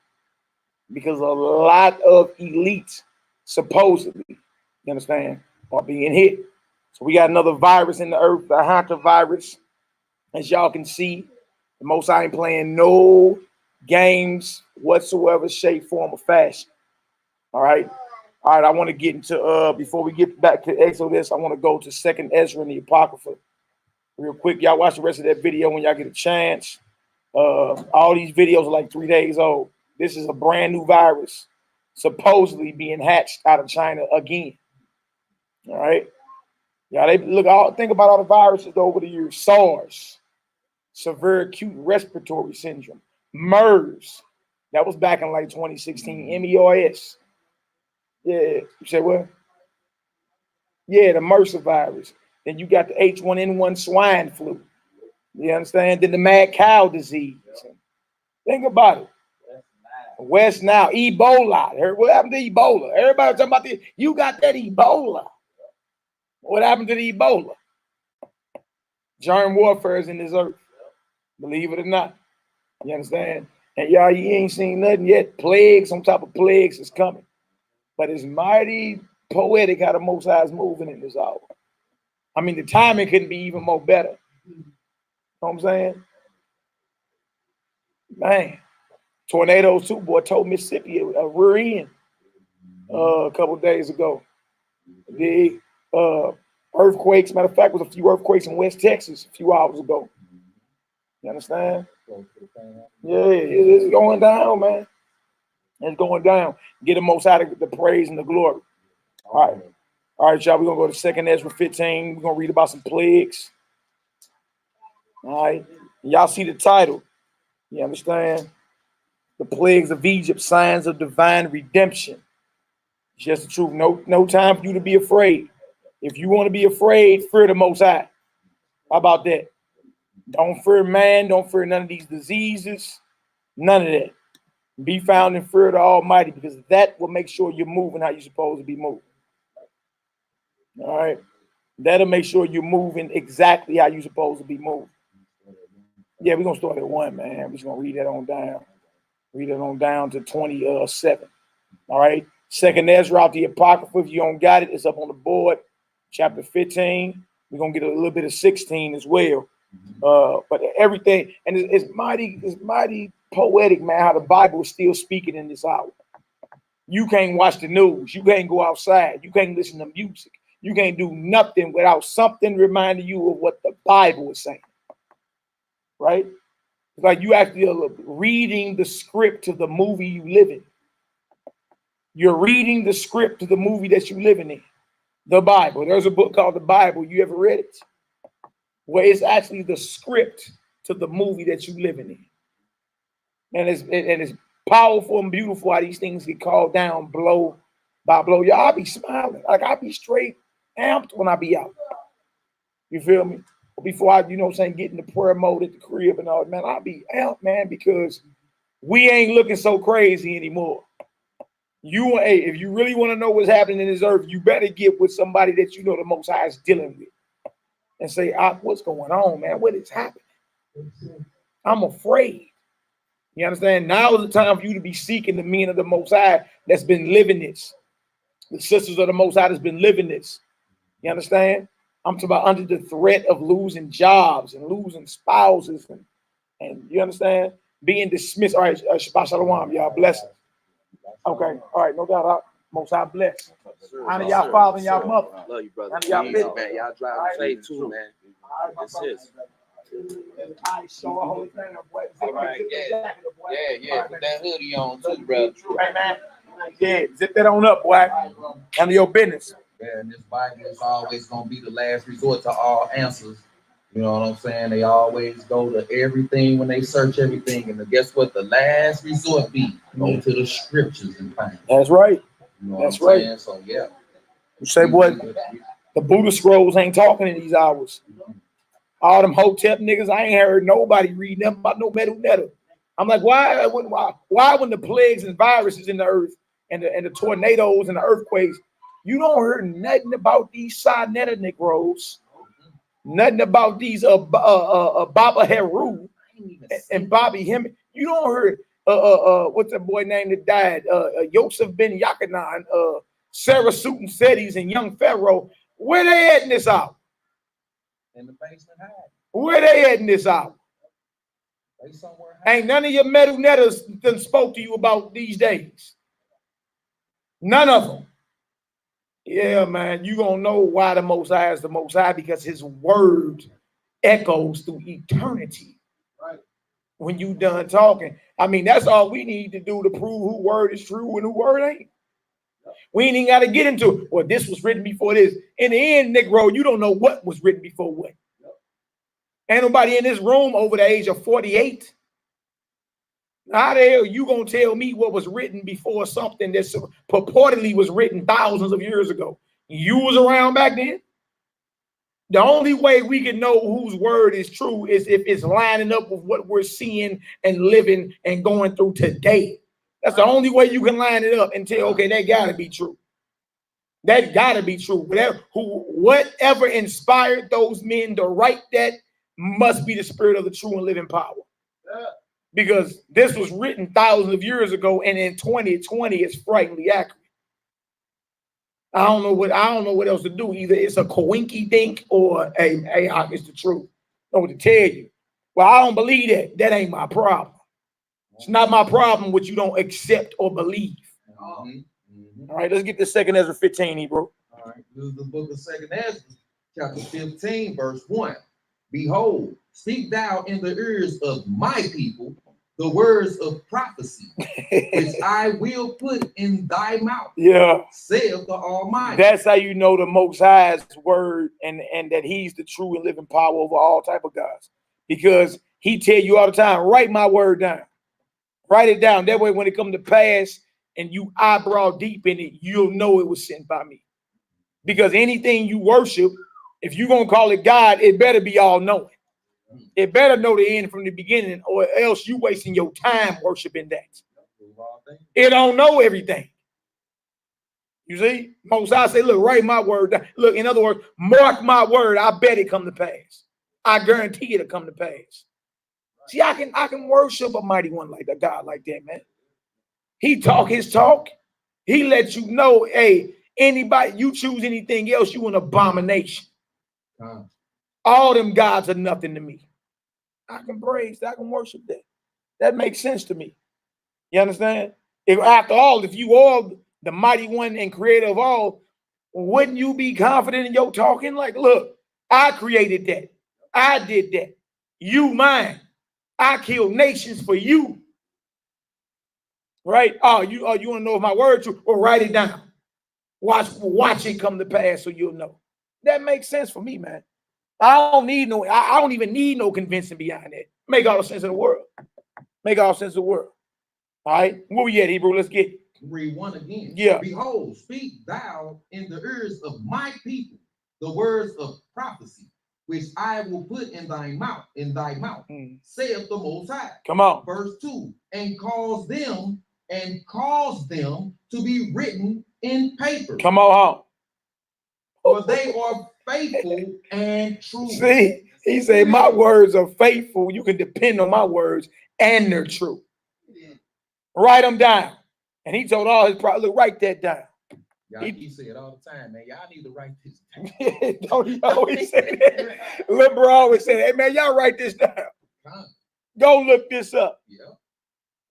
because a lot of elites supposedly, you understand, are being hit. So we got another virus in the earth, the hantavirus. As y'all can see, the Most High ain't playing no games whatsoever, shape, form, or fashion. All right. I want to get into before we get back to Exodus, I want to go to 2nd Ezra and the Apocrypha real quick. Y'all watch the rest of that video when y'all get a chance. All these videos are like 3 days old. This is a brand new virus supposedly being hatched out of China again. All right. Yeah, think about all the viruses over the years. SARS, severe acute respiratory syndrome, MERS. That was back in like 2016. MERS. Yeah, you said what? Yeah, the MRSA virus. Then you got the H1N1 swine flu. You understand? Then the mad cow disease. Think about it. West Nile, Ebola. What happened to Ebola? Everybody talking about this. You got that Ebola. What happened to the Ebola? Germ warfare is in this earth. Believe it or not. You understand? And y'all, you ain't seen nothing yet. Plagues on top of plagues is coming. But it's mighty poetic how the Most High is moving in this hour. I mean, the timing couldn't be even more better. You know what I'm saying? Man, tornadoes too, boy, told Mississippi a rear end a couple of days ago. The earthquakes, matter of fact, was a few earthquakes in West Texas a few hours ago. You understand? Yeah, it's going down, man. It's going down. Get the Most High the praise and the glory. All right, y'all. We're gonna go to 2nd Ezra 15. We're gonna read about some plagues. All right, y'all see the title. You understand? The plagues of Egypt, signs of divine redemption. It's just the truth. No time for you to be afraid. If you want to be afraid, fear the Most High. How about that? Don't fear man. Don't fear none of these diseases. None of that. Be found in fear of the Almighty, because that will make sure you're moving how you're supposed to be moving. All right? That'll make sure you're moving exactly how you're supposed to be moving. Yeah, we're going to start at 1, man. We're just going to read that on down. Read it on down to 27. All right? 2nd Ezra out the Apocrypha. If you don't got it, it's up on the board. Chapter 15. We're going to get a little bit of 16 as well. But everything, and it's mighty poetic, man, how the Bible is still speaking in this hour. You can't watch the news. You can't go outside. You can't listen to music. You can't do nothing without something reminding you of what the Bible is saying. Right? It's like you actually are reading the script to the movie you live in. You're reading the script to the movie that you're living in. The Bible. There's a book called The Bible. You ever read it? Where it's actually the script to the movie that you're living in. And it's powerful and beautiful how these things get called down blow by blow. Y'all, I be smiling. Like, I be straight amped when I be out. You feel me? Before I, get in the prayer mode at the crib and all, man, I be amped, man, because we ain't looking so crazy anymore. If you really want to know what's happening in this earth, you better get with somebody that you know the Most High is dealing with. And say, what's going on, man? What is happening? I'm afraid. You understand? Now is the time for you to be seeking the men of the Most High that's been living this. The sisters of the Most High that's been living this. You understand? I'm talking about under the threat of losing jobs and losing spouses and you understand? Being dismissed. All right, Shabbat Shalom, y'all blessings. Okay, all right, no doubt. Most High bless. Honor y'all father and y'all mother. Love you, brother. Honor y'all Please, middle. man. Y'all drive safe too, man. That's it. I show a whole thing of what. All right, yeah. Put that hoodie on too, brother. Right, man. Yeah, zip that on up, boy. Handle your business. Yeah, and this Bible is always gonna be the last resort to all answers. You know what I'm saying? They always go to everything when they search everything, and guess what? The last resort be go to the scriptures and find. That's right. You know That's what I'm right. saying? So yeah. You say what? The Buddha scrolls ain't talking in these hours. All them Hotep niggas, I ain't heard nobody reading them about no metal. I'm like, why when the plagues and viruses in the earth and the tornadoes and the earthquakes, you don't hear nothing about these Sinetta Negroes, nothing about these Baba Heru and Bobby Hemming. You don't hear what's that boy name that died? Yosef Ben Yakanan, Sarah Sutin Sedis and Young Pharaoh. Where they at in this hour? In the basement hide. Where they at in this hour? They somewhere Ain't none of your metal netters done spoke to you about these days. None of them. Yeah, man, you gonna know why the Most High is the Most High, because his word echoes through eternity. Right. When you done talking. I mean, that's all we need to do to prove who word is true and who word ain't. We ain't even got to get into it. Well, this was written before this. In the end, Negro, you don't know what was written before what. Ain't nobody in this room over the age of 48. How the hell you gonna tell me what was written before something that purportedly was written thousands of years ago? You was around back then. The only way we can know whose word is true is if it's lining up with what we're seeing and living and going through today. That's the only way you can line it up and tell, okay, that gotta be true. That gotta be true. Whatever inspired those men to write that must be the spirit of the true and living power. Because this was written thousands of years ago, and in 2020, it's frighteningly accurate. I don't know what else to do. Either it's a coinky dink or it's the truth. I know what to tell you. Well, I don't believe that. That ain't my problem. It's not my problem what you don't accept or believe. All right, let's get to 2nd Ezra 15, Hebrew. All right, this is the book of 2nd Ezra, chapter 15, verse 1. Behold, speak thou in the ears of my people the words of prophecy, which I will put in thy mouth. Yeah. Saith the Almighty. That's how you know the Most High's word and that he's the true and living power over all type of gods. Because he tell you all the time, write my word down. Write it down. That way when it comes to pass and you eyebrow deep in it, you'll know it was sent by me. Because anything you worship, if you're going to call it God, it better be all knowing. It better know the end from the beginning, or else you wasting your time worshiping that. It don't know everything. You see? Most I say, look, write my word down. Look, in other words, mark my word. I bet it come to pass. I guarantee it'll come to pass. See, I can worship a mighty one like that, God like that, man. He talk his talk. He lets you know, hey, anybody, you choose anything else, you an abomination. All them gods are nothing to me. I can praise that. I can worship that. That makes sense to me. You understand? After all, if you are the mighty one and creator of all, wouldn't you be confident in your talking? Like, look, I created that. I did that. You mine. I killed nations for you. Right? Oh, you want to know if my word's true? Well, write it down. Watch it come to pass so you'll know. That makes sense for me, man. I don't even need no convincing behind that. Make all the sense in the world. Make all sense of the world. All right. Where we at, Hebrew? Let's get read 1 again. Yeah. Behold, speak thou in the ears of my people the words of prophecy, which I will put in thy mouth, saith the Most High. Come on. Verse 2, and cause them to be written in paper. Come on. For they are faithful and true. See, he said, my words are faithful. You can depend on my words, and they're true. Write them down. And he told all his prophets, look, write that down. He said all the time, man, y'all need to write this down. Don't he always say that? Little bro always say, hey, man, y'all write this down. Go look this up. Yeah.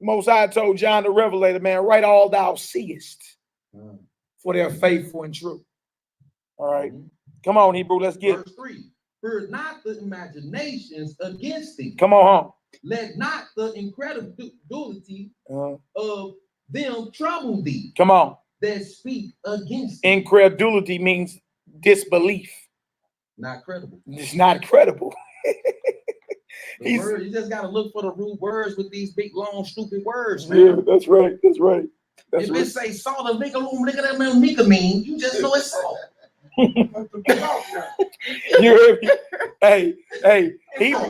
Most High told John the Revelator, man, write all thou seest, for they're faithful and true. All right. Come on, Hebrew, let's get Verse 3. Fear not the imaginations against thee. Come on, Let not the incredulity of them trouble thee. Come on. That speak against thee. Incredulity means disbelief. Not credible. It's not credible. You just got to look for the root words with these big, long, stupid words, man. Yeah, that's right. That's right. If it say salt and Mika mean, you just know it's salt. You heard me? Hey, it's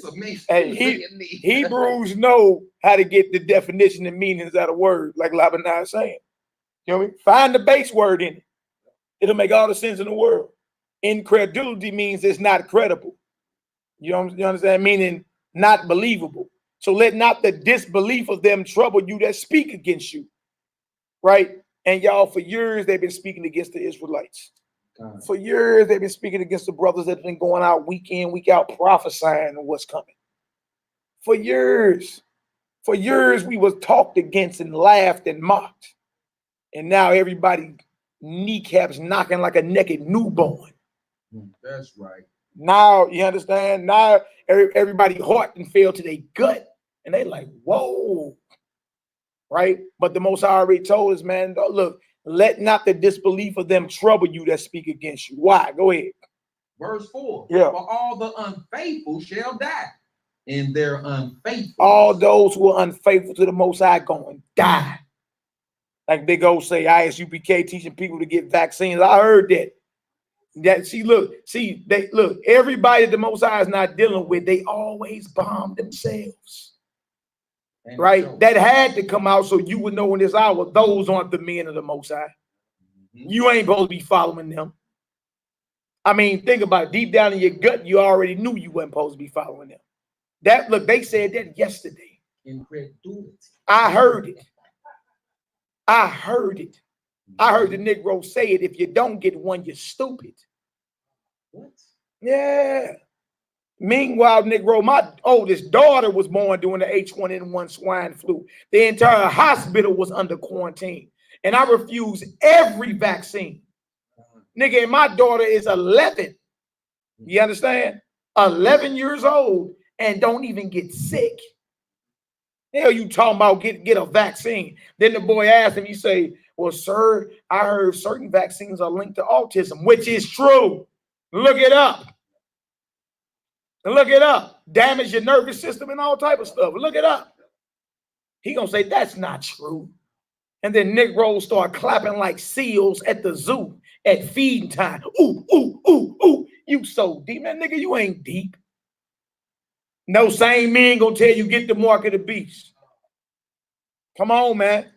a mean. Hey, Hebrews know how to get the definition and meanings out of word, like Labanai is saying. You know what I mean? Find the base word in it. It'll make all the sense in the world. Incredulity means it's not credible. You understand? Meaning not believable. So let not the disbelief of them trouble you that speak against you. Right? And y'all, for years, they've been speaking against the Israelites. For years, they've been speaking against the brothers that have been going out week in, week out, prophesying what's coming. For years, we was talked against and laughed and mocked. And now everybody kneecaps knocking like a naked newborn. That's right. Now, you understand? Now, everybody heart and fell to their gut. And they like, whoa. Right? But the Most High already told us, man, look, let not the disbelief of them trouble you that speak against you. Why? Go ahead. Verse 4. Yeah. For all the unfaithful shall die in their unfaithfulness. All those who are unfaithful to the Most High going to die. Like Big O say, ISUPK teaching people to get vaccines. I heard that. Everybody that the Most High is not dealing with, they always bomb themselves. And right? That had to come out so you would know in this hour, those aren't the men of the Most High. You ain't supposed to be following them. I mean, think about it. Deep down in your gut, you already knew you weren't supposed to be following them. They said that yesterday. Incredulity. I heard it. I heard the Negro say it. If you don't get one, you're stupid. What? Yeah. Meanwhile, Negro, my oldest daughter was born during the H1N1 swine flu. The entire hospital was under quarantine. And I refused every vaccine. Nigga, and my daughter is 11. You understand? 11 years old and don't even get sick. Hell, you talking about get a vaccine. Then the boy asked him, you say, well, sir, I heard certain vaccines are linked to autism, which is true. Look it up. Look it up. Damage your nervous system and all type of stuff. Look it up. he gonna say that's not true. And then Negroes start clapping like seals at the zoo at feeding time. Ooh, ooh, ooh, ooh. You so deep, man, nigga, you ain't deep. No same men gonna tell you get the mark of the beast. Come on, man.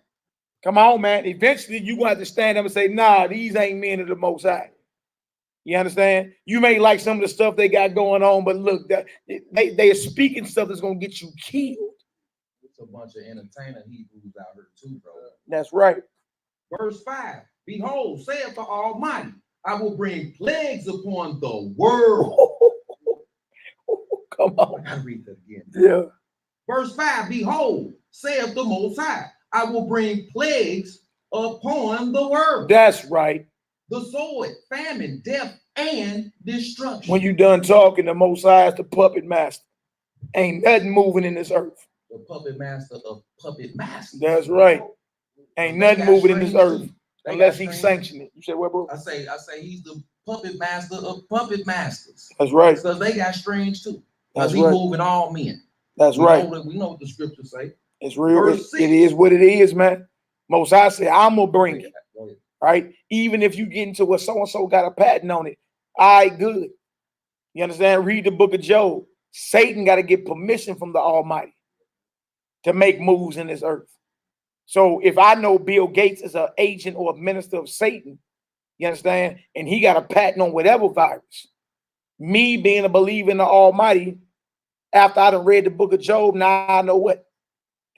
Come on, man. Eventually, you gonna have to stand up and say, nah, these ain't men of the Most High. You understand? You may like some of the stuff they got going on, but look, they are speaking stuff that's gonna get you killed. It's a bunch of entertainer Hebrews out here too, bro. That's right. Verse 5, behold, saith the Almighty, I will bring plagues upon the world. Come on. I gotta read that again. Yeah. Verse 5, behold, saith the Most High, I will bring plagues upon the world. That's right. The sword, famine, death, and destruction. When you done talking, the Most High is the puppet master. Ain't nothing moving in this earth. The puppet master of puppet masters. That's right. Ain't nothing moving in this earth unless he sanctioned it. You said what, bro? I say he's the puppet master of puppet masters. That's right. So they got strings too. That's he right. Moving all men. That's right. We know what the scriptures say. It's real. It is what it is, man. Most High say, I'm gonna bring it. Right? Even if you get into what so-and-so got a patent on it, all right, good. You understand? Read the book of Job. Satan got to get permission from the Almighty to make moves in this earth. So if I know Bill Gates is an agent or a minister of Satan, you understand? And he got a patent on whatever virus. Me being a believer in the Almighty, after I done read the book of Job, now I know what?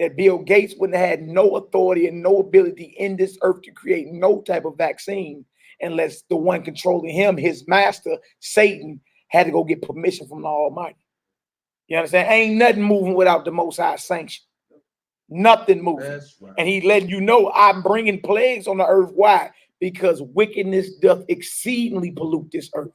That Bill Gates wouldn't have had no authority and no ability in this earth to create no type of vaccine unless the one controlling him, his master, Satan, had to go get permission from the Almighty. You understand? Ain't nothing moving without the Most High sanction. Nothing moving. That's right. And he letting you know I'm bringing plagues on the earth. Why? Because wickedness doth exceedingly pollute this earth.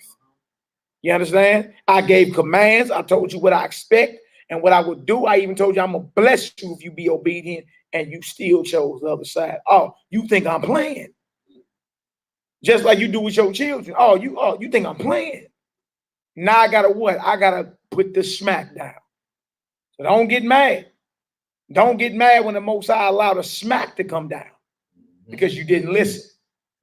You understand? I gave commands. I told you what I expect and what I would do. I even told you I'm going to bless you if you be obedient, and you still chose the other side. Oh, you think I'm playing? Just like you do with your children. Oh, you think I'm playing? Now I got to what? I got to put the smack down. So don't get mad. Don't get mad when the Most High allowed a smack to come down because you didn't listen.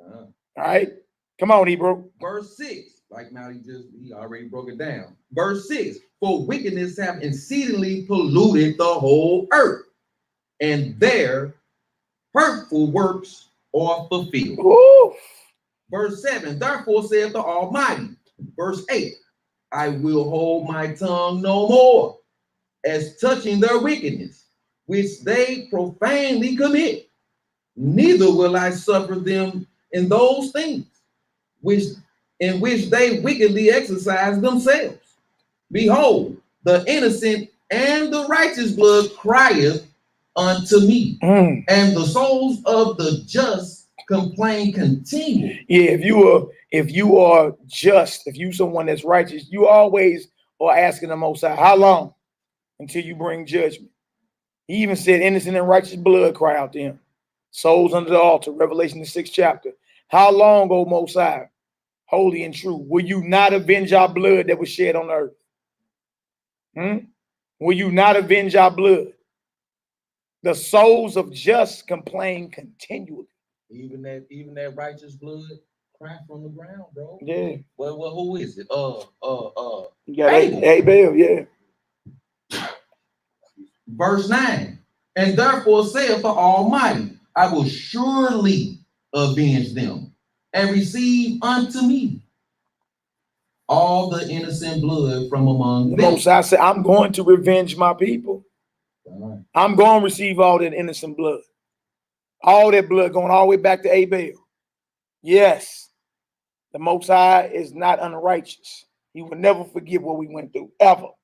All right? Come on, Hebrew. Verse 6. Like now he already broke it down. Verse 6. For wickedness have exceedingly polluted the whole earth, and their hurtful works are fulfilled. Ooh. Verse 7. Therefore saith the Almighty. Verse 8. I will hold my tongue no more as touching their wickedness, which they profanely commit. Neither will I suffer them in those things in which they wickedly exercise themselves. Behold, the innocent and the righteous blood crieth unto me, and the souls of the just complain continually. Yeah, if you are just, if you someone that's righteous, you always are asking the Most High, how long until you bring judgment? He even said, innocent and righteous blood cry out to him. Souls under the altar, Revelation the 6th chapter. How long, O Most High, holy and true, will you not avenge our blood that was shed on earth? Will you not avenge our blood? The souls of just complain continually. Even that righteous blood cry from the ground, bro. Yeah. Well, who is it? You got Abel, yeah. Verse 9. And therefore saith the Almighty, I will surely avenge them and receive unto me all the innocent blood from among them. Most I said, I'm going to revenge my people. Right. I'm going to receive all that innocent blood. All that blood going all the way back to Abel. Yes, the Most High is not unrighteous. He will never forgive what we went through, ever. All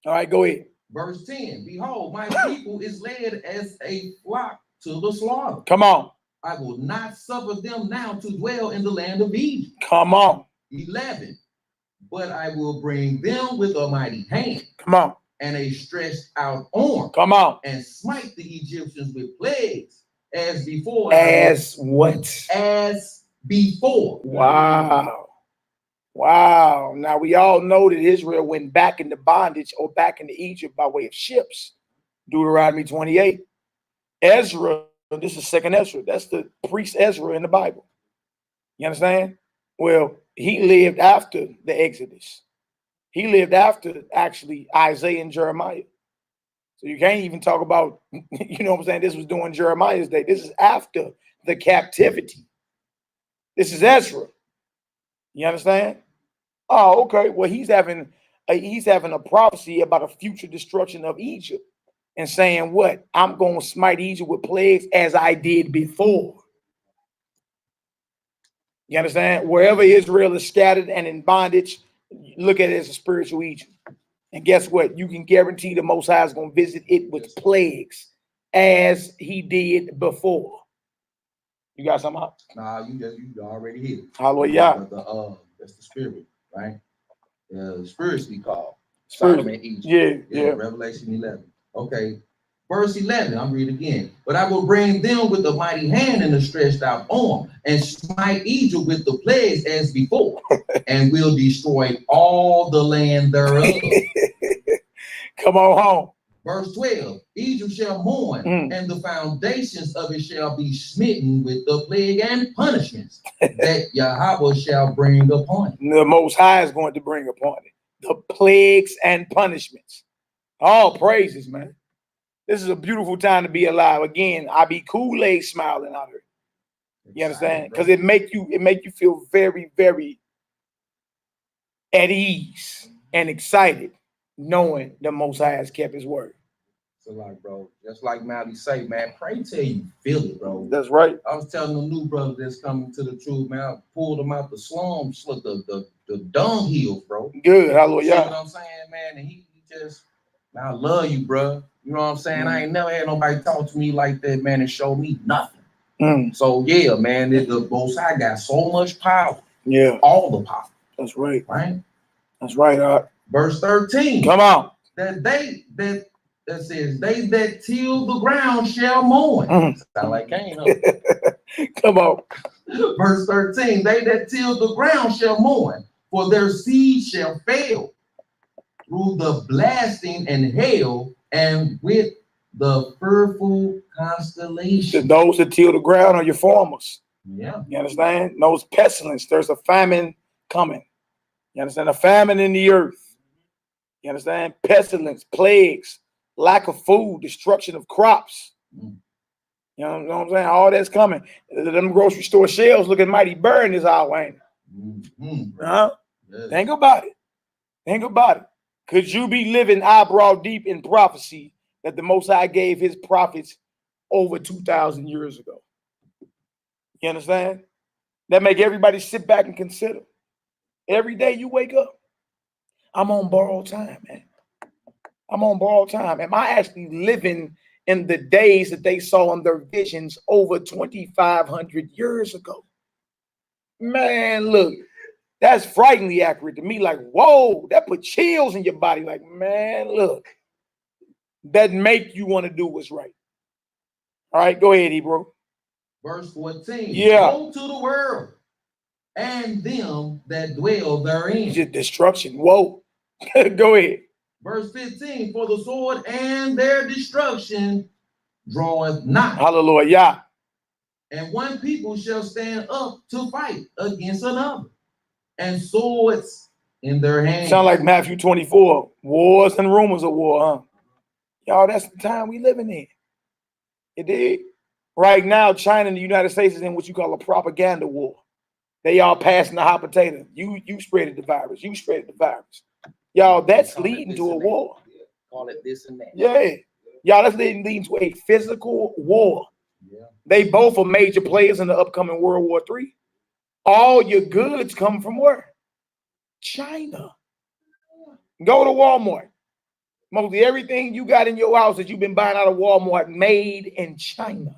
right, go ahead. Verse 10. Behold, my people is led as a flock to the slaughter. Come on. I will not suffer them now to dwell in the land of Egypt. Come on. 11. But I will bring them with a mighty hand. Come on. And a stretched out arm. Come on. And smite the Egyptians with plagues as before. As what? As before. Wow. Wow. Now we all know that Israel went back into bondage or back into Egypt by way of ships. Deuteronomy 28. Ezra, this is second Ezra. That's the priest Ezra in the Bible. You understand? Well, he lived after the Exodus. He lived after actually Isaiah and Jeremiah. So you can't even talk about, you know what I'm saying? This was during Jeremiah's day. This is after the captivity. This is Ezra. You understand? Oh, okay. Well, he's having a prophecy about a future destruction of Egypt and saying what? I'm going to smite Egypt with plagues as I did before. You understand? Wherever Israel is scattered and in bondage, look at it as a spiritual Egypt. And guess what? You can guarantee the Most High is going to visit it with plagues as he did before. You got something else? Nah, you already hit it. Hallelujah. That's the spirit, right? Spiritually called. Spirit. Sodom and Egypt. Yeah. Revelation 11. Okay. Verse 11, I'm reading again. But I will bring them with a mighty hand and a stretched out arm, and smite Egypt with the plagues as before, and will destroy all the land thereof. Come on home. Verse 12, Egypt shall mourn, and the foundations of it shall be smitten with the plague and punishments that Yahweh shall bring upon it. The Most High is going to bring upon it. The plagues and punishments. All praises, man. This is a beautiful time to be alive. Again, I be Kool-Aid smiling out here. You understand? Because it make you feel very, very at ease and excited, knowing the Most High has kept his word. So like, bro, just like Mally say, man, pray till you feel it, bro. That's right. I was telling the new brother that's coming to the truth, man. I pulled him out the slums, look, the dunghill, bro. Good, hallelujah. See what I'm saying, man? And he just, man, I love you, bro. You know what I'm saying? I ain't never had nobody talk to me like that, man, and show me nothing. So yeah, man, the Most High got so much power. Yeah, all the power. That's right. Right. That's right. Verse 13. Come on. That says, they that till the ground shall mourn. Sound like Cain, huh? Come on. Verse 13. They that till the ground shall mourn, for their seed shall fail through the blasting and hail, and with the fearful constellation. Those that till the ground are your farmers. Yeah. You understand? Those pestilence. There's a famine coming. You understand? A famine in the earth. You understand? Pestilence, plagues, lack of food, destruction of crops. You know what I'm saying? All that's coming. Them grocery store shelves looking mighty burn this hour, ain't it? Yes. Think about it. Think about it. Could you be living eyebrow deep in prophecy that the Most High gave his prophets over 2,000 years ago? You understand? That make everybody sit back and consider. Every day you wake up, I'm on borrowed time, man. I'm on borrowed time. Am I actually living in the days that they saw in their visions over 2,500 years ago? Man, look, that's frighteningly accurate to me. Like, whoa, that put chills in your body. Like, man, look, that make you want to do what's right. All right, go ahead, Hebrew. Verse 14. Yeah. Go to the world and them that dwell therein. Just destruction. Whoa. Go ahead. Verse 15. For the sword and their destruction draweth not. Hallelujah. And one people shall stand up to fight against another, and swords in their hands. Sound like Matthew 24. Wars and rumors of war, huh? Y'all, that's the time we living in. It did. Right now, China and the United States is in what you call a propaganda war. They all passing the hot potato. You spreaded the virus. You spreaded the virus. Y'all, that's leading to a war. Call it this and that. Yeah. Y'all, that's leading to a physical war. Yeah. They both are major players in the upcoming World War III. All your goods come from where? China. Go to Walmart. Mostly everything you got in your house that you've been buying out of Walmart made in China.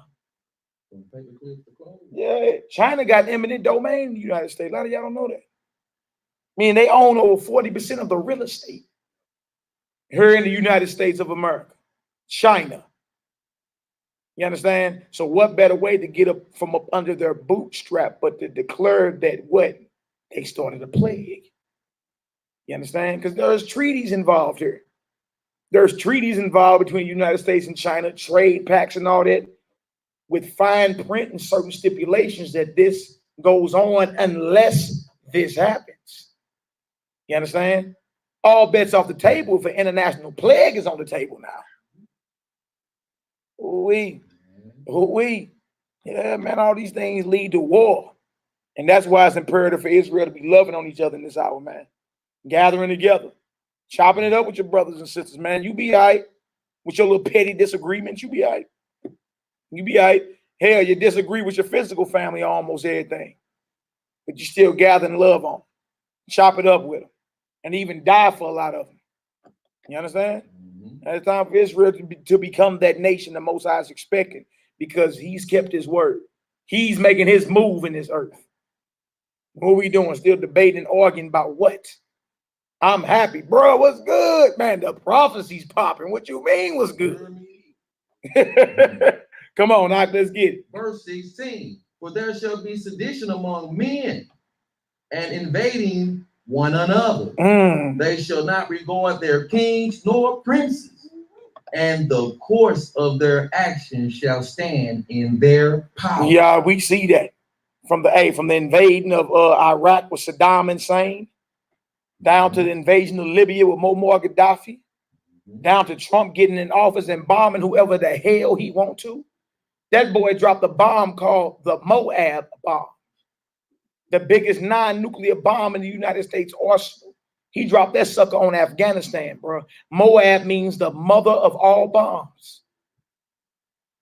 Yeah, China got eminent domain in the United States. A lot of y'all don't know that. I mean, they own over 40% of the real estate here in the United States of America. China. You understand? So what better way to get up from up under their bootstrap but to declare that what? They started a plague. You understand? Because there's treaties involved here. There's treaties involved between the United States and China, trade pacts and all that, with fine print and certain stipulations that this goes on unless this happens. You understand? All bets off the table if an international plague is on the table now. Yeah, man, all these things lead to war. And that's why it's imperative for Israel to be loving on each other in this hour, man. Gathering together, chopping it up with your brothers and sisters, man. You be all right with your little petty disagreements. You be all right. You be all right. Hell, you disagree with your physical family on almost everything, but you still gather and love on them. Chop it up with them, and even die for a lot of them. You understand? It's time for Israel to become that nation the Most High is expecting, because he's kept his word. He's making his move in this earth. What are we doing? Still debating and arguing about what? I'm happy. Bro, what's good? Man, the prophecy's popping. What you mean what's good? Come on, Doc, let's get it. Verse 16, for there shall be sedition among men and invading one another. They shall not regard their kings nor princes, and the course of their actions shall stand in their power. Yeah, we see that from the invading of Iraq with Saddam Hussein, down to the invasion of Libya with Muammar Gaddafi, down to Trump getting in office and bombing whoever the hell he want to. That boy dropped a bomb called the Moab bomb, the biggest non-nuclear bomb in the United States arsenal. He dropped that sucker on Afghanistan, bro. Moab means the mother of all bombs.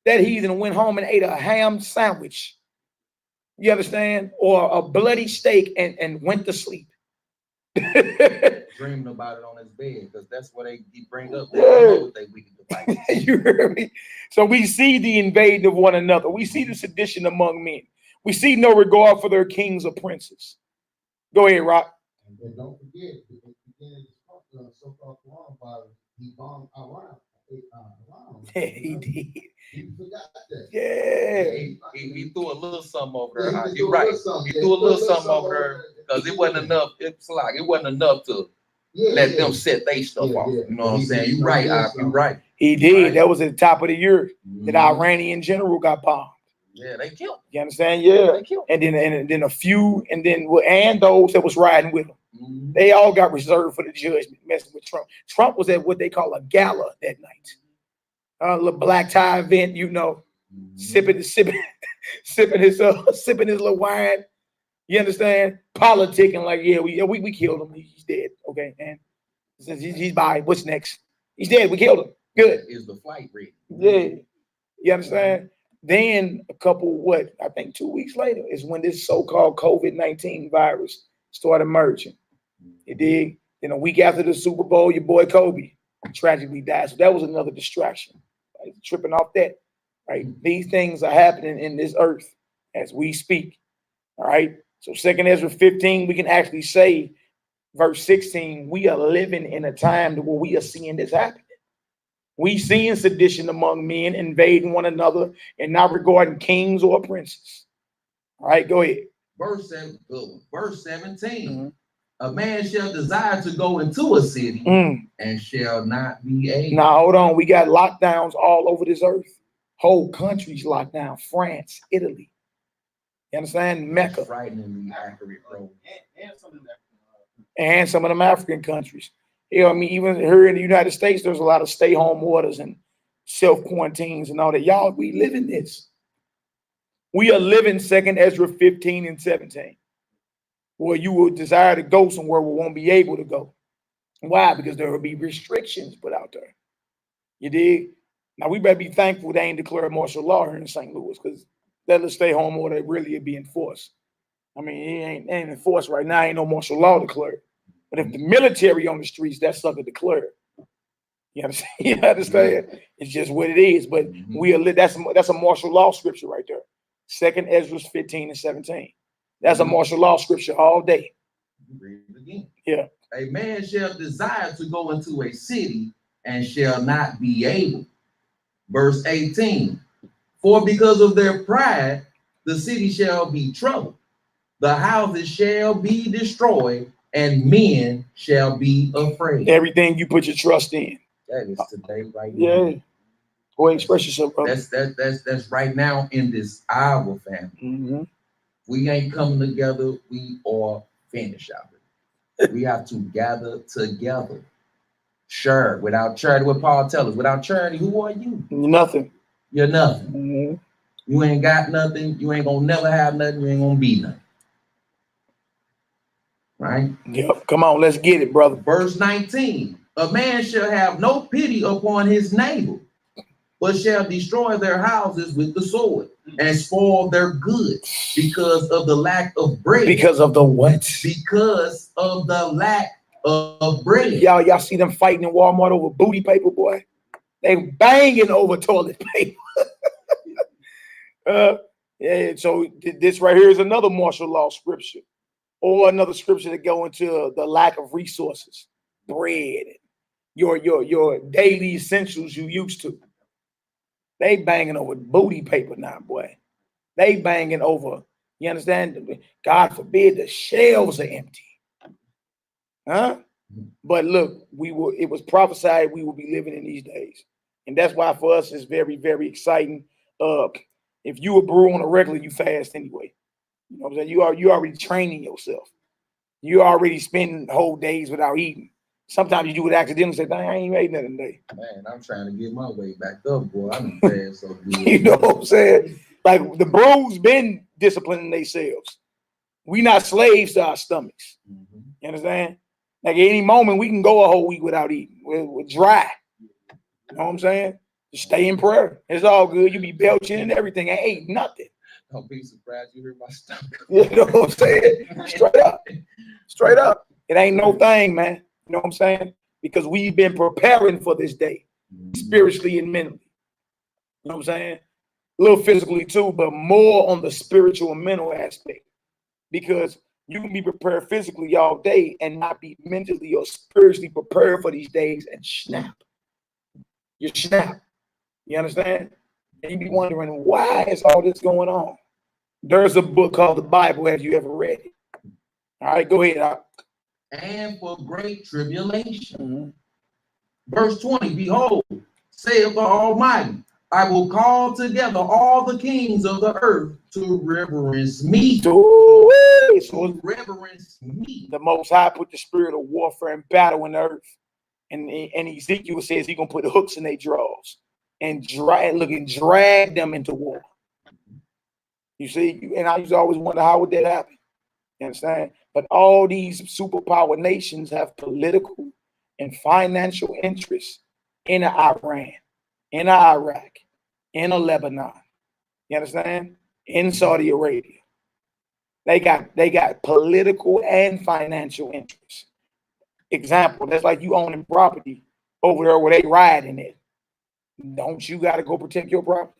That heathen went home and ate a ham sandwich, you understand, or a bloody steak and went to sleep. Dreaming about it on his bed, because that's what they bring up. You heard me? So we see the invading of one another. We see the sedition among men. We see no regard for their kings or princes. Go ahead, Rock. And then don't forget, at the beginning of the so-called coronavirus, he bombed Iran. Yeah, he did. He forgot that. Yeah. He threw a little something over there. You're right. He threw a little something over there because it wasn't enough. It's like it wasn't enough to let them set their stuff off. You know what I'm saying? You're right. You're right. He did. Right. That was at the top of the year that Iranian general got bombed. Yeah, they killed him. You understand? Yeah. They killed him. And then a few, and those that was riding with him. They all got reserved for the judgment, messing with Trump. Trump was at what they call a gala that night. A little black tie event, you know, sipping his little wine. You understand? Politicking like, yeah, we killed him. He's dead. Okay, and since he's by, what's next? He's dead. We killed him. Good. Is the flight ready? Yeah. You understand? Then a couple, I think 2 weeks later is when this so-called COVID-19 virus started emerging. It did. Then a week after the Super Bowl, your boy Kobe tragically died. So that was another distraction. Right? Tripping off that. Right? These things are happening in this earth as we speak. All right. So 2 Ezra 15, we can actually say, verse 16, we are living in a time where we are seeing this happen. We seeing sedition among men, invading one another, and not regarding kings or princes. All right, go ahead. Verse 17. A man shall desire to go into a city and shall not be able. Now, hold on. We got lockdowns all over this earth. Whole countries locked down. France, Italy. You understand? Mecca. Frighteningly accurate, bro. And some of them African countries. You know, I mean, even here in the United States, there's a lot of stay-home orders and self-quarantines and all that. Y'all, we live in this. We are living 2 Ezra 15 and 17. Where you will desire to go somewhere we won't be able to go. Why? Because there will be restrictions put out there. You dig? Now, we better be thankful they ain't declared martial law here in St. Louis, because that'll stay-home order really would be enforced. I mean, it ain't enforced right now. Ain't no martial law declared. But if the military on the streets, that's something declared. You understand? You understand? It's just what it is. But we are that's a martial law scripture right there. 2 Ezra 15 and 17. That's a martial law scripture all day. Read it again. Yeah. A man shall desire to go into a city and shall not be able. Verse 18. For because of their pride, the city shall be troubled. The houses shall be destroyed, and men shall be afraid. Everything you put your trust in. That is today, right Yeah. now. Go ahead, express yourself, bro. That's right now in this hour, family. Mm-hmm. We ain't coming together. We are finished out here. We have to gather together. Sure. Without charity, what Paul tells us, without charity, who are you? Nothing. You're nothing. Mm-hmm. You ain't got nothing. You ain't gonna never have nothing. You ain't gonna be nothing. Right? Yep. Come on, let's get it, brother. Verse 19. A man shall have no pity upon his neighbor, but shall destroy their houses with the sword and spoil their goods because of the lack of bread. Because of the what? Because of the lack of bread. Y'all see them fighting in Walmart over booty paper, boy? They banging over toilet paper. Yeah, so this right here is another martial law scripture, or another scripture that go into the lack of resources, bread, your daily essentials you used to. They banging over booty paper now, boy. They banging over, you understand? God forbid the shelves are empty. Huh? But look, it was prophesied we will be living in these days. And that's why for us it's very, very exciting. If you a brew on a regular, you fast anyway. You know what I'm saying? You already training yourself. You already spending whole days without eating. Sometimes you do it accidentally, say, dang, I ain't ate nothing today. Man, I'm trying to get my weight back up, boy. I'm fast so good. You know what I'm saying? Like the brews been disciplining themselves. We not slaves to our stomachs. Mm-hmm. You understand? Like at any moment we can go a whole week without eating. We're dry. You know what I'm saying? Just stay in prayer. It's all good. You be belching and everything. I ain't nothing. Don't be surprised you hear my stomach. You know what I'm saying? Straight up. Straight up. It ain't no thing, man. You know what I'm saying? Because we've been preparing for this day, spiritually and mentally. You know what I'm saying? A little physically too, but more on the spiritual and mental aspect. Because you can be prepared physically all day and not be mentally or spiritually prepared for these days and snap. You snap. You understand? And you be wondering, why is all this going on? There's a book called the Bible. Have you ever read it? All right, go ahead. And for great tribulation. Mm-hmm. Verse 20, behold, saith the Almighty, I will call together all the kings of the earth to reverence me. To reverence me. The Most High put the spirit of warfare and battle in the earth. And Ezekiel says he's going to put hooks in their drawers and drag them into war. You see, and I used to always wonder, how would that happen? You understand? But all these superpower nations have political and financial interests in Iran, in Iraq, in Lebanon. You understand? In Saudi Arabia. They got political and financial interests. Example, that's like you owning property over there where they riding it. Don't you got to go protect your property?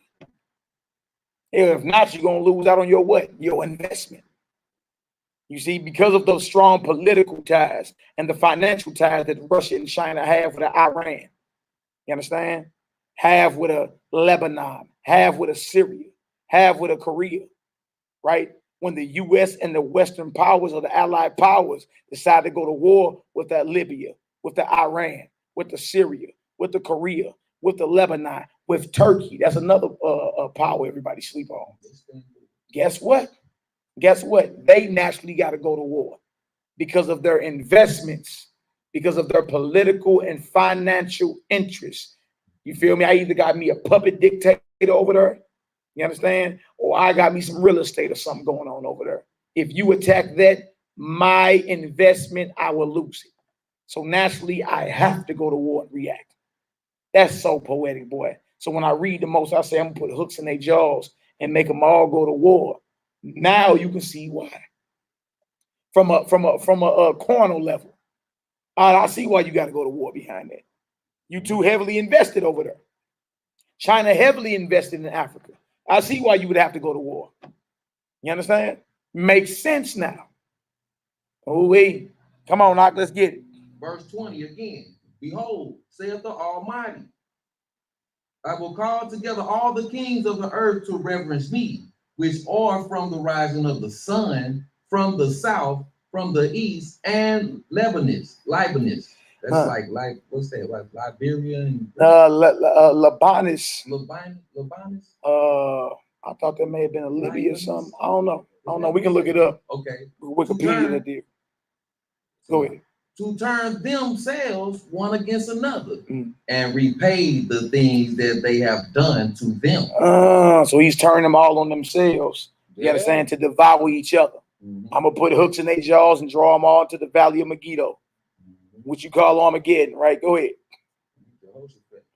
If not, you're going to lose out on your what? Your investment. You see, because of those strong political ties and the financial ties that Russia and China have with Iran. You understand? Have with a Lebanon, have with a Syria, have with a Korea, right? When the U.S. and the Western powers or the allied powers decide to go to war with that Libya, with the Iran, with the Syria, with the Korea, with the Lebanon, with Turkey. That's another power everybody sleep on. Guess what? Guess what? They naturally got to go to war because of their investments, because of their political and financial interests. You feel me? I either got me a puppet dictator over there, you understand? Or I got me some real estate or something going on over there. If you attack that, my investment, I will lose it. So naturally, I have to go to war and react. That's so poetic, boy. So when I read the most, I say I'm gonna put hooks in their jaws and make them all go to war. Now you can see why. From a carnal level, I see why you got to go to war behind that. You too heavily invested over there. China heavily invested in Africa. I see why you would have to go to war. You understand? Makes sense now. Oh wait, come on, Knock, let's get it. Verse 20 again. Behold, saith the Almighty, I will call together all the kings of the earth to reverence me, which are from the rising of the sun, from the south, from the east, and Libanese. That's like what's that? Like Liberia and Lebanese. Lebanese. I thought that may have been a Libya or something. I don't know. We can look it up. Okay. Wikipedia that did. Go ahead. To turn themselves one against another and repay the things that they have done to them. So he's turning them all on themselves. You understand? To devour each other. I'm gonna put hooks in their jaws and draw them all to the valley of Megiddo, which you call Armageddon, right? Go ahead.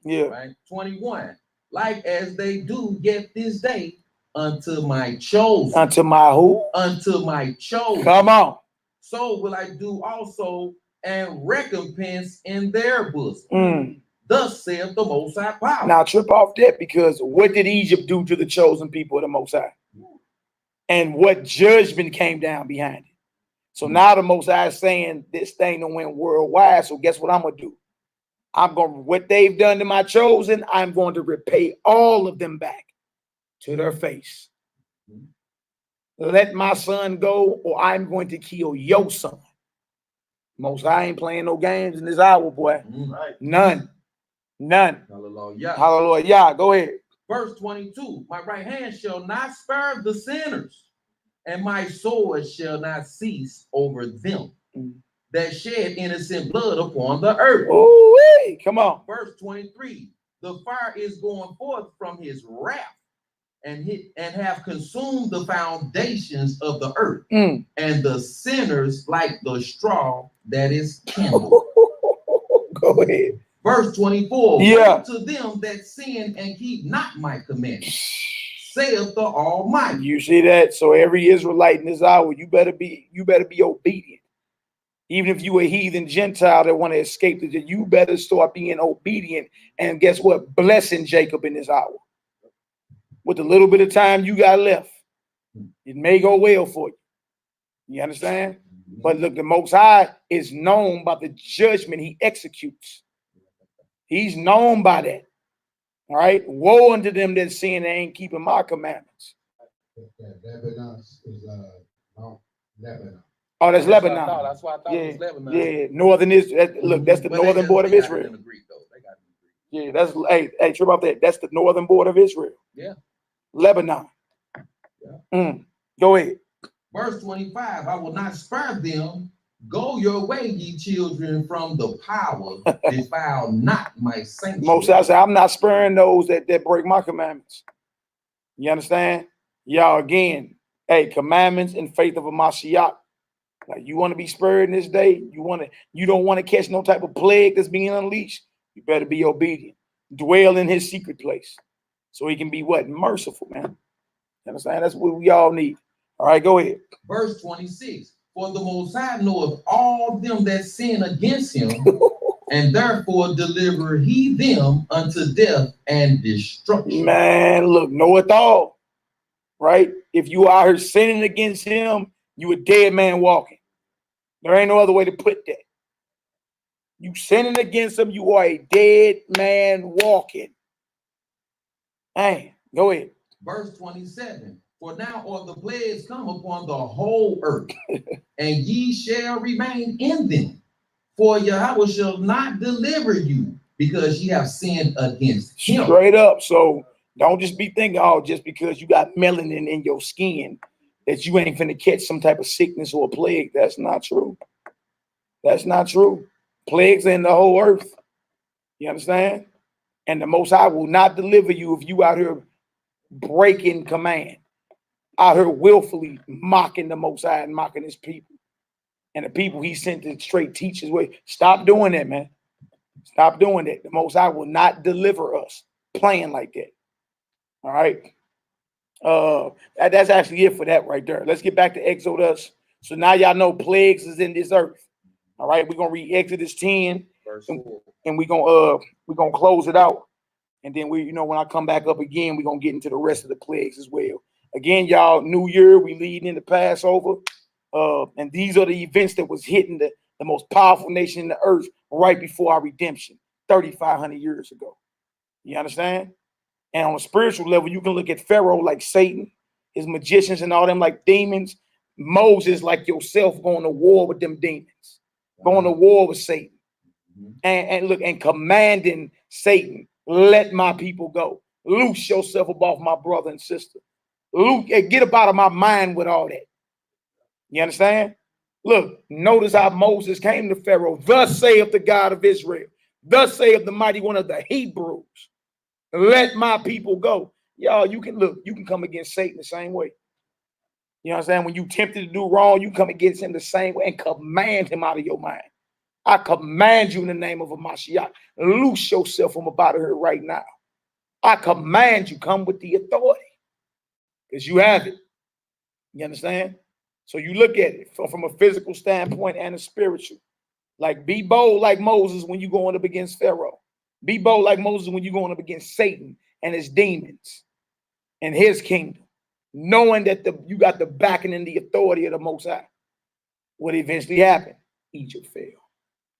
Yeah. Right. 21. Like as they do yet this day unto my chosen. Unto my who? Unto my chosen. Come on. So will I do also and recompense in their bosom. Thus saith the Most High power. Now trip off that, because what did Egypt do to the chosen people of the Most High? And what judgment came down behind it? So now the Most High is saying this thing done went worldwide. So guess what I'm gonna do? What they've done to my chosen, I'm going to repay all of them back to their face. Let my son go, or I'm going to kill your son. Most High ain't playing no games in this hour, boy. Right. None. Hallelujah. Hallelujah. Go ahead. Verse 22. My right hand shall not spare the sinners, and my sword shall not cease over them that shed innocent blood upon the earth. Oh, come on. Verse 23. The fire is going forth from his wrath, and have consumed the foundations of the earth, and the sinners like the straw that is kindled. Go ahead. Verse 24. Yeah. Woe to them that sin and keep not my commandments, saith the Almighty. You see that? So every Israelite in this hour, you better be obedient. Even if you a heathen Gentile that want to escape it, you better start being obedient. And guess what? Blessing Jacob in this hour. With the little bit of time you got left, it may go well for you. You understand? But look, the Most High is known by the judgment he executes. He's known by that. All right. Woe unto them that sin and ain't keeping my commandments. Lebanon is Mount Lebanon. Oh, that's Lebanon. That's why I thought it was Lebanon. Yeah, northern Israel. Look, that's the northern border of Israel. Yeah, that's hey, trip off that. That's the northern border of Israel. Yeah. Lebanon. Yeah. Go ahead. Verse 25. I will not spare them. Go your way, ye children, from the power. Defile not my sanctuary. Most I say, I'm not sparing those that break my commandments. You understand? Y'all, again, hey, commandments and faith of a Mashiach. Like, you want to be spared in this day? You don't want to catch no type of plague that's being unleashed? You better be obedient. Dwell in his secret place, so he can be what? Merciful, man. You understand? That's what we all need. All right, go ahead. Verse 26. For the Most High knoweth all them that sin against him, and therefore deliver he them unto death and destruction. Man, look, knoweth all. Right? If you are here sinning against him, you a dead man walking. There ain't no other way to put that. You sinning against him, you are a dead man walking. Hey, go ahead. Verse 27. For now are the plagues come upon the whole earth, and ye shall remain in them. For Yahweh shall not deliver you, because ye have sinned against him. Straight up. So don't just be thinking, oh, just because you got melanin in your skin, that you ain't finna catch some type of sickness or a plague. That's not true. That's not true. Plagues in the whole earth. You understand? And the Most High will not deliver you if you out here breaking command. Out here willfully mocking the Most High and mocking his people. And the people he sent to straight teach his way. Stop doing that, man. Stop doing that. The Most High will not deliver us playing like that. All right. That's actually it for that right there. Let's get back to Exodus. So now y'all know plagues is in this earth. All right, we're gonna read Exodus 10, and we're gonna close it out. And then when I come back up again, we're gonna get into the rest of the plagues as well. Again, y'all, New Year, we leading into Passover. And these are the events that was hitting the most powerful nation in the earth right before our redemption, 3,500 years ago. You understand? And on a spiritual level, you can look at Pharaoh like Satan, his magicians and all them like demons. Moses like yourself going to war with them demons, going to war with Satan. and look, and commanding Satan, let my people go. Loose yourself above my brother and sister. Get up out of my mind with all that. You understand? Look, notice how Moses came to Pharaoh. Thus saith the God of Israel. Thus saith the mighty one of the Hebrews. Let my people go. Y'all, you can come against Satan the same way. You know what I'm saying? When you tempted to do wrong, you come against him the same way and command him out of your mind. I command you in the name of a Mashiach, loose yourself from about here right now. I command you, come with the authority because you have it. You understand? So you look at it from a physical standpoint and a spiritual. Like, be bold like Moses when you're going up against Pharaoh. Be bold like Moses when you're going up against Satan and his demons and his kingdom, knowing that you got the backing and the authority of the Most High. What eventually happened? Egypt fell.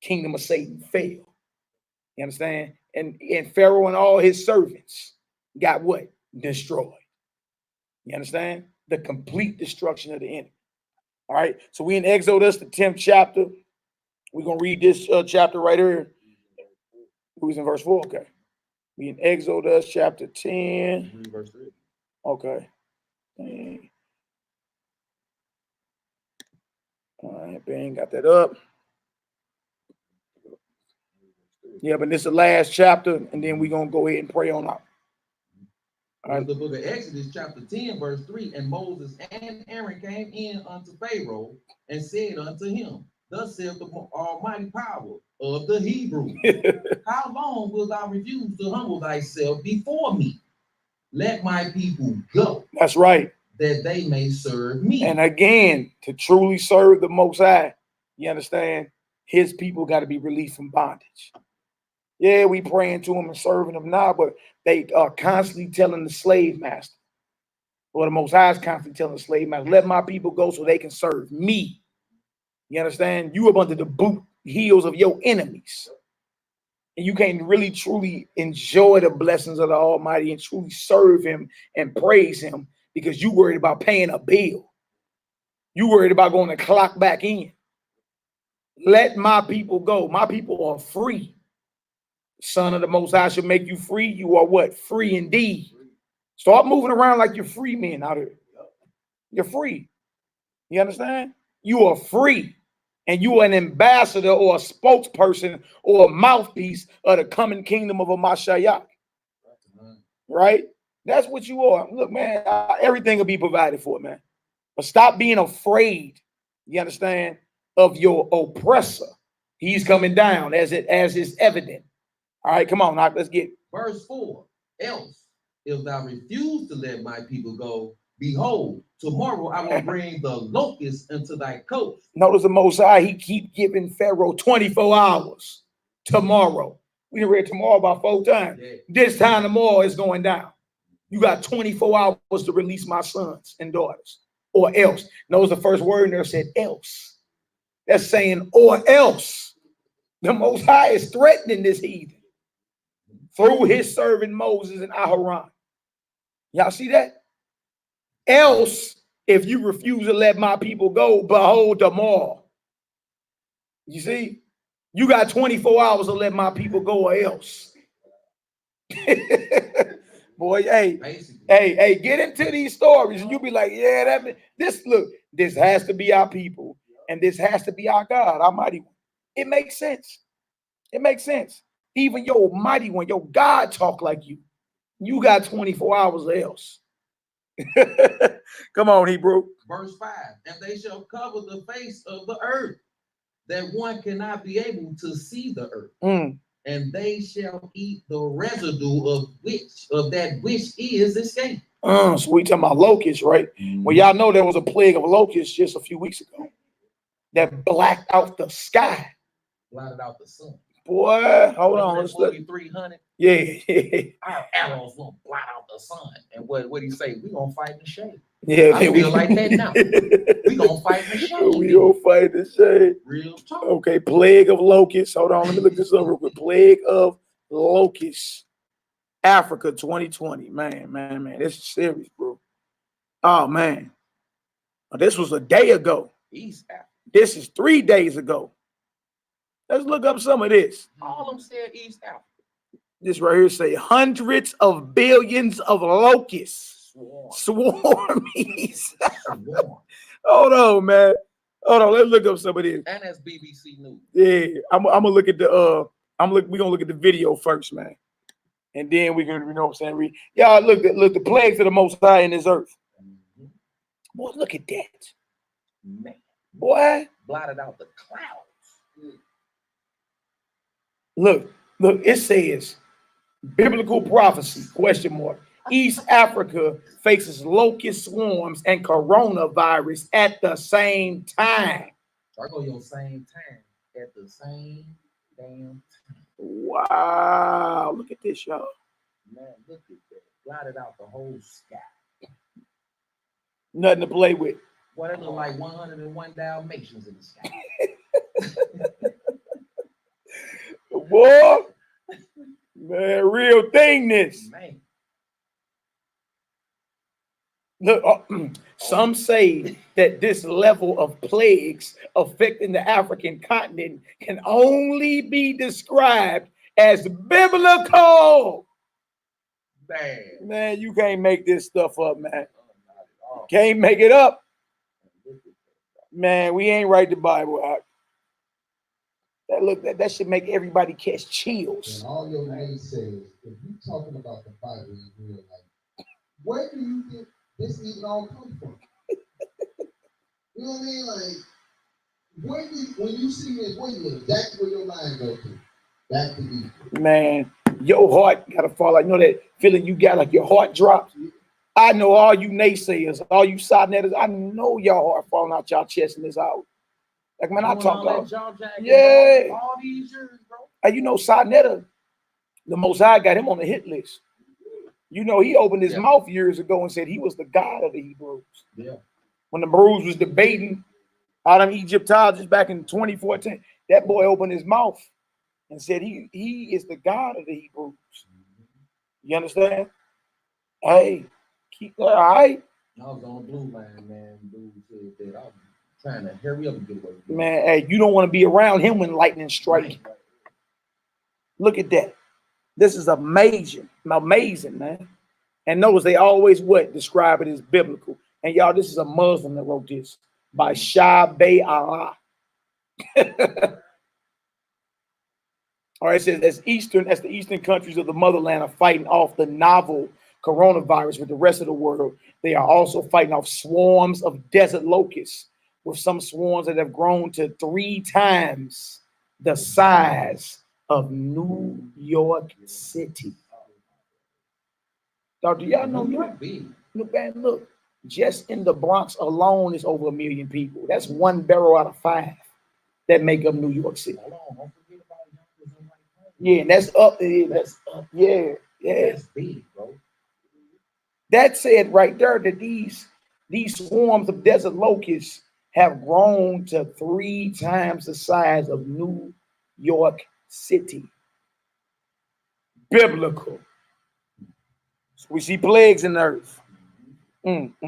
Kingdom of Satan fell. You understand? And Pharaoh and all his servants got what? Destroyed. You understand? The complete destruction of the enemy. All right. So we in Exodus, the 10th chapter. We're going to read this chapter right here. Who's in verse 4? Okay. We in Exodus chapter 10. Verse 3. Okay. All right, bang, got that up. Yeah, but this is the last chapter, and then we're going to go ahead and pray on out. All right. The book of Exodus, chapter 10, verse 3. And Moses and Aaron came in unto Pharaoh and said unto him, Thus saith the almighty power of the Hebrews, how long wilt thou refuse to humble thyself before me? Let my people go. That's right. That they may serve me. And again, to truly serve the Most High, you understand, his people got to be released from bondage. Yeah, we praying to him and serving him now, but they are constantly telling the slave master, or the Most High is constantly telling the slave master, let my people go so they can serve me. You understand? You up under the boot heels of your enemies. And you can't really truly enjoy the blessings of the Almighty and truly serve him and praise him because you worried about paying a bill. You worried about going to clock back in. Let my people go. My people are free. Son of the Most High should make you free. You are what? Free indeed. Start moving around like you're free men out here. You're free. You understand? You are free. And you are an ambassador or a spokesperson or a mouthpiece of the coming kingdom of a Mashiach. Right? That's what you are. Look, man, everything will be provided for, man. But stop being afraid, you understand, of your oppressor. He's coming down as is evident. All right, come on, now let's get verse 4. Else, if thou refuse to let my people go, behold, tomorrow I will bring the locusts into thy coast. Notice the Most High, he keep giving Pharaoh 24 hours. Tomorrow. We done read tomorrow about 4 times. Yeah. This time tomorrow is going down. You got 24 hours to release my sons and daughters. Or else. Notice the first word in there said else. That's saying or else. The Most High is threatening this heathen through his servant Moses and Aharon. Y'all see that? Else, if you refuse to let my people go, behold tomorrow. You see? You got 24 hours to let my people go or else. Boy, hey, get into these stories and you'll be like, yeah, this has to be our people and this has to be our God, Almighty One. It makes sense. It makes sense. Even your mighty one, your God talk like you. You got 24 hours or else. Come on, Hebrew. Verse 5. And they shall cover the face of the earth, that one cannot be able to see the earth. And they shall eat the residue of that which is escaped. So we talking about locusts, right? Well, y'all know there was a plague of locusts just a few weeks ago that blacked out the sky. Blotted out the sun. Boy, hold on. Let's look. 300. Yeah. Our arrows won't blot out the sun. And what do you say? We're going to fight in the shade. Yeah, I feel like that now. We're going to fight in the shade. We're going to fight in the shade. Real talk. Okay, plague of locusts. Hold on, let me look this up real quick. Plague of locusts. Africa 2020. Man. This is serious, bro. Oh, man. This was a day ago. East Africa. This is 3 days ago. Let's look up some of this. All of them said East Africa. This right here say hundreds of billions of locusts swarm East Africa. Hold on, man. Hold on. Let's look up some of this. And that's BBC News. Yeah, I'm gonna look at the we're gonna look at the video first, man. And then we can, you know what I'm saying? Y'all look the plagues of the Most High in this earth. Boy, look at that. Man. Boy. Blotted out the clouds. Look, it says biblical prophecy, question mark. East Africa faces locust swarms and coronavirus at the same time. I go your same time at the same damn time. Wow, look at this, y'all. Man, look at that. Blotted out the whole sky. Nothing to play with. Boy, that look like 101 Dalmatians in the sky. Boy, man, real thing this. Man. Look, some say that this level of plagues affecting the African continent can only be described as biblical. Man, you can't make this stuff up, man. Can't make it up. Man, we ain't write the Bible out. That should make everybody catch chills. And all your naysayers, if you talking about the Bible in real life, where do you get this even all come from? You know what I mean? Like, when you see this, where you exactly where your mind go to? Back to Egypt. Man, your heart gotta fall. Like, you know that feeling you got, like your heart drops. I know all you naysayers, all you sodnetters, I know your heart falling out y'all chest in this hour. Like, man, I talk about, yeah. All these years, bro. And you know, Sodnetta, the Most High got him on the hit list. You know, he opened his mouth years ago and said he was the God of the Hebrews. Yeah. When the Hebrews was debating out of Egyptologists back in 2014, that boy opened his mouth and said he is the God of the Hebrews. You understand? Hey, keep that, all right? I was on the blue line, man. Dude said that I was trying to hurry up and get away. Man, hey, you don't want to be around him when lightning strikes. Look at that. This is amazing, man. And notice they always describe it as biblical. And y'all, this is a Muslim that wrote this by Shah Bay Allah. All right, it says as the eastern countries of the motherland are fighting off the novel coronavirus with the rest of the world, they are also fighting off swarms of desert locusts, with some swarms that have grown to 3 times the size of New York City. Dog, do y'all know look, just in the Bronx alone is over 1 million people. That's 1 barrel out of 5 that make up New York City. Yeah, and that's up there. That's up. Yeah. That's big, bro. That said right there that these swarms of desert locusts have grown to 3 times the size of New York City. Biblical. So we see plagues in the earth. All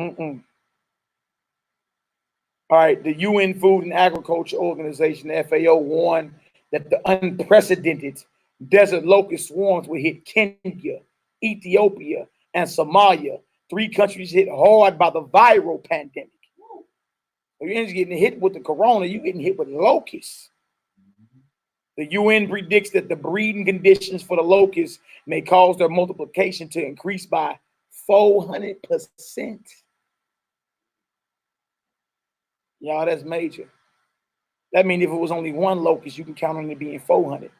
right, the UN Food and Agriculture Organization, the FAO, warned that the unprecedented desert locust swarms will hit Kenya, Ethiopia, and Somalia, 3 countries hit hard by the viral pandemic. So you ain't just getting hit with the corona, you're getting hit with locusts. The UN predicts that the breeding conditions for the locusts may cause their multiplication to increase by 400%. Y'all, that's major. That means if it was only 1 locust, you can count on it being 400.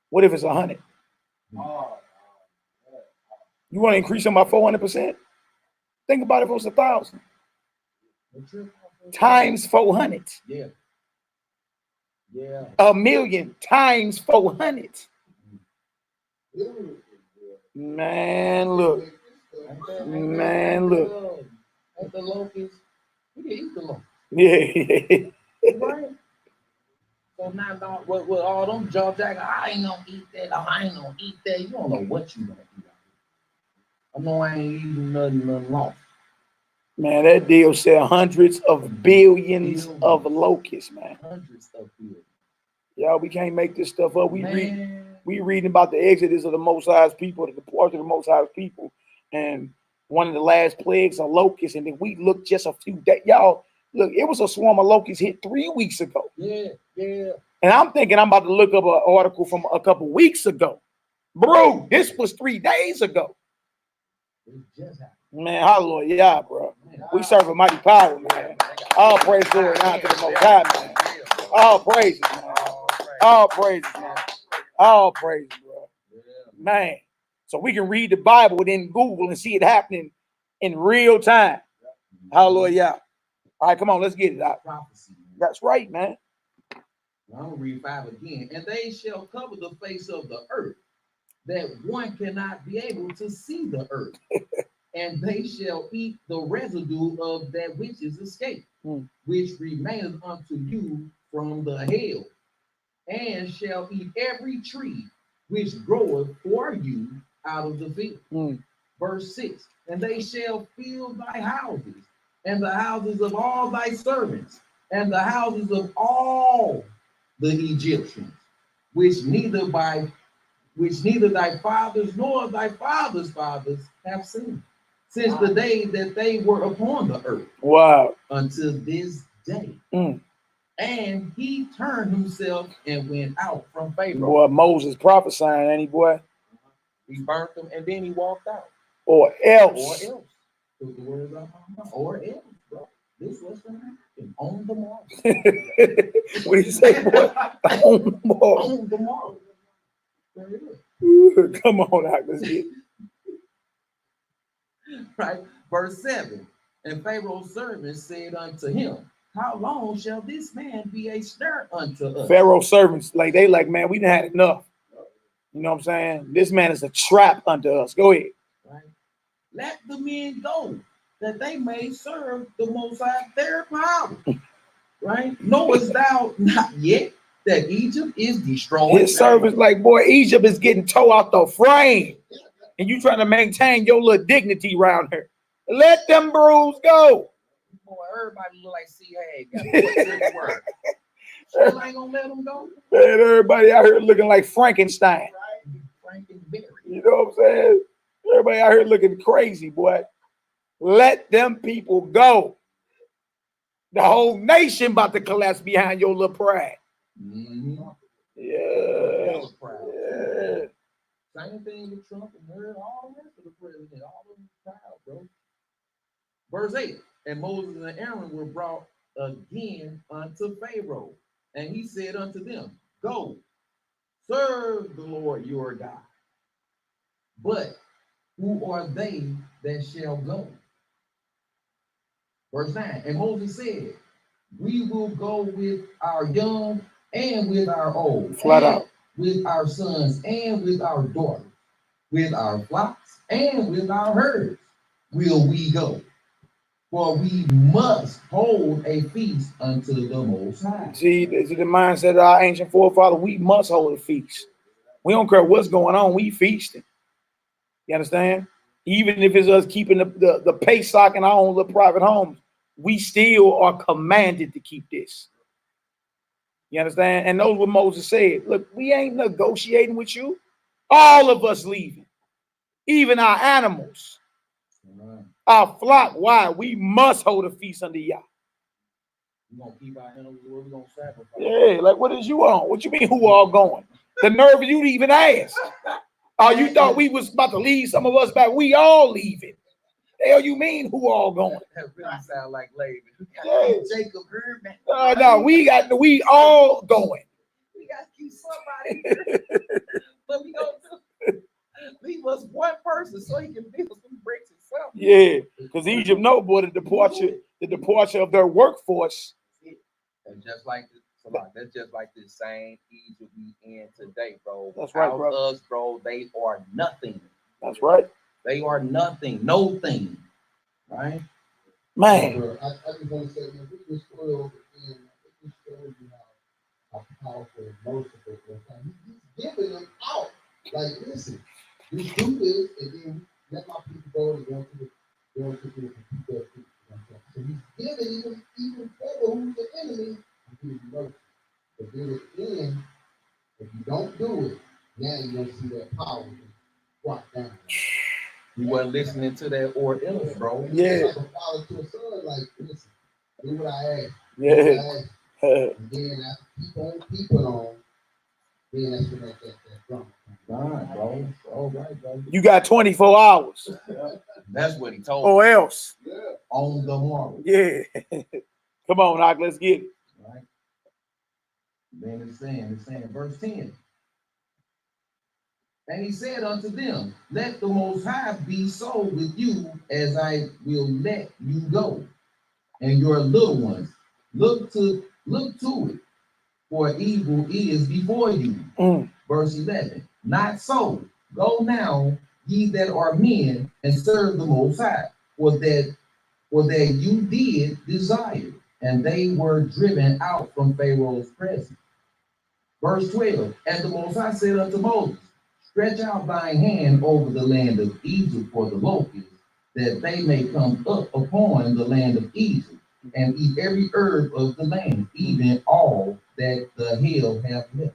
What if it's 100? You want to increase them by 400%? Think about it if it was 1,000. Times 400. Yeah. 1 million times 400. Man, look. At the locust, we can eat the locust. Yeah. Right? So now, with all them jaw jackets, I ain't gonna eat that. I ain't gonna eat that. You don't know what you gonna eat. I know I ain't eating nothing lost. Man, that deal said hundreds of billions of locusts, man. Hundreds of billions. Y'all, we can't make this stuff up. We reading about the exodus of the Most High's people, the departure of the Most High's people, and one of the last plagues are locusts. And then we look just a few days. Y'all, look, it was a swarm of locusts hit 3 weeks ago. Yeah. And I'm thinking I'm about to look up an article from a couple weeks ago. Bro, this was 3 days ago. Man, hallelujah, bro. We serve a mighty power, man. All praise glory now to the Most High, man. All praises, man. All praises, man. All praises, bro. Man. So we can read the Bible within Google and see it happening in real time. Hallelujah. All right, come on, let's get it out. That's right, man. I'm going to read 5 again. And they shall cover the face of the earth, that one cannot be able to see the earth. And they shall eat the residue of that which is escaped, which remaineth unto you from the hail, and shall eat every tree which groweth for you out of the field. Verse 6, and they shall fill thy houses, and the houses of all thy servants, and the houses of all the Egyptians, which neither thy fathers nor thy fathers' fathers have seen, since the day that they were upon the earth. Wow. Until this day. And he turned himself and went out from Pharaoh. Boy, Moses prophesying, ain't he, boy? He burnt them and then he walked out. Or else. Or else, bro. This was going to happen on the morrow. What did you say, boy? On the morrow. On the morrow. There it is. Come on out, let's get it. Right, verse 7. And Pharaoh's servants said unto him, how long shall this man be a snare unto us? Pharaoh's servants, they man, we done had enough. You know what I'm saying? This man is a trap unto us. Go ahead. Right. Let the men go, that they may serve the Most High their power. Right? Knowest thou not yet that Egypt is destroyed? His servants boy, Egypt is getting tore out the frame. And you trying to maintain your little dignity around here. Let them brews go. Boy, everybody look like C.A. So I ain't gonna let them go. Man, everybody out here looking like Frankenstein. You know what I'm saying? Everybody out here looking crazy, boy. Let them people go. The whole nation about to collapse behind your little pride. Yeah. Same thing with Trump and all the rest of the president, all of them proud, bro. Verse 8, and Moses and Aaron were brought again unto Pharaoh, and he said unto them, go, serve the Lord your God. But who are they that shall go? Verse 9, and Moses said, we will go with our young and with our old, flat out, with our sons and with our daughters, with our flocks and with our herds will we go. For we must hold a feast unto the Most High. See, this is the mindset of our ancient forefathers. We must hold a feast. We don't care what's going on. We feasting. You understand? Even if it's us keeping the Pesach in our own little private homes, we still are commanded to keep this. You understand? And those what Moses said. Look, we ain't negotiating with you. All of us leaving. Even our animals. Our flock. Why? We must hold a feast unto Yah. We're gonna keep our animals where we're gonna sacrifice. Yeah, what is you on? What you mean who all going? The nerve of you to even ask. Oh, you thought we was about to leave some of us back? We all leaving. The hell you mean who all going? That really sound like Laban. Yeah. Jacob Herman. No, we all going. We gotta keep somebody. But we gonna do. Leave us one person so he can build some bricks himself. Yeah, because Egypt know, boy, the departure of their workforce. And just like this, that's just like this same Egypt we in today, bro. That's right, bro. Us, bro, they are nothing. That's right. They are nothing, no thing. Right? Man. I just want to say, man, we just spoiled and it just shows you how powerful and merciful he's giving them out. Like, listen, just do this and then let my people go and go to the people. So he's giving even Pharaoh, who's the enemy, he's giving mercy. But then at the end, you don't do it, now you're gonna see that power walk down. You wasn't listening to that or else, bro. Yeah. It's like a father to a son, like, listen, do what I ask. Yeah. Do what I ask. And then I keep on, then that's when that drum. Right, bro. All right, bro. You got 24 hours. That's what he told Or else. Yeah. On the morrow. Yeah. Come on, Doc, let's get it. Right. Then it's saying, verse 10. And he said unto them, let the Most High be so with you as I will let you go, and your little ones. Look to it, for evil is before you. Verse 11. Not so. Go now, ye that are men, and serve the Most High, for that you did desire, and they were driven out from Pharaoh's presence. Verse 12. And the Most High said unto Moses, stretch out thine hand over the land of Egypt for the locusts, that they may come up upon the land of Egypt, and eat every herb of the land, even all that the hail hath left.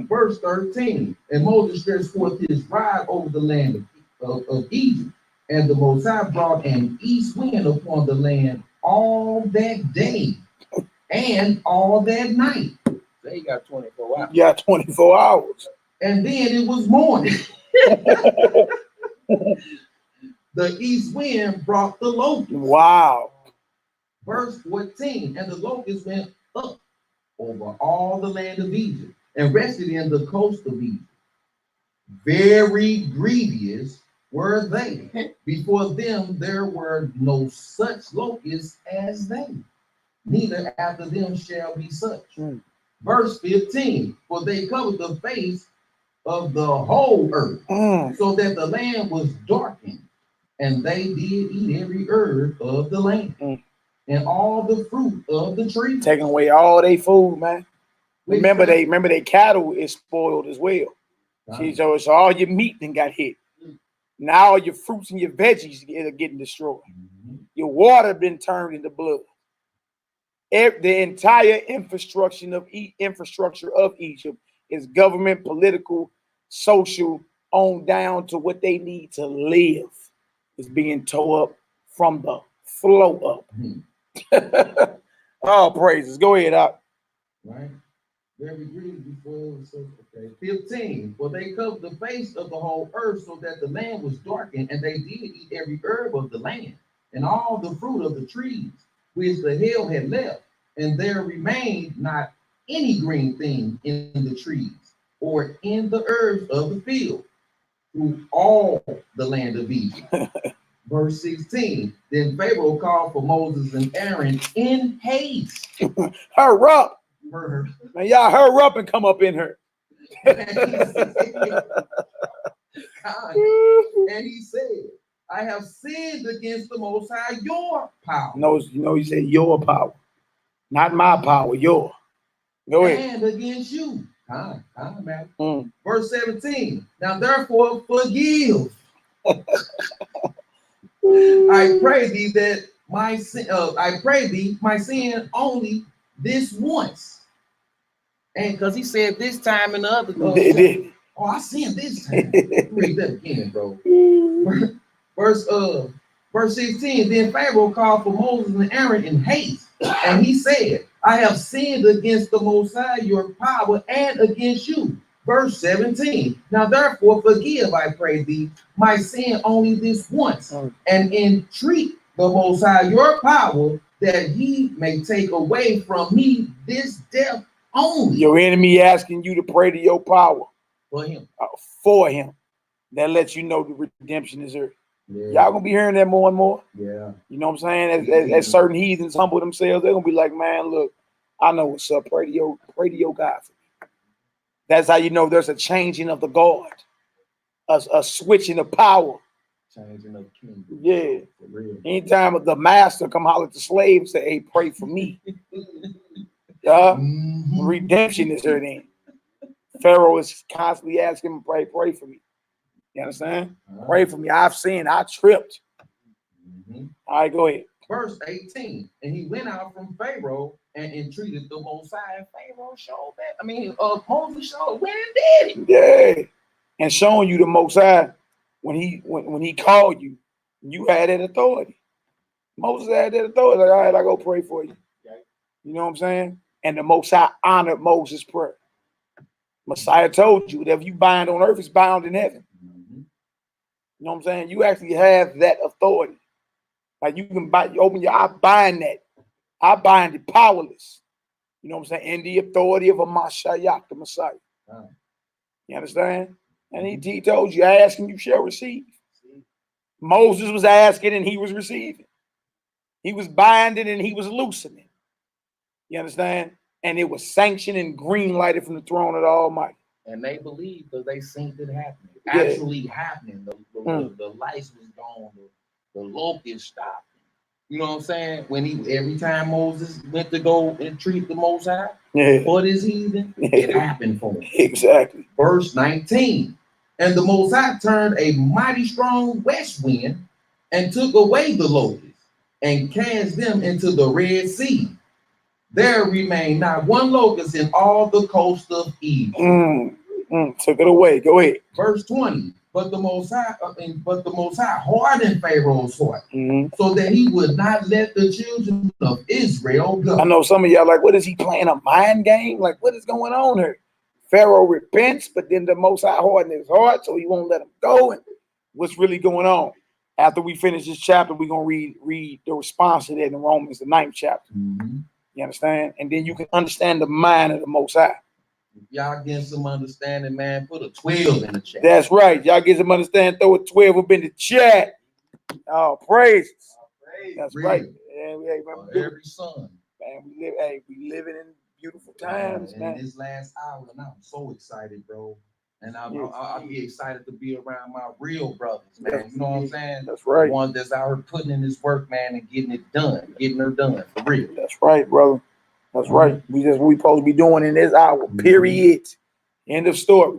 Verse 13. And Moses stretched forth his rod over the land of Egypt, and the Most High brought an east wind upon the land all that day and all that night. So you got 24 hours. You got 24 hours. And then it was morning. The east wind brought the locusts. Wow. Verse 14. And the locusts went up over all the land of Egypt and rested in the coast of Egypt. Very grievous were they. Before them there were no such locusts as they, neither after them shall be such. Verse 15. For they covered the face of the whole earth, so that the land was darkened, and they did eat every herb of the land, and all the fruit of the tree. Taking away all their food, man. Remember they cattle is spoiled as well. See, so all your meat then got hit. Now all your fruits and your veggies are getting destroyed. Your water been turned into blood. The entire infrastructure of Egypt is government, political, social, on down to what they need to live is being tore up from the flow up. Oh, praises. Go ahead, Doc. Right. Very grievous before it was so okay. 15. For they covered the face of the whole earth, so that the land was darkened, and they did eat every herb of the land, and all the fruit of the trees, which the hail had left, and there remained not any green thing in the trees, or in the herbs of the field, through all the land of Egypt. Verse 16. Then Pharaoh called for Moses and Aaron in haste. Hurry up. Man, y'all hurry up and come up in here. And he said, I have sinned against the Most High, your power. No, he said your power. Not my power, your. Go ahead. And against you. Verse 17. Now therefore forgive. I pray thee that my sin only this once. And because he said this time and the other. Oh, I sinned this time. Read that again, bro. Verse 16. Then Pharaoh called for Moses and Aaron in haste, and he said, I have sinned against the Most High, your power, and against you. Verse 17. Now therefore forgive, I pray thee, my sin only this once, and entreat the Most High, your power, that he may take away from me this death only. Your enemy asking you to pray to your power. For him. For him. That lets you know the redemption is here. Yeah. Y'all gonna be hearing that more and more. Yeah. You know what I'm saying? As certain heathens humble themselves, they're gonna be like, man, look, I know what's up. Pray to your God for me. That's how you know there's a changing of the guard. A switching of power. Changing of the kingdom. Yeah. For real. Anytime the master come holler at the slave and say, hey, pray for me. Redemption is here then. Pharaoh is constantly asking him, pray for me. You understand? Pray for me. I've sinned. I tripped. All right, go ahead. Verse 18, and he went out from Pharaoh and entreated the Most High, and Pharaoh showed that. I mean, Moses showed when did it? Yeah, and showing you the Most High when he called you, you had that authority. Moses had that authority. Like, all right, I go pray for you. You know what I'm saying? And the Most High honored Moses' prayer. Messiah told you, whatever you bind on earth is bound in heaven. You know what I'm saying? You actually have that authority. Like you can you open your, I bind that. I bind it powerless. You know what I'm saying? In the authority of a Mashiach, the Messiah. You understand? And he told you, ask and you shall receive. Moses was asking and he was receiving. He was binding and he was loosening. You understand? And it was sanctioned and green lighted from the throne of the Almighty. And they believed because they seen it happening. Actually happening. The lights was gone. The locust stopped. You know what I'm saying? When every time Moses went to go and treat the Most High for this heathen, it happened for him. Exactly. Verse 19. And the Most High turned a mighty strong west wind and took away the locusts and cast them into the Red Sea. There remained not one locust in all the coast of Egypt. Took it away. Go ahead. Verse 20. But the Most High hardened Pharaoh's heart, so that he would not let the children of Israel go. I know some of y'all like, what is he playing, a mind game? Like, what is going on here? Pharaoh repents, but then the Most High hardened his heart, so he won't let him go. And what's really going on? After we finish this chapter, we're gonna read the response to that in Romans, the 9th chapter. You understand? And then you can understand the mind of the Most High. Y'all get some understanding, man. Put a 12 in the chat. That's right. Y'all get some understanding. Throw a 12 up in the chat. Oh, praise. That's right. Yeah, every son. Man, we living in beautiful times, man. In this last hour, and I'm so excited, bro. And I'll be excited to be around my real brothers, man. You know what I'm saying? That's right. The ones that's out here putting in this work, man, and getting it done, getting her done for real. That's right, brother. That's right. We supposed to be doing in this hour. Period. End of story.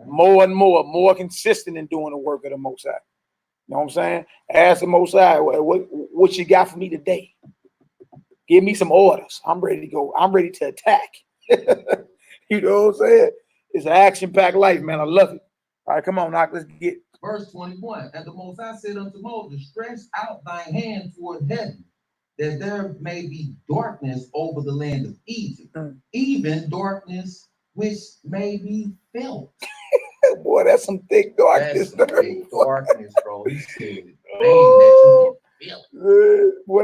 More and more consistent in doing the work of the Most High. You know what I'm saying? Ask the Most High, what you got for me today? Give me some orders. I'm ready to go. I'm ready to attack. You know what I'm saying? It's an action-packed life, man. I love it. All right, come on, Knock. Let's get verse 21. And the Most High said unto Moses, stretch out thy hand toward heaven, that there may be darkness over the land of Egypt, even darkness which may be felt. Boy, that's some thick darkness. That's some thick darkness, bro. He said, that you can feel it. Boy,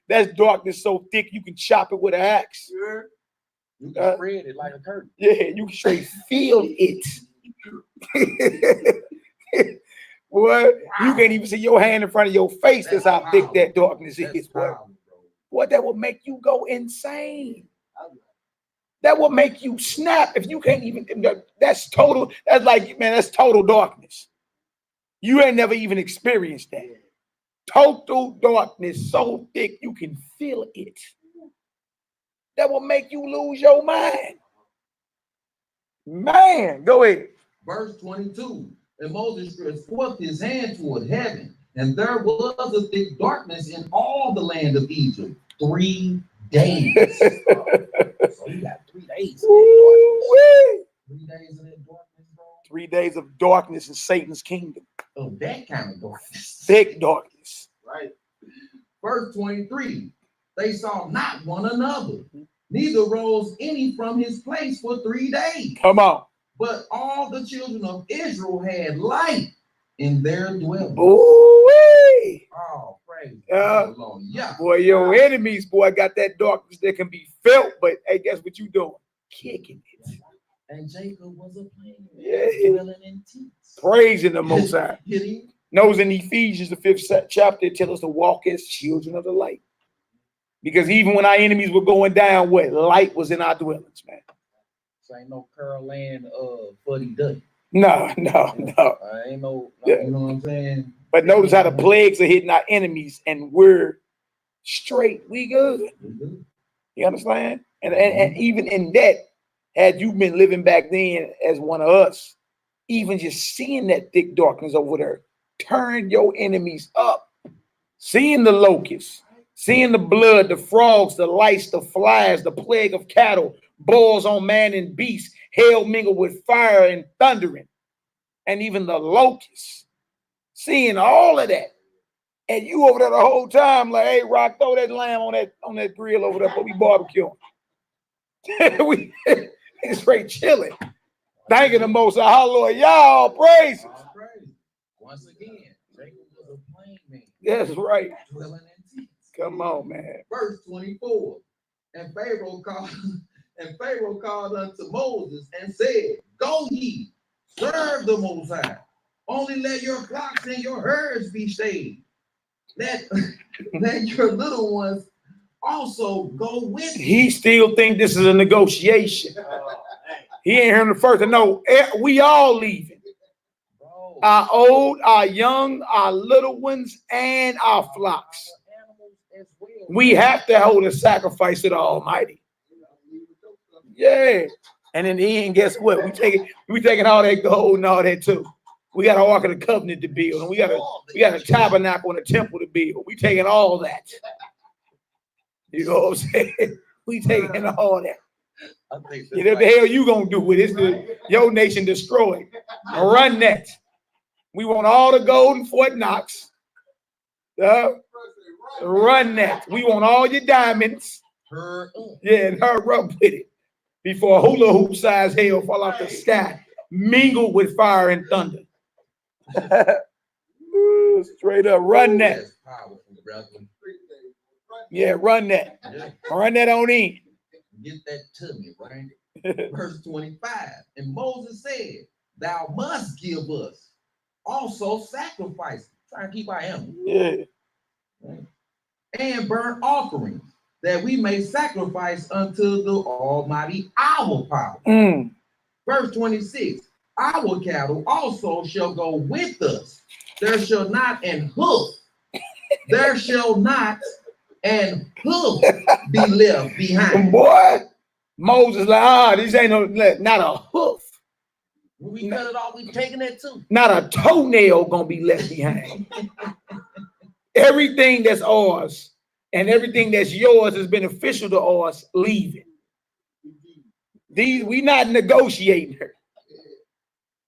that's darkness so thick you can chop it with an axe. You can spread it like a curtain. Yeah, you can straight feel it. Boy, you can't even see your hand in front of your face. That's how thick that darkness is, boy. Boy, that will make you go insane. That will make you snap if you can't even. That's total. That's like, man, that's total darkness. You ain't never even experienced that. Total darkness so thick you can feel it. That will make you lose your mind. Man, go ahead. Verse 22. And Moses stretched forth his hand toward heaven, and there was a thick darkness in all the land of Egypt 3 days. So you got 3 days. 3 days of that darkness, bro. 3 days of darkness in Satan's kingdom. Oh, that kind of darkness. Thick darkness. Right. Verse 23. They saw not one another, neither rose any from his place for 3 days. Come on. But all the children of Israel had light in their dwelling. Ooh-wee. Oh, praise God. Yeah. Boy, your enemies, boy, got that darkness that can be felt, but hey, guess what you doing? Kicking it. And Jacob was a plain. Yeah. Dwelling in tents. Praising the Most High. Knows in Ephesians, the 5th chapter, it tells us to walk as children of the light. Because even when our enemies were going down, what? Light was in our dwellings, man. So ain't no Curl Land fuddy duddy. No. Ain't no, you know what I'm saying? But notice how the plagues are hitting our enemies and we're straight. We good. You understand? And even in that, had you been living back then as one of us, even just seeing that thick darkness over there, turn your enemies up. seeing the locusts, seeing the blood, the frogs, the lice, the flies, the plague of cattle, boils on man and beast, hail mingled with fire and thundering, and even the locusts, seeing all of that. And you over there the whole time, like, hey, Rock, throw that lamb on that grill over there, but we barbecuing. We straight chilling. Thanking the Most High. Hallelujah. Y'all praise. Once again, Jacob was a plain man. That's right. Dwelling in tents. Come on, man. Verse 24. And Pharaoh called unto Moses and said, Go ye, serve the Most High. Only let your flocks and your herds be saved. Let your little ones also go with you. He still think this is a negotiation. He ain't hearing the first. No, we all leaving. Bro. Our old, our young, our little ones, and our flocks. We have to hold a sacrifice to the Almighty. Yeah. And in the end, guess what? We taking all that gold and all that too. We got an Ark of the Covenant to build, and we got a tabernacle and a temple to build. We taking all that. You know what I'm saying? We taking all that. You know what the hell you gonna do with it? Your nation destroyed. Run that. We want all the gold in Fort Knox. Run that. We want all your diamonds. Yeah, and her up with it before a hula hoop size hail fall off the sky, mingled with fire and thunder. Straight up, run that. Yeah, run that. Run that on in. Get that to me, right? Verse 25. And Moses said, Thou must give us also sacrifice. Try and keep our animals. Yeah. Right? And burnt offerings, that we may sacrifice unto the Almighty our power. Verse 26. Our cattle also shall go with us. There shall not an hoof. There shall not and hoof be left behind. Boy, Moses like, this ain't not a hoof. When we cut it off, we taking it too. Not a toenail gonna be left behind. Everything that's ours and everything that's yours is beneficial to us. Leave it. We not negotiating her.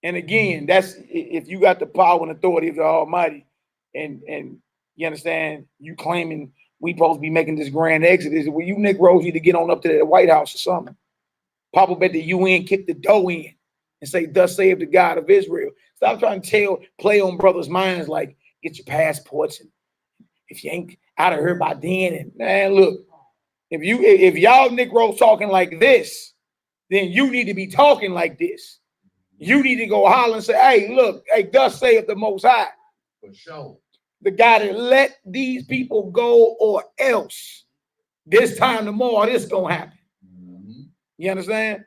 And again, that's if you got the power and authority of the Almighty, and you understand, you claiming we supposed to be making this grand exodus. Well, you Negroes need to get on up to the White House or something. Pop up at the UN, kick the door in, and say, "Thus saith the God of Israel." Stop trying to play on brothers' minds like get your passports, and if you ain't out of here by then, and man, look, if y'all Negroes talking like this, then you need to be talking like this. You need to go holler and say, "Hey, look, hey, thus saith the Most High." For sure. The guy that let these people go, or else this time tomorrow this gonna happen. You understand?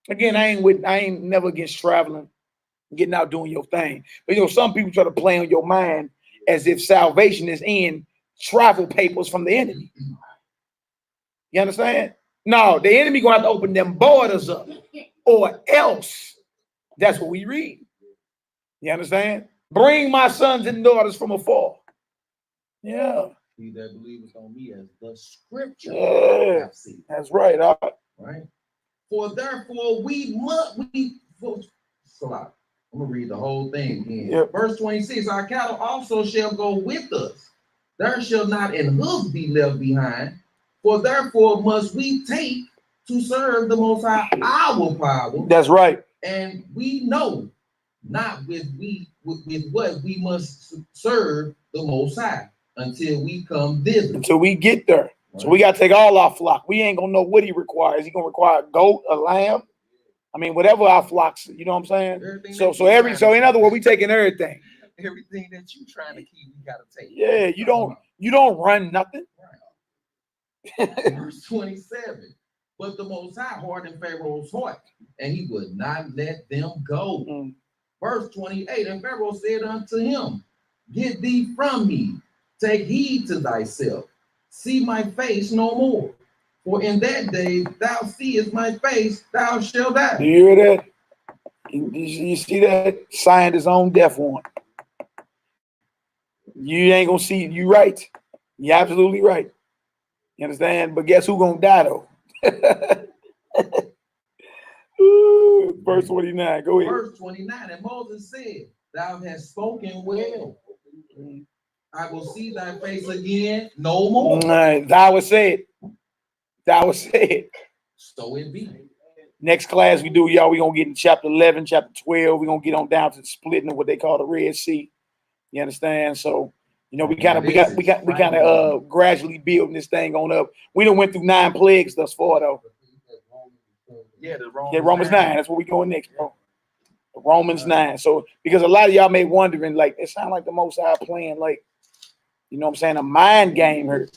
Again, I ain't never against traveling, getting out doing your thing. But some people try to play on your mind as if salvation is in travel papers from the enemy. You understand? No, the enemy gonna have to open them borders up, or else. That's what we read. You understand? Bring my sons and daughters from afar. Yeah. He that believeth on me, as the scripture have seen. That's right. Right. For therefore so I'm gonna read the whole thing again. Yep. Verse 26. Our cattle also shall go with us. There shall not an hoof be left behind. For therefore must we take to serve the Most High our power. That's right. And we know not with what we must serve the Most High until we come thither. Until we get there. Right. So we got to take all our flock. We ain't going to know what he requires. He going to require a goat, a lamb. I mean, whatever our flocks, you know what I'm saying? So in other words, we taking everything. Everything that you trying to keep, we got to take. Yeah, you don't run nothing. Right. Verse 27. But the Most High hardened Pharaoh's heart, and he would not let them go. Verse 28, and Pharaoh said unto him, Get thee from me, take heed to thyself, see my face no more. For in that day thou seest my face, thou shalt die. You hear that? You see that? Signed his own death warrant. You ain't gonna see. You right. You're absolutely right. You understand? But guess who gonna die though? Ooh, verse 29. Go ahead. Verse 29. And Moses said, "Thou hast spoken well. I will see thy face again no more." Thou was said. Thou was said. So it be. Next class we do, y'all, we're gonna get in chapter 11, chapter 12. We're gonna get on down to the splitting of what they call the Red Sea. You understand? So, you know, we kind of gradually building this thing on up. We done went through 9 plagues thus far, though. Yeah, Romans 9. That's where we going next, bro. Romans 9. So, because a lot of y'all may wondering, like, it sounds like the Most High playing, like, you know what I'm saying, a mind game here.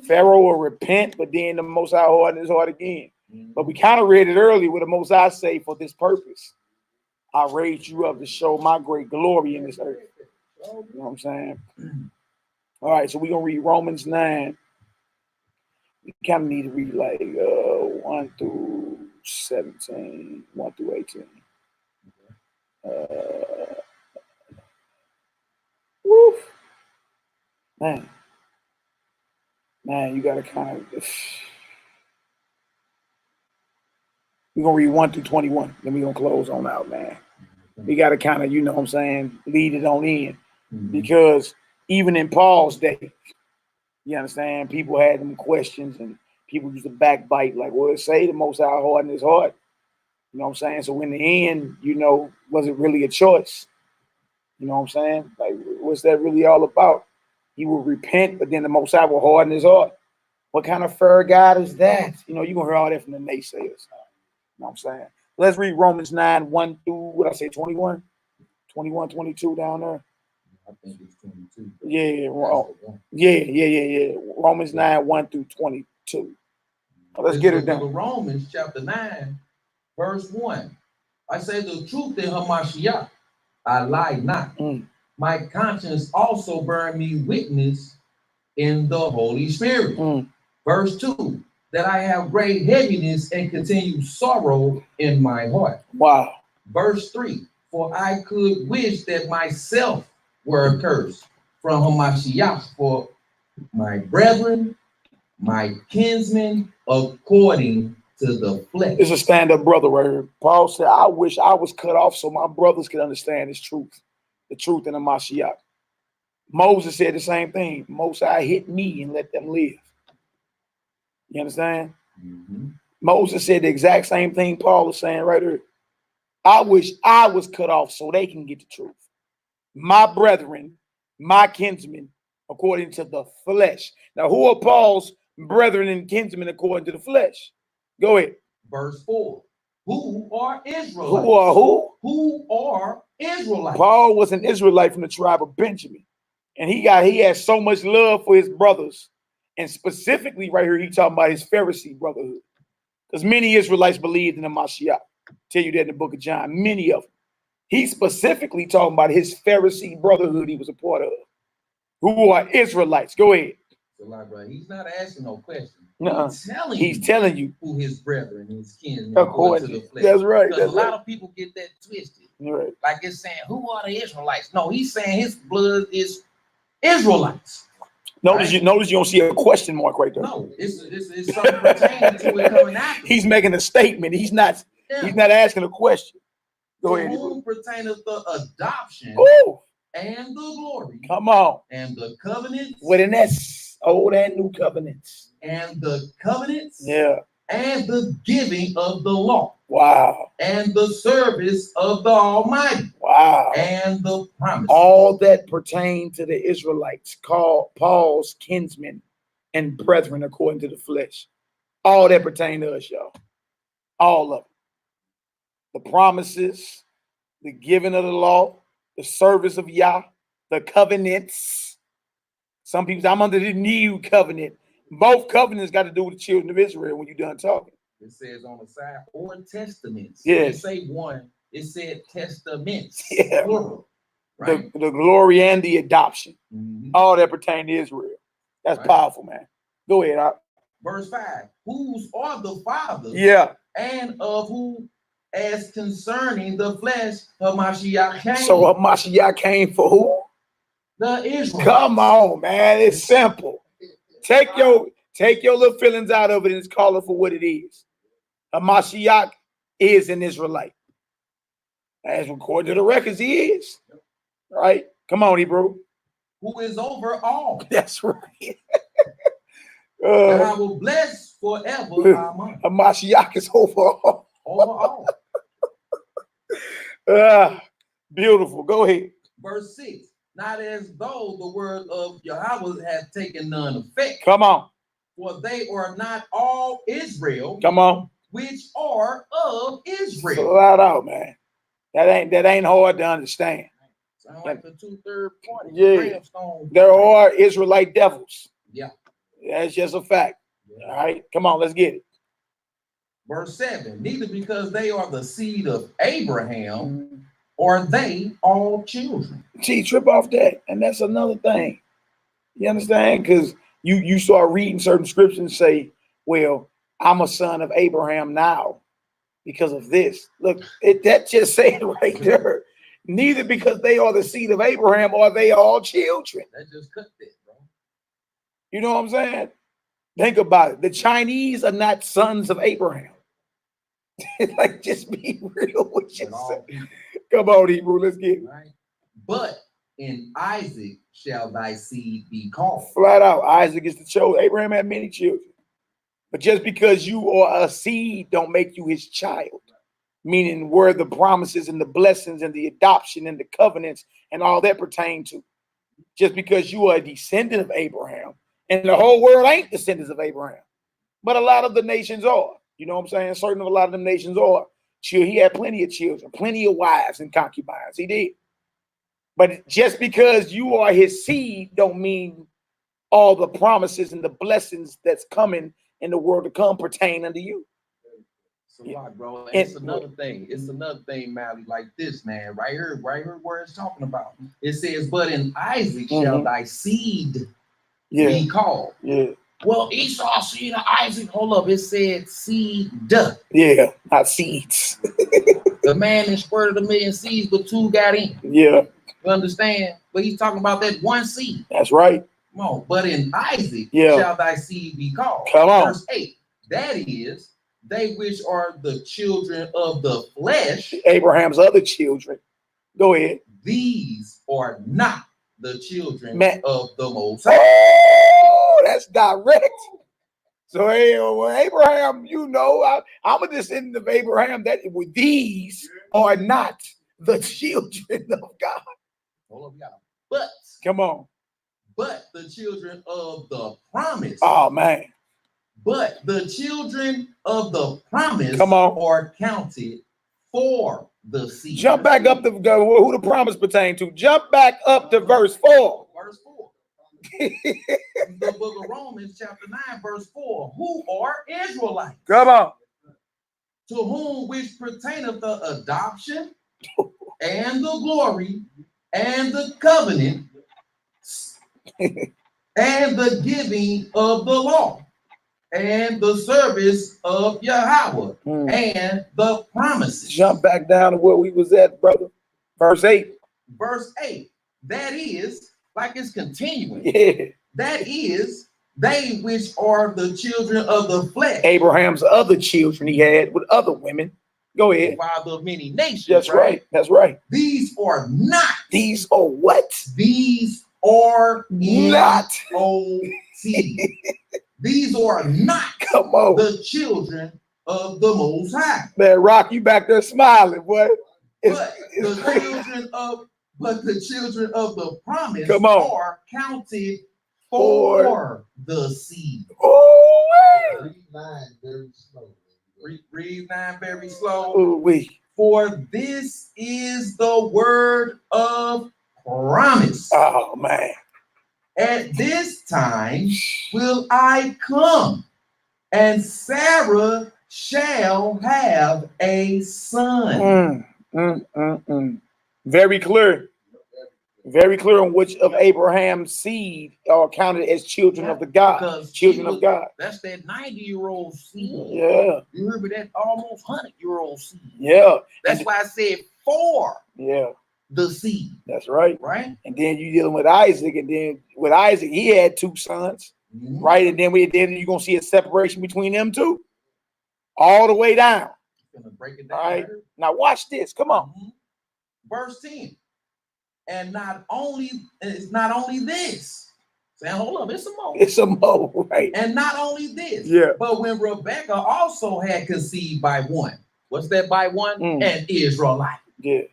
Pharaoh will repent, but then the Most High harden his heart again. But we kind of read it earlier where the Most High say, for this purpose, I raised you up to show my great glory in this earth. You know what I'm saying? All right, so we're going to read Romans 9. We kind of need to read like 1 through 17, 1 through 18. Woof. Man, you got to kind of... We're going to read 1 through 21. Then we're going to close on out, man. We got to kind of, you know what I'm saying, lead it on in. Because even in Paul's day, you understand, people had them questions and people used to backbite, like, well, it say the Most High hardened his heart. You know what I'm saying? So in the end, you know, was it really a choice? You know what I'm saying? Like, what's that really all about? He will repent, but then the Most High will harden his heart. What kind of fair God is that? You know, you're going to hear all that from the naysayers. You know what I'm saying? Let's read Romans 9, 1 through, what I say, 21? 21, 22 down there. I think it's 22. Yeah. Romans 9, 1 through 22. Let's get it done. Romans chapter 9, verse 1. I say the truth in Hamashiach. I lie not. My conscience also bear me witness in the Holy Spirit. Verse 2. That I have great heaviness and continued sorrow in my heart. Wow. Verse 3. For I could wish that myself were accursed from Hamashiach for my brethren, my kinsmen, according to the flesh. It's a stand-up brother right here. Paul said, I wish I was cut off so my brothers could understand this truth, the truth in the Mashiach. Moses said the same thing. Most High hit me and let them live. You understand? Moses said the exact same thing Paul is saying right here. I wish I was cut off so they can get the truth. My brethren, my kinsmen, according to the flesh. Now, who are Paul's brethren and kinsmen according to the flesh? Go ahead. Verse 4. Who are Israelites? Who are who? Who are Israelites? Paul was an Israelite from the tribe of Benjamin. And he had so much love for his brothers. And specifically right here, he talking about his Pharisee brotherhood. Because many Israelites believed in the Mashiach. Tell you that in the book of John, many of them. He's specifically talking about his Pharisee brotherhood he was a part of. Who are Israelites? Go ahead. He's not asking no question. He's telling you who his brethren, his kin, according to the flesh. That's right. Because a lot of people get that twisted. Right. Like it's saying, who are the Israelites? No, he's saying his blood is Israelites. Notice you don't see a question mark right there. No, it's something pertaining to it coming after. He's making a statement. He's not asking a question. Go ahead. Whom pertaineth the adoption and the glory. Come on. And the covenants. With an S. Old and new covenants. And the covenants. Yeah. And the giving of the law. Wow. And the service of the Almighty. Wow. And the promise. All that pertain to the Israelites, called Paul's kinsmen and brethren according to the flesh. All that pertain to us, y'all. All of them. The promises, the giving of the law, the service of Yah, the covenants. Some people say, I'm under the new covenant. Both covenants got to do with the children of Israel when you're done talking. It says on the side, or testaments. Yeah. It say one. It said testaments. Yeah. Plural. Right? The glory and the adoption. All that pertain to Israel. That's powerful, man. Go ahead. Verse 5. Whose are the fathers? Yeah. And of who, as concerning the flesh, Hamashiach came. So Hamashiach came for who? the Israelites. Come on, man. It's simple. Take your little feelings out of it and just call it for what it is. A Mashiach is an Israelite. As according to the records, he is. Right? Come on, Hebrew. Who is over all. That's right. And I will bless forever. A Mashiach is over all. Over all. Beautiful. Go ahead. Verse 6. Not as though the word of Yahweh hath taken none effect. Come on. For they are not all Israel. Come on. Which are of Israel. Flat out, man. That ain't hard to understand. Sound like the 2/3 point. Yeah. There are Israelite devils. Yeah. That's just a fact. Yeah. All right. Come on, let's get it. Verse 7. Neither because they are the seed of Abraham, or they all children. See, trip off that. And that's another thing. You understand? Because you start reading certain scriptures and say, well, I'm a son of Abraham now because of this. Look, that just said right there. Neither because they are the seed of Abraham are they all children. That just cut that, bro. You know what I'm saying? Think about it. The Chinese are not sons of Abraham. Like, just be real with yourself. Come on, Hebrew, let's get it. Right. But in Isaac shall thy seed be called. Flat out, Isaac is the chosen. Abraham had many children. But just because you are a seed don't make you his child. Meaning where the promises and the blessings and the adoption and the covenants and all that pertain to. Just because you are a descendant of Abraham, and the whole world ain't descendants of Abraham. But a lot of the nations are. You know what I'm saying? Certain of a lot of them nations are. Sure, he had plenty of children, plenty of wives and concubines. He did. But just because you are his seed don't mean all the promises and the blessings that's coming in the world to come pertain unto you. It's a lot, bro. And it's another thing. It's another thing, Mally, like this, man. Right here where it's talking about. It says, but in Isaac shall thy seed be called. Yeah. Well, Esau seed of Isaac. Hold up. It said seed. Yeah, not seeds. The man that squirted 1,000,000 seeds, but 2 got in. Yeah. You understand? But he's talking about that one seed. That's right. Come on. But in Isaac shall thy seed be called. Come on. Verse 8. That is, they which are the children of the flesh. Abraham's other children. Go ahead. These are not the children of the Most High. Oh, that's direct. So Abraham, you know, I'm a descendant of Abraham. That these are not the children of God. Hold up, y'all. But come on. But the children of the promise. Oh man. But the children of the promise are counted for the seed. Jump back up to who the promise pertained to. Jump back up to verse 4. Verse 4. The book of Romans, chapter 9, verse 4. Who are Israelites? Come on. To whom which pertaineth the adoption and the glory and the covenant and the giving of the law and the service of Yahweh and the promises. Jump back down to where we was at, brother. Verse 8. Verse 8. That is, like it's continuing. Yeah. That is, they which are the children of the flesh. Abraham's other children he had with other women. Go ahead. Father of many nations. That's right. That's right. These are not. These are what? These are not. N-O-T. These are not the children of the Most High. Man, Rock, you back there smiling, boy. But the children of the promise are counted for the seed. Oh, Read 9 very slowly. Read 9 very slow. Oh, for this is the word of promise. Oh, man. At this time will I come, and Sarah shall have a son. Very clear. Very clear on which of Abraham's seed are counted as children of the God. Children of God. That's that 90-year-old seed. Yeah. You remember that almost 100-year-old seed. Yeah. That's why I said 4. Yeah. the seed. That's right. Right? And then you dealing with Isaac, and then with Isaac, he had 2 sons, right? And then you're gonna see a separation between them two, all the way down. Gonna break it down. All right. Now watch this. Come on. Verse 10. And it's not only this. Say, hold up, it's some more. It's some more, right? And not only this, yeah. But when Rebekah also had conceived by one, what's that by one? An Israelite. Yeah.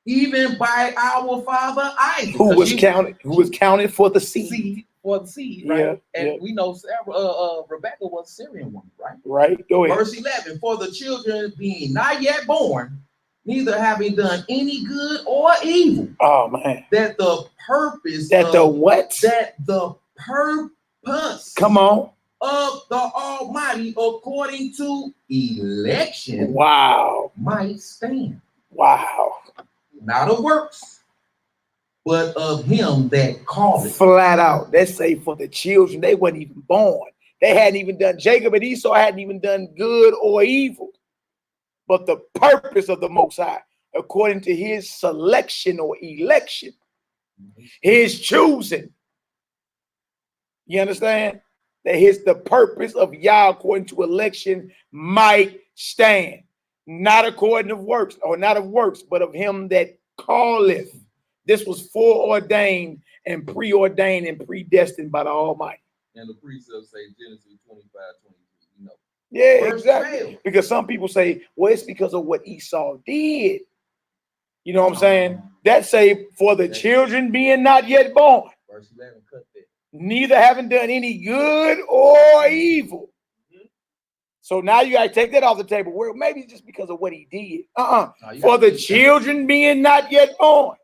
Even by our father Isaac, who was counted for the seed. For the seed, right? Yeah. And we know Rebekah was a Syrian woman, right? Right. Go ahead. Verse 11. For the children being not yet born, neither having done any good or evil. Oh man. That the purpose Come on. Of the Almighty according to election. Wow. Might stand. Wow. Not of works, but of him that called it. Flat out. Let's say for the children, they weren't even born. They hadn't even done, Jacob and Esau hadn't even done good or evil. But the purpose of the Most High, according to his selection or election, his choosing. You understand? That the purpose of Yah according to election might stand. Not according of works, or not of works, but of him that calleth. This was foreordained and preordained and predestined by the Almighty. And the precepts say Genesis 25:23, you know. Yeah, exactly. Because some people say, well, it's because of what Esau did. You know what I'm saying? That say, for the children being not yet born. Verse 11, cut that. Neither having done any good or evil. So now you got to take that off the table. Well, maybe just because of what he did. For the children being not yet born,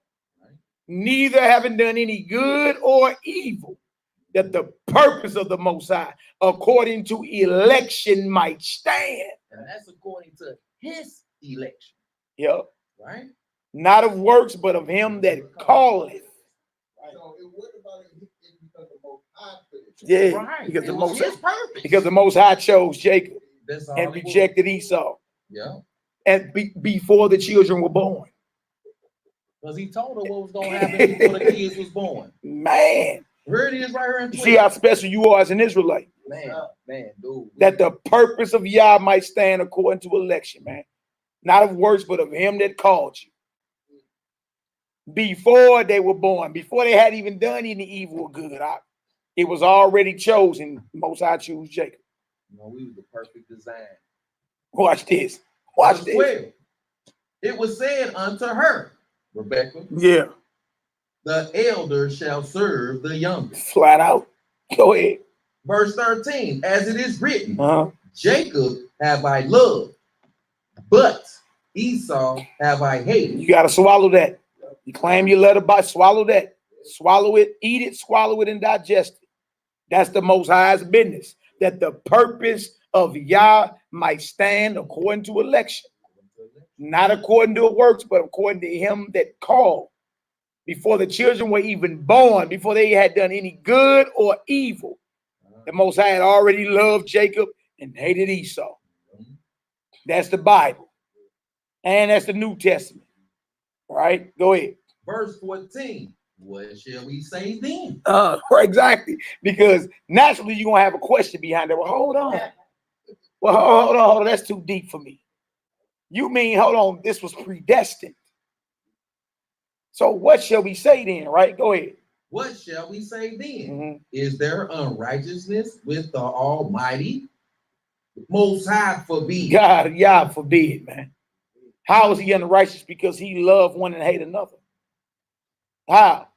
neither having done any good or evil, that the purpose of the Most High, according to election, might stand. And that's according to his election. Yep. Right? Not of works, but of him that calleth. So it wasn't about it because the Most High finished. Yeah, right. Because the Most High chose Jacob and rejected rejected Esau. Yeah. And before the children were born. Because he told her what was going to happen before the kids was born. Man. Here it is right here in 12. See how special you are as an Israelite. Man, dude. That the purpose of Yah might stand according to election, man. Not of works, but of him that called you. Before they were born, before they had even done any evil or good, it was already chosen. Most High choose Jacob. You know, we was the perfect design. Watch this. Watch this. 12. It was said unto her, Rebekah. Yeah. The elder shall serve the younger. Flat out. Go ahead. Verse 13, as it is written, Jacob have I loved, but Esau have I hated. You got to swallow that. You claim your letter by swallow that. Swallow it, eat it, swallow it, and digest it. That's the Most High's business. That the purpose of Yah might stand according to election. Not according to works, but according to him that called. Before the children were even born, before they had done any good or evil, the Most High had already loved Jacob and hated Esau. That's the Bible. And that's the New Testament. All right, go ahead. Verse 14. What shall we say then? Exactly. Because naturally you're going to have a question behind it. Well, hold on. Well, hold on. That's too deep for me. You mean, hold on, this was predestined. So what shall we say then, right? Go ahead. What shall we say then? Is there unrighteousness with the Almighty? Most High forbid. God, Yah forbid, man. How is he unrighteous? Because he loved one and hate another. How?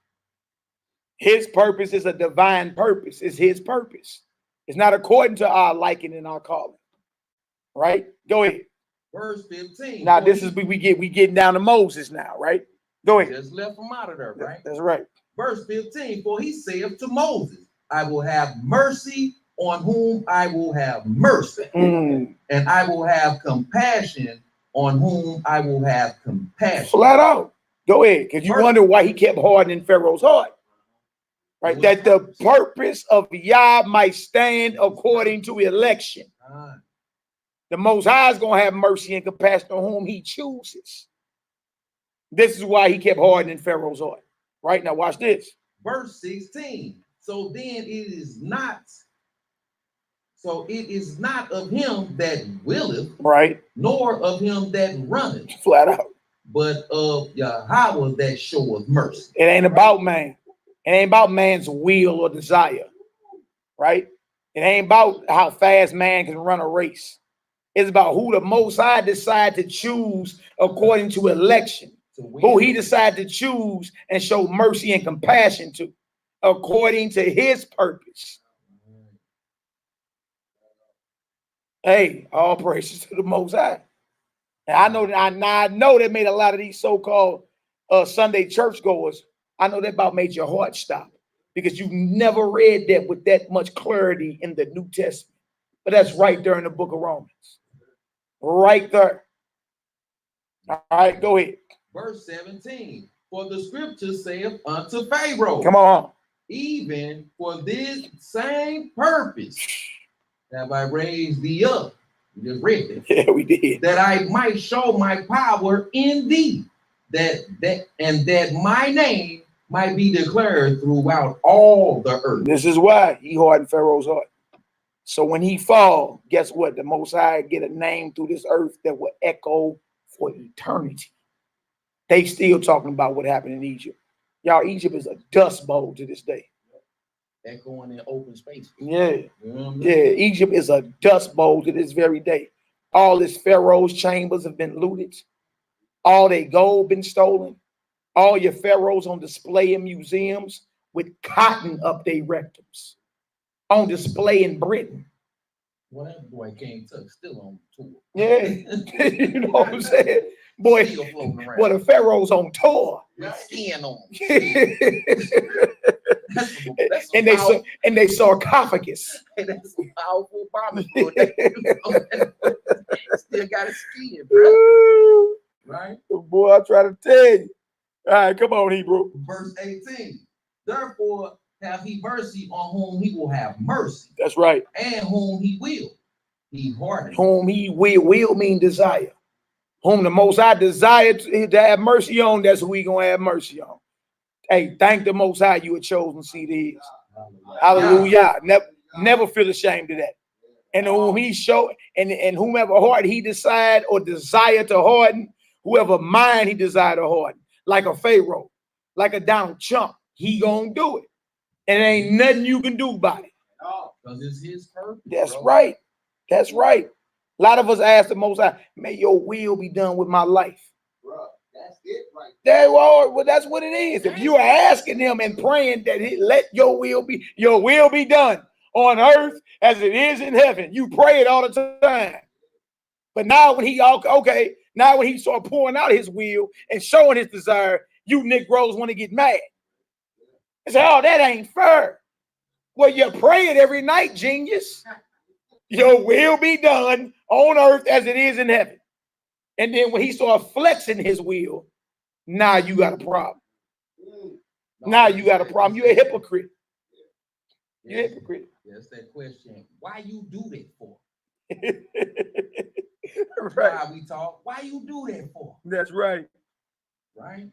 His purpose is a divine purpose. It's his purpose. It's not according to our liking and our calling. Right? Go ahead. Verse 15. Now this is we getting down to Moses now, right? Go ahead. Just left him out of there, right? That's right. Verse 15. For he saith to Moses, I will have mercy on whom I will have mercy, and I will have compassion on whom I will have compassion. Flat out. Go ahead, because you wonder why he kept hardening Pharaoh's heart. Right? That the purpose of Yah might stand according to election. The Most High is going to have mercy and compassion on whom he chooses. This is why he kept hardening Pharaoh's heart. Right now, watch this. Verse 16. So then it is not of him that willeth, right, nor of him that runneth, flat out, but of Yahweh that showeth mercy. It ain't about man. It ain't about man's will or desire, right? It ain't about how fast man can run a race. It's about who the Most High decide to choose according to election, who he decide to choose and show mercy and compassion to, according to his purpose. Hey, all praises to the Most High. And I know that I know that made a lot of these so-called Sunday churchgoers. I know that about made your heart stop because you never read that with that much clarity in the New Testament. But that's right there in the book of Romans. Right there. All right, go ahead. Verse 17. For the scripture saith unto Pharaoh, come on, even for this same purpose have I raised thee up. You just read that. Yeah, we did. That I might show my power in thee, that my name might be declared throughout all the earth. This is why he hardened Pharaoh's heart. So when he fall, guess what? The Most High get a name through this earth that will echo for eternity. They still talking about what happened in Egypt. Y'all, Egypt is a dust bowl to this day. Echoing in open space. Yeah. Yeah, Egypt is a dust bowl to this very day. All this Pharaoh's chambers have been looted. All their gold been stolen. All your pharaohs on display in museums with cotton up their rectums. On display in Britain. Well, that boy King Tut still on tour. Yeah. You know what I'm saying? Boy, the pharaohs on tour. With skin on. and they sarcophagus. Hey, that's a powerful bomber. Still got his skin, bro. Right? Boy, I try to tell you. All right, come on, Hebrew. Verse 18. Therefore have he mercy on whom he will have mercy. That's right. And whom he will. He hardened. Whom he will mean desire. Whom the Most High desire to have mercy on, that's who he gonna have mercy on. Hey, thank the Most High you a chosen seed is. Hallelujah. Never feel ashamed of that. And whom he showed, and whomever heart he decide or desire to harden, whoever mind he desire to harden, like a Pharaoh, like a Donald Trump, he gonna do it. And ain't nothing you can do about it. Because it's his purpose. That's right. That's right. A lot of us ask the Most High, may your will be done with my life. Bro, that's it right Well, that's what it is. If you are asking him and praying that he let your will be done on earth as it is in heaven, you pray it all the time. But now when he now when he start pouring out his will and showing his desire, you Negroes want to get mad. And say, oh, that ain't fair. Well, you pray it every night, genius. Your will be done on earth as it is in heaven. And then when he start flexing his will, now you got a problem. Now you got a problem. You're a hypocrite. You're a hypocrite. That's that question. Why you do that for? Right. Why we talk? Why you do that for? That's right. Right?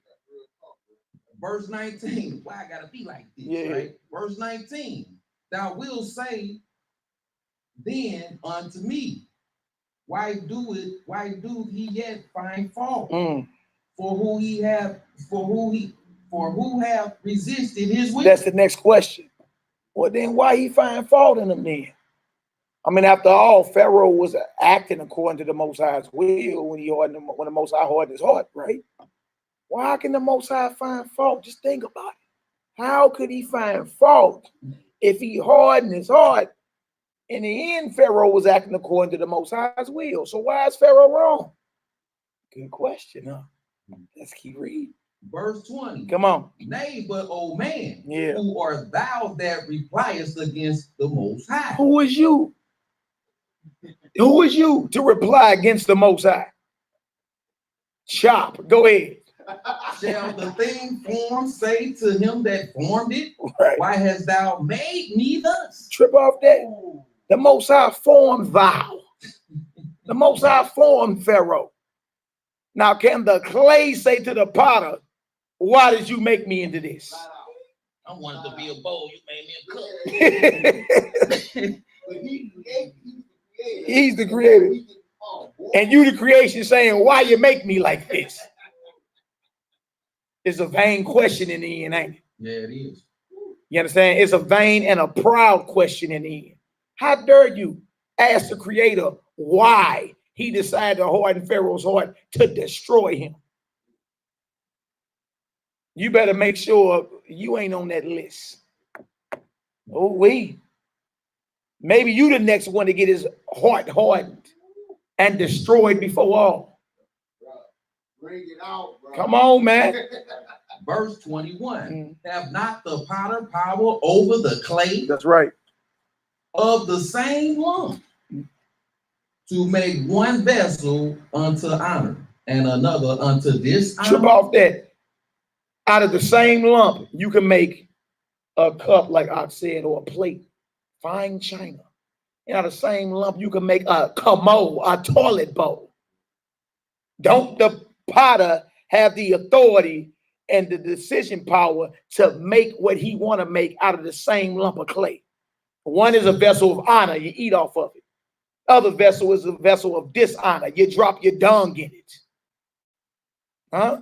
Verse 19. Why I gotta be like this? Yeah. Right? Verse 19. Thou wilt say then unto me, why do he yet find fault? For who have resisted his will? That's the next question. Well, then why he find fault in them then? I mean, after all, Pharaoh was acting according to the Most High's will when the Most High hardened his heart, right? Why can the Most High find fault? Just think about it. How could he find fault if he hardened his heart? In the end, Pharaoh was acting according to the Most High's will. So why is Pharaoh wrong? Good question, huh? Let's keep reading. Verse 20. Come on. Nay, but O man, Yeah. who art thou that repliest against the Most High? Who is you? Who is you to reply against the Most High? Chop. Go ahead. Shall the thing formed say to him that formed it? Right. Why hast thou made me thus? Trip off that. The Most High formed thou. The Most High formed Pharaoh. Now, can the clay say to the potter, why did you make me into this? I wanted to be a bowl. You made me a cup. He's the creator. And you the creation saying, why you make me like this? It's a vain question in the end, ain't it? Yeah, it is. You understand? It's a vain and a proud question in the end. How dare you ask the creator why he decided to harden Pharaoh's heart to destroy him? You better make sure you ain't on that list. Oh, maybe you the next one to get his heart hardened and destroyed before all. Bring it out, bro. Come on, man. Verse 21. Have not the potter power over the clay? That's right. Of the same lump, to make one vessel unto honor and another unto dishonor? Trip off that. Out of the same lump, you can make a cup, like I said, or a plate, fine china. And out of the same lump, you can make a commode, a toilet bowl. Don't the potter have the authority and the decision power to make what he want to make out of the same lump of clay? One is a vessel of honor, you eat off of it. Other vessel is a vessel of dishonor, you drop your dung in it. Huh?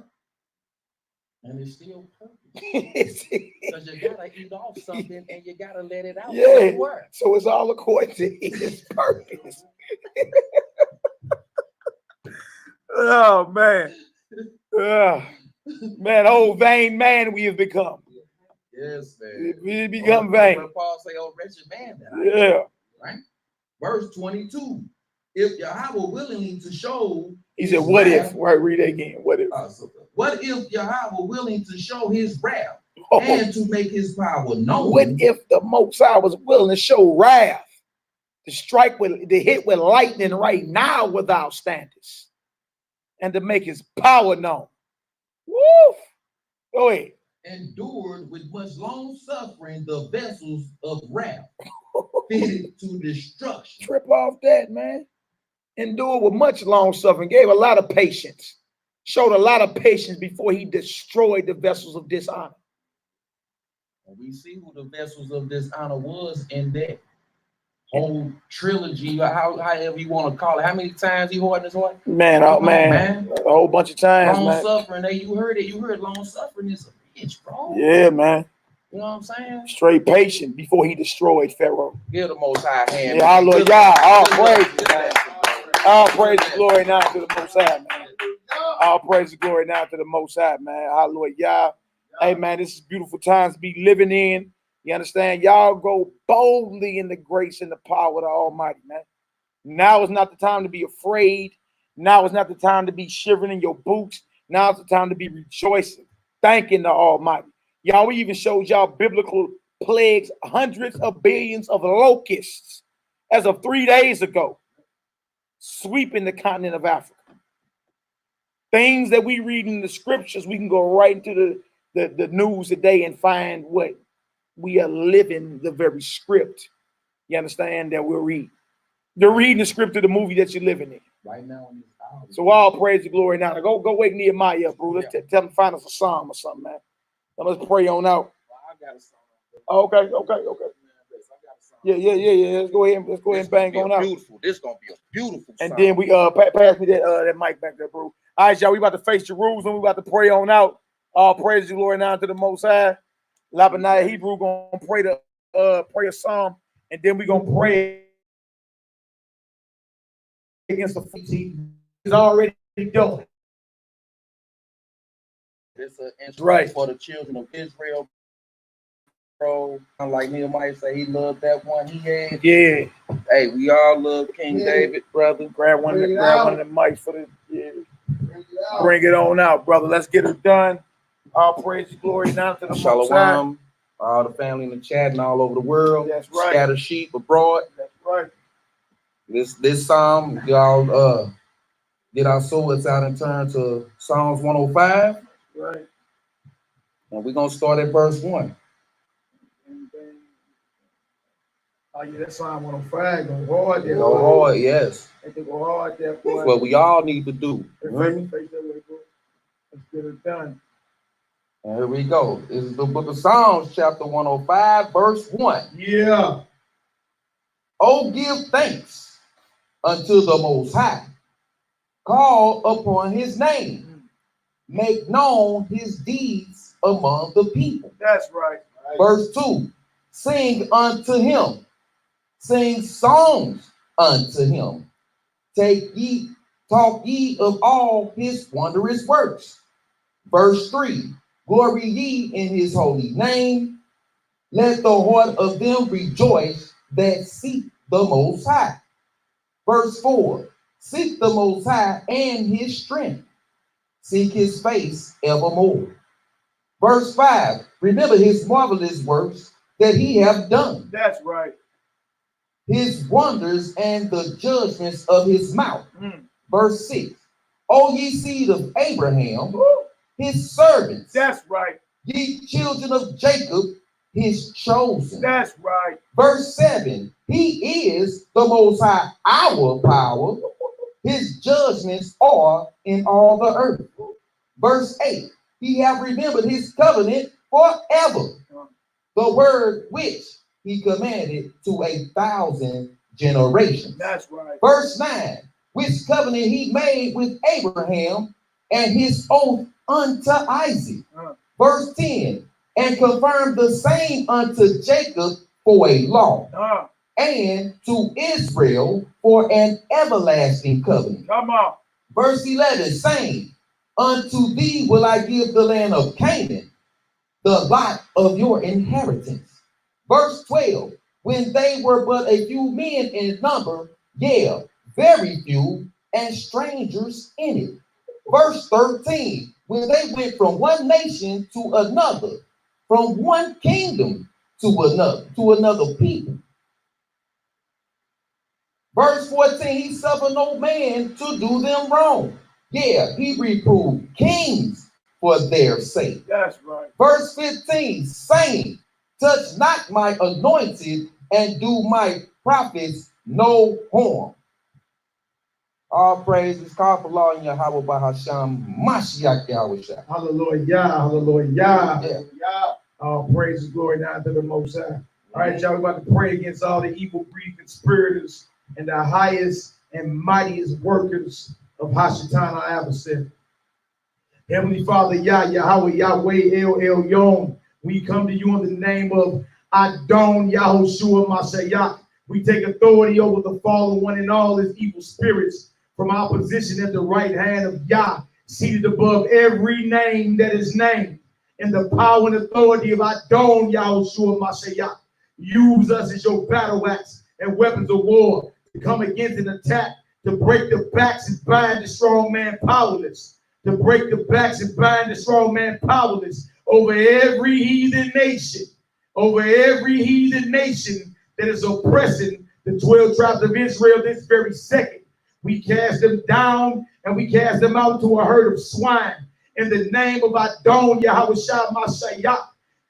And it's still perfect. Because you gotta eat off something and you gotta let it out. Yeah. So it's all according to his purpose. Oh man. Man, old vain man we have become. Yes, man. We become vain. When Paul say, "Oh, wretched man," yeah. Right. Verse 22. If Yahweh willing to show, he said, "What if?" Right, read it again. What if? What if Yahweh willing to show his wrath and to make his power known? What if the Most High was willing to show wrath, to strike with, to hit with lightning right now without standards, and to make his power known? Woo! Go ahead. Endured with much long suffering the vessels of wrath fitted to destruction. Trip off that, man. Endured with much long suffering, gave a lot of patience, showed a lot of patience before he destroyed the vessels of dishonor. And we see who the vessels of dishonor was in that whole trilogy, however you want to call it. How many times he hardened his heart? Man, oh man, a whole bunch of times, long man. Suffering, hey, you heard it. You heard long suffering is a bitch, bro. Yeah, man. You know what I'm saying? Straight patient before he destroyed Pharaoh. Give the Most High hand. Yeah, hallelujah. All praise, man. All praise and glory now to the Most High, man. All praise and glory now to the Most High, man. Hallelujah. Hey, man, this is beautiful times to be living in. You understand? Y'all go boldly in the grace and the power of the Almighty, man. Now is not the time to be afraid. Now is not the time to be shivering in your boots. Now is the time to be rejoicing, thanking the Almighty. Y'all, we even showed y'all biblical plagues, hundreds of billions of locusts as of 3 days ago, sweeping the continent of Africa. Things that we read in the scriptures, we can go right into the news today and find what we are living, the very script. You understand that we'll read. You're reading the script of the movie that you're living in. Right now. So all praise and glory now. Go wake Nehemiah up, bro. Let's tell him to find us a psalm or something, man. Now let's pray on out. I got a song. Okay. Yeah. Let's go ahead and bang on out. Beautiful. This is gonna be a beautiful and song. then we pass me that mic back there, bro. All right, y'all. We about to face Jerusalem. We about to pray on out. All praise and glory now to the Most High. Labanai Hebrew gonna pray a psalm, and then we gonna pray against the feet. He's already done. It's an instrument Right. for the children of Israel. Bro, like Nehemiah say, he loved that one he had. Yeah. Hey, we all love King David, brother. Grab one of the mics for the Bring it on out, brother. Let's get it done. All praise and glory now to the Most High. Shalom, all the family in the chat and all over the world. That's right. Scattered sheep abroad. That's right. This psalm, y'all get our swords out and turn to Psalms 105. Right. And we're gonna start at verse 1. Oh yeah, that Psalm 105 go hard there. Go hard, yes. They go hard there, boy. That's what we all need to do. Face Get it done. And here we go. This is the book of Psalms, chapter 105, verse 1. Yeah. Oh, give thanks unto the Most High. Call upon his name. Make known his deeds among the people. That's right. Verse 2. Sing unto him. Sing songs unto him. Talk ye of all his wondrous works. Verse 3. Glory ye in his holy name. Let the heart of them rejoice that seek the Most High. Verse 4. Seek the Most High and his strength. Seek his face evermore. Verse 5. Remember his marvelous works that he hath done. That's right. His wonders and the judgments of his mouth. Verse 6. O ye seed of Abraham, his servants. That's right. Ye children of Jacob, his chosen. That's right. Verse 7. He is the Most High, our power. His judgments are in all the earth. Verse 8. He hath remembered his covenant forever. The word which he commanded to 1,000 generations. That's right. Verse 9. Which covenant he made with Abraham and his oath unto Isaac. Verse 10. And confirmed the same unto Jacob for a law. And to Israel for an everlasting covenant. Come on. Verse 11, saying, unto thee will I give the land of Canaan, the lot of your inheritance. Verse 12, when they were but a few men in number, yeah, very few, and strangers in it. Verse 13, when they went from one nation to another, from one kingdom to another people. Verse 14, he suffered no man to do them wrong. Yeah, he reproved kings for their sake. That's right. Verse 15, saying, touch not my anointed and do my prophets no harm. All praise is called for law in Yahweh Bahasham Mashiach Yahweh. Hallelujah. Hallelujah. Yeah. All praise, glory, now to the Most High. All right, y'all, we're about to pray against all the evil breathing spirits and the highest and mightiest workers of Hashatan, our adversary. Heavenly Father, Yahweh, Yahweh, El Elyon, we come to you in the name of Adon Yahushua Mashiach. We take authority over the fallen one and all his evil spirits from our position at the right hand of Yah, seated above every name that is named. In the power and authority of Adon Yahushua Mashiach, use us as your battle axe and weapons of war to come against an attack, to break the backs and bind the strong man powerless, to break the backs and bind the strong man powerless over every heathen nation, that is oppressing the 12 tribes of Israel this very second. We cast them down and we cast them out to a herd of swine. In the name of Adon Yahweh Shah Mashiach,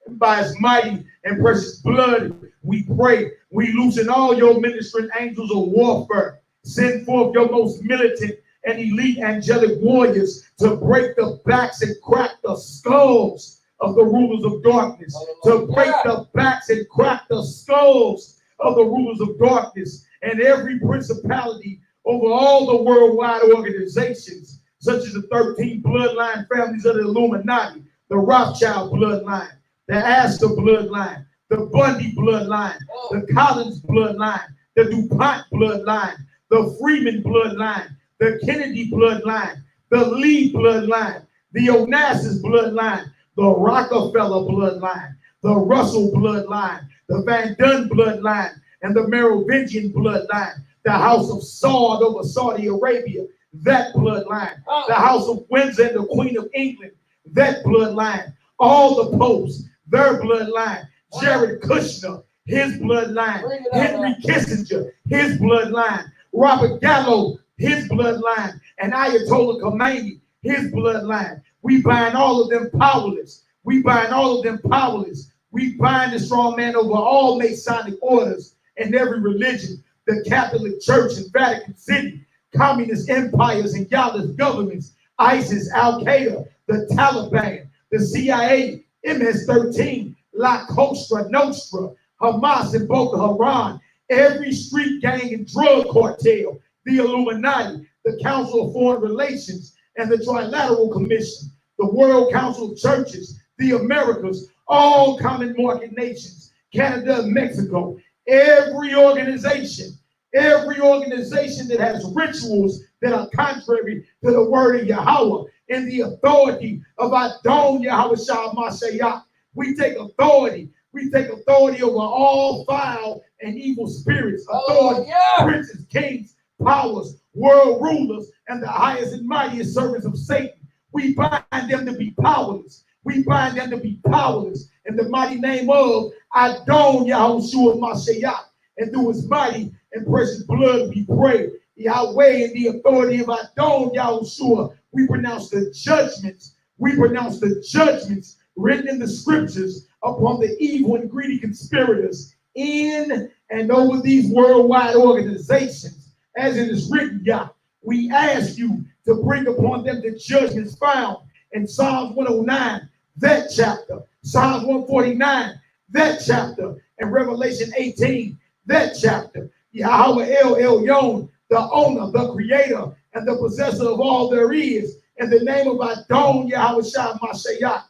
and by his mighty and precious blood, we pray. We loosen all your ministering angels of warfare. Send forth your most militant and elite angelic warriors to break the backs and crack the skulls of the rulers of darkness. To break the backs and crack the skulls of the rulers of darkness and every principality over all the worldwide organizations, such as the 13 bloodline families of the Illuminati, the Rothschild bloodline, the Astor bloodline, the Bundy bloodline, the Collins bloodline, the DuPont bloodline, the Freeman bloodline, the Kennedy bloodline, the Lee bloodline, the Onassis bloodline, the Rockefeller bloodline, the Russell bloodline, the Van Dunn bloodline, and the Merovingian bloodline, the House of Saud over Saudi Arabia, that bloodline, the House of Windsor and the Queen of England, that bloodline, all the popes, their bloodline, Jared Kushner, his bloodline, Henry Kissinger, his bloodline, Robert Gallo, his bloodline, and Ayatollah Khomeini, his bloodline. We bind all of them powerless. We bind all of them powerless. We bind the strong man over all Masonic orders and every religion, the Catholic Church and Vatican City, communist empires and godless governments, ISIS, Al-Qaeda, the Taliban, the CIA, MS-13, La Cosa Nostra, Hamas and Boko Haram, every street gang and drug cartel, the Illuminati, the Council of Foreign Relations, and the Trilateral Commission, the World Council of Churches, the Americas, all common market nations, Canada and Mexico, every organization that has rituals that are contrary to the word of Yahweh and the authority of Adon Yahweh Shah Mashiach. We take authority. We take authority over all foul and evil spirits, authority, princes, kings, powers, world rulers, and the highest and mightiest servants of Satan. We bind them to be powerless. We bind them to be powerless in the mighty name of Adon Yahushua Mashiach. And through his mighty and precious blood we pray. Yahweh, in the authority of Adon Yahushua, we pronounce the judgments. We pronounce the judgments written in the scriptures upon the evil and greedy conspirators in and over these worldwide organizations. As it is written, Yah, we ask you to bring upon them the judgments found in Psalms 109, that chapter, Psalms 149, that chapter, and Revelation 18, that chapter. Yahweh El Elyon, the owner, the creator, and the possessor of all there is, in the name of Adon Yahweh Shah Mashiach,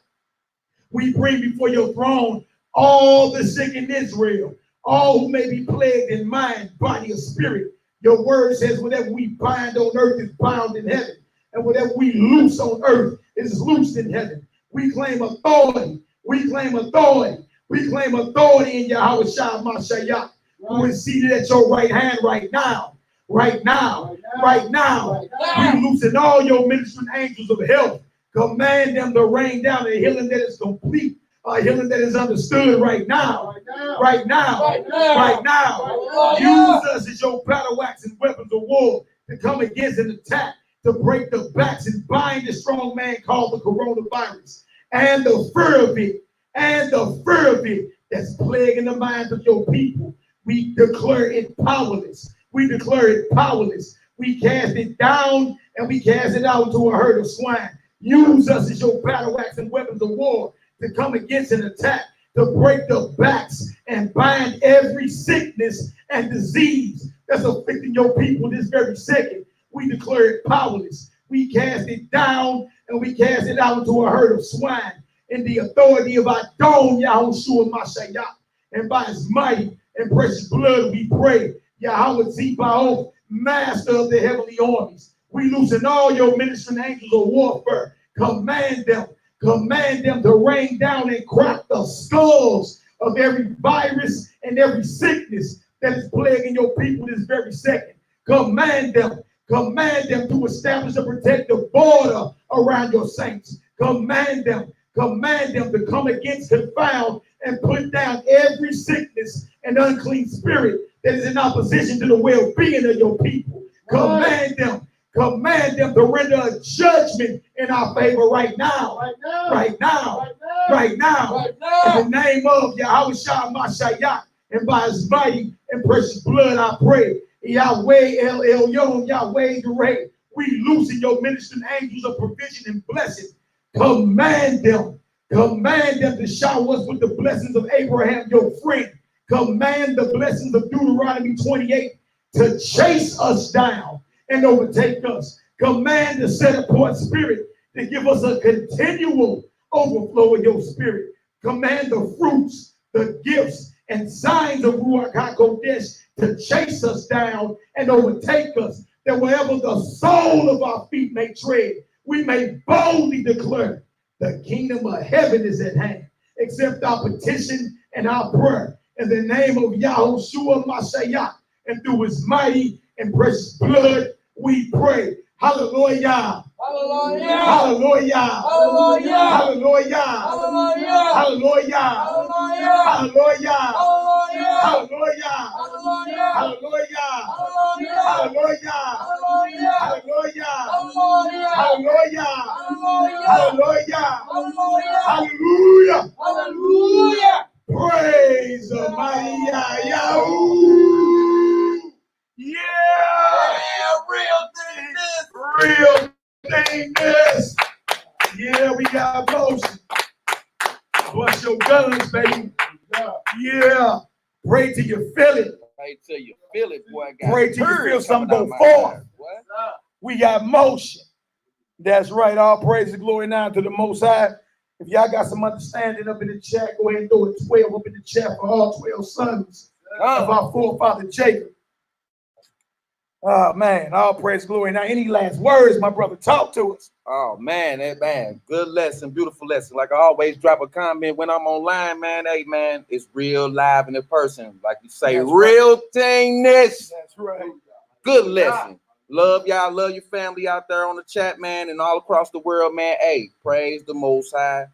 we bring before your throne all the sick in Israel, all who may be plagued in mind, body, or spirit. Your word says whatever we bind on earth is bound in heaven, and whatever we loose on earth is loosed in heaven. We claim authority. We claim authority. We claim authority in Yahweh Shah Mashiach, who is seated at your right hand right now. Right now. Right now. We loosen all your ministering angels of health. Command them to rain down a healing that is complete, a healing that is understood right now. Right now. Right now. Use us as your battle axe and weapons of war to come against an attack, to break the backs and bind the strong man called the coronavirus. And the fear of it, that's plaguing the minds of your people. We declare it powerless. We declare it powerless. We cast it down and we cast it out into a herd of swine. Use us as your battle axe and weapons of war to come against an attack, to break the backs and bind every sickness and disease that's afflicting your people this very second. We declare it powerless. We cast it down and we cast it out into a herd of swine in the authority of Adon Yahushua Mashiach. And by his mighty and precious blood we pray. Yahweh Zebaoth, master of the heavenly armies. We loosen all your ministering angels of warfare. Command them to rain down and crack the skulls of every virus and every sickness that is plaguing your people this very second. Command them to establish a protective border around your saints. Command them to come against, confound, and put down every sickness and unclean spirit that is in opposition to the well-being of your people. Command them to render a judgment in our favor right now. Right now. In the name of Yahweh Shah Mashiach, and by his mighty and precious blood I pray. Yahweh El Elyon, Yahweh Direct. We loosen your ministering angels of provision and blessing. Command them to shower us with the blessings of Abraham, your friend. Command the blessings of Deuteronomy 28 to chase us down and overtake us. Command the set apart spirit to give us a continual overflow of your spirit. Command the fruits, the gifts, and signs of Ruach HaKodesh to chase us down and overtake us, that wherever the sole of our feet may tread, we may boldly declare the kingdom of heaven is at hand. Accept our petition and our prayer in the name of Yahushua Mashiach, and through his mighty and precious blood we pray. Hallelujah. Hallelujah. Hallelujah. Hallelujah. Hallelujah. Hallelujah. Hallelujah. Hallelujah. Hallelujah. Hallelujah. Hallelujah. Praise the mighty Yahweh. Yeah. Real thing this. Yeah, we got motion. Bust your guns, baby. Yeah. Pray till you feel it. Pray till you feel it, boy. Pray till you feel something go forth. We got motion. That's right. All praise and glory now to the Most High. If y'all got some understanding up in the chat, go ahead and throw a 12 up in the chat for all 12 sons of our forefather Jacob. Oh, man. All praise, glory. Now, any last words, my brother? Talk to us. Oh, man, that man. Good lesson, beautiful lesson. Like I always drop a comment when I'm online, man. Hey, man, it's real live in person. Like you say, That's real thingness. That's right. Good lesson. Love y'all. Love your family out there on the chat, man, and all across the world, man. Hey, praise the Most High.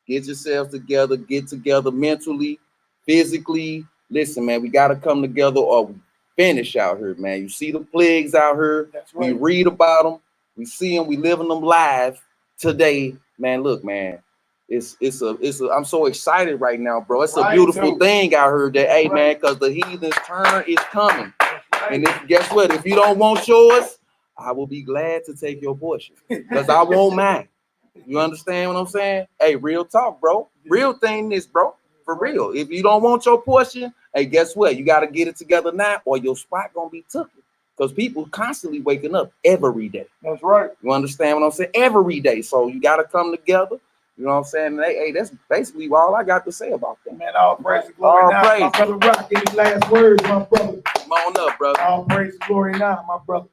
Get yourselves together. Get together mentally, physically. Listen, man, we got to come together or we finish out here, man. You see the plagues out here. That's right. We read about them. We see them. We living them live today, man. Look, man, I'm so excited right now, bro. It's a beautiful thing out here that, hey, man, because the heathen's turn is coming. And guess what? If you don't want yours, I will be glad to take your portion because I won't mind. You understand what I'm saying? Hey, real talk, bro. Real thing is, bro, for real. If you don't want your portion, hey, guess what? You got to get it together now or your spot going to be taken because people constantly waking up every day. That's right. You understand what I'm saying? Every day. So you got to come together. You know what I'm saying? Hey, that's basically all I got to say about that. Man, all praise and glory now. Praise. My brother Rock, any last words, my brother? Come on up, brother. All praise and glory now, my brother.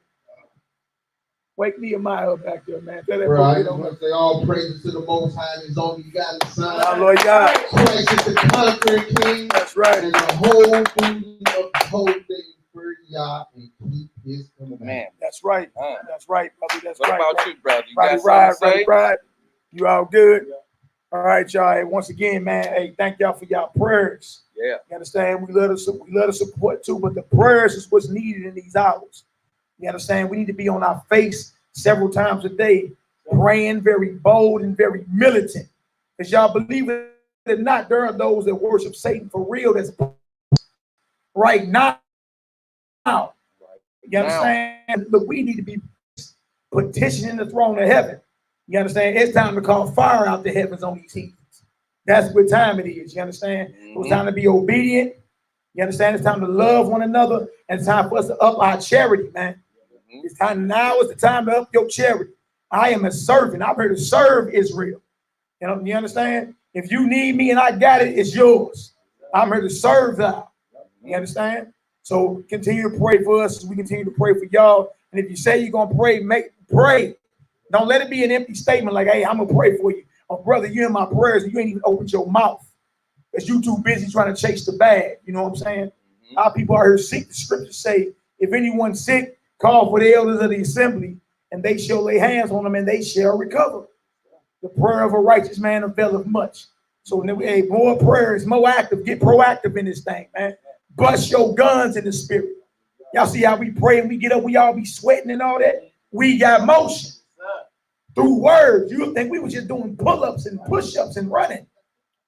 Wake Nehemiah up back there, man. Bro, I just want to say all praises to the Most High and His only begotten Son. Hallelujah. Christ is the conquering King. That's right. And the whole duty of the whole thing for y'all and keep His commandments. Man, that's right. That's right, brother. That's what right. What about you, brother? You right, got something to say? Right. You all good? All right, y'all. Hey, once again, man, hey, thank y'all for y'all prayers. Yeah. You understand? We love to support too, but the prayers is what's needed in these hours. You understand? We need to be on our face several times a day, praying very bold and very militant. Because y'all believe it or not, there are those that worship Satan for real that's right now. You understand? Look, we need to be petitioning the throne of heaven. You understand? It's time to call fire out the heavens on these heathens. That's what time it is. You understand? It's time to be obedient. You understand? It's time to love one another. And it's time for us to up our charity, man. It's time now is the time to up your charity. I am a servant. I'm here to serve Israel. You know, you understand? If you need me and I got it, it's yours. I'm here to serve thou. You understand? So continue to pray for us as we continue to pray for y'all. And if you say you're gonna pray, pray. Don't let it be an empty statement like, hey, I'm gonna pray for you. Oh, brother, you're in my prayers and you ain't even opened your mouth. Because you too busy trying to chase the bag. You know what I'm saying? Our people are here sick. The scriptures say, if anyone's sick, call for the elders of the assembly, and they shall lay hands on them, and they shall recover. The prayer of a righteous man availeth much. So, hey, more prayers, more active. Get proactive in this thing, man. Bust your guns in the spirit. Y'all see how we pray and we get up, we all be sweating and all that? We got motion through words. You would think we were just doing pull-ups and push-ups and running.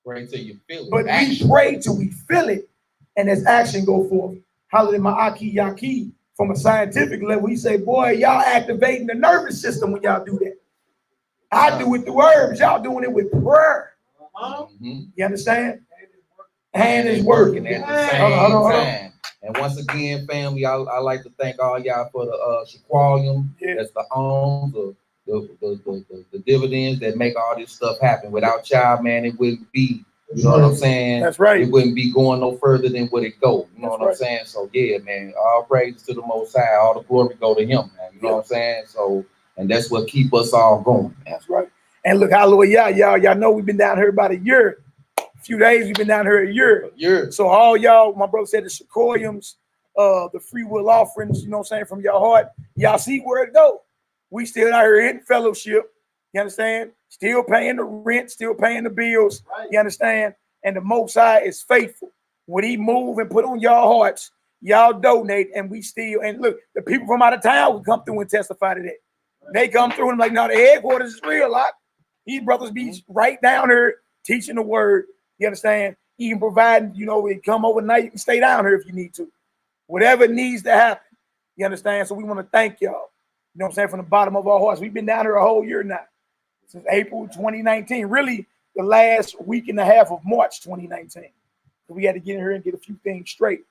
Pray till you feel it. But we pray till we feel it, and as action go forth. Hallelujah, my aki yaki. From a scientific level, we say, boy, y'all activating the nervous system when y'all do that. I do it through herbs. Y'all doing it with prayer. You understand? Hand is working at the same time. And once again, family, I like to thank all y'all for the Shaqualium. That's the alms, the dividends that make all this stuff happen. Without y'all, man, it wouldn't be. You know what I'm saying? That's right. It wouldn't be going no further than what it go. You know what I'm saying? So yeah, man, all praises to the Most High. All the glory go to Him, man. You know what I'm saying? So, and that's what keep us all going. That's right. And look, hallelujah, y'all know we've been down here about a year. A few days, we've been down here a year. So all y'all, my brother said the sequoiums, the free will offerings, you know what I'm saying, from your heart. Y'all see where it go. We still out here in fellowship. You understand? Still paying the rent, still paying the bills. Right. You understand? And the Most High is faithful. When He move and put on y'all hearts, y'all donate, and we still. And look, the people from out of town will come through and testify to that. Right. They come through and like, no, the headquarters is real. Lot. These brothers be right down here teaching the word. You understand? Even providing, you know, we come overnight. You can stay down here if you need to. Whatever needs to happen. You understand? So we want to thank y'all. You know what I'm saying? From the bottom of our hearts. We've been down here a whole year now. since April 2019. Really, the last week and a half of March 2019. So we had to get in here and get a few things straight.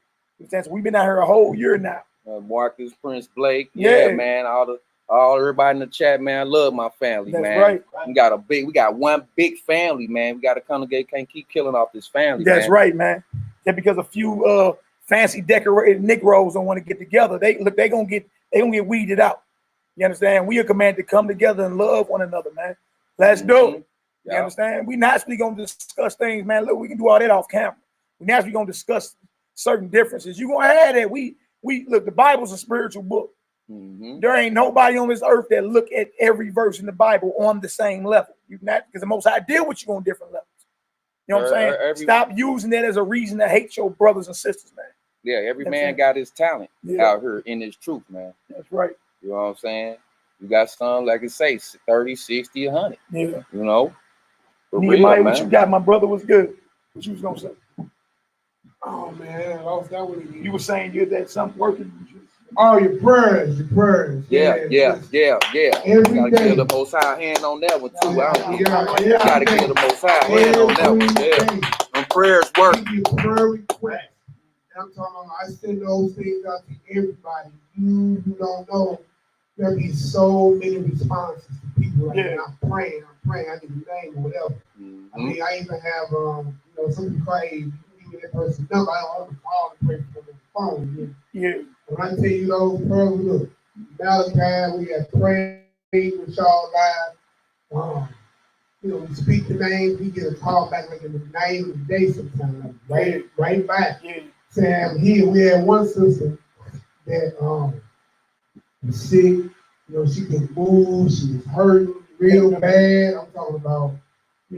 So we've been out here a whole year now. Marcus, Prince Blake, Yeah. man, all everybody in the chat, man. I love my family, That's man. right. We got one big family, man. We got to congregate, can't keep killing off this family. That's man. right, man. Just because a few fancy decorated Negroes don't want to get together, they gonna get weeded out. You understand? We are commanded to come together and love one another, man. Let's do it. You understand? We naturally gonna discuss things, man. Look, we can do all that off camera. We naturally gonna discuss certain differences. You gonna have that. We look. The Bible's a spiritual book. There ain't nobody on this earth that look at every verse in the Bible on the same level. You not because the Most High deal with you on different levels. You know what I'm saying? Stop using that as a reason to hate your brothers and sisters, man. Yeah, every man got his talent out here in his truth, man. That's right. You know what I'm saying? You got some, like I say, 30, 60, 100. Yeah. You know? For Nehemiah, real, what man. you got? My brother was good. What you was gonna say? Oh man, I lost that one again. You were saying you had something working. Oh, your prayers. Yeah. Every Gotta day. give the Most High hand on that one too. Yeah, Gotta give the Most High hand on that one. Yeah. Them prayers work. Give you a prayer request. I'm talking about, I send those things out to everybody. You who don't know, there'll be so many responses to people like that. I'm praying, I need your name or whatever. I mean, I even have, some people call, hey, you give me that person's number. I don't want to call and pray for them on the phone. Yeah. When I tell you those prayers, look, Malachi, we have prayed with y'all live. We speak the names, we get a call back like in the night of the day sometimes, right back. Yeah. Say I'm here. We had one sister that was sick, she couldn't move, she was hurting real bad. I'm talking about, she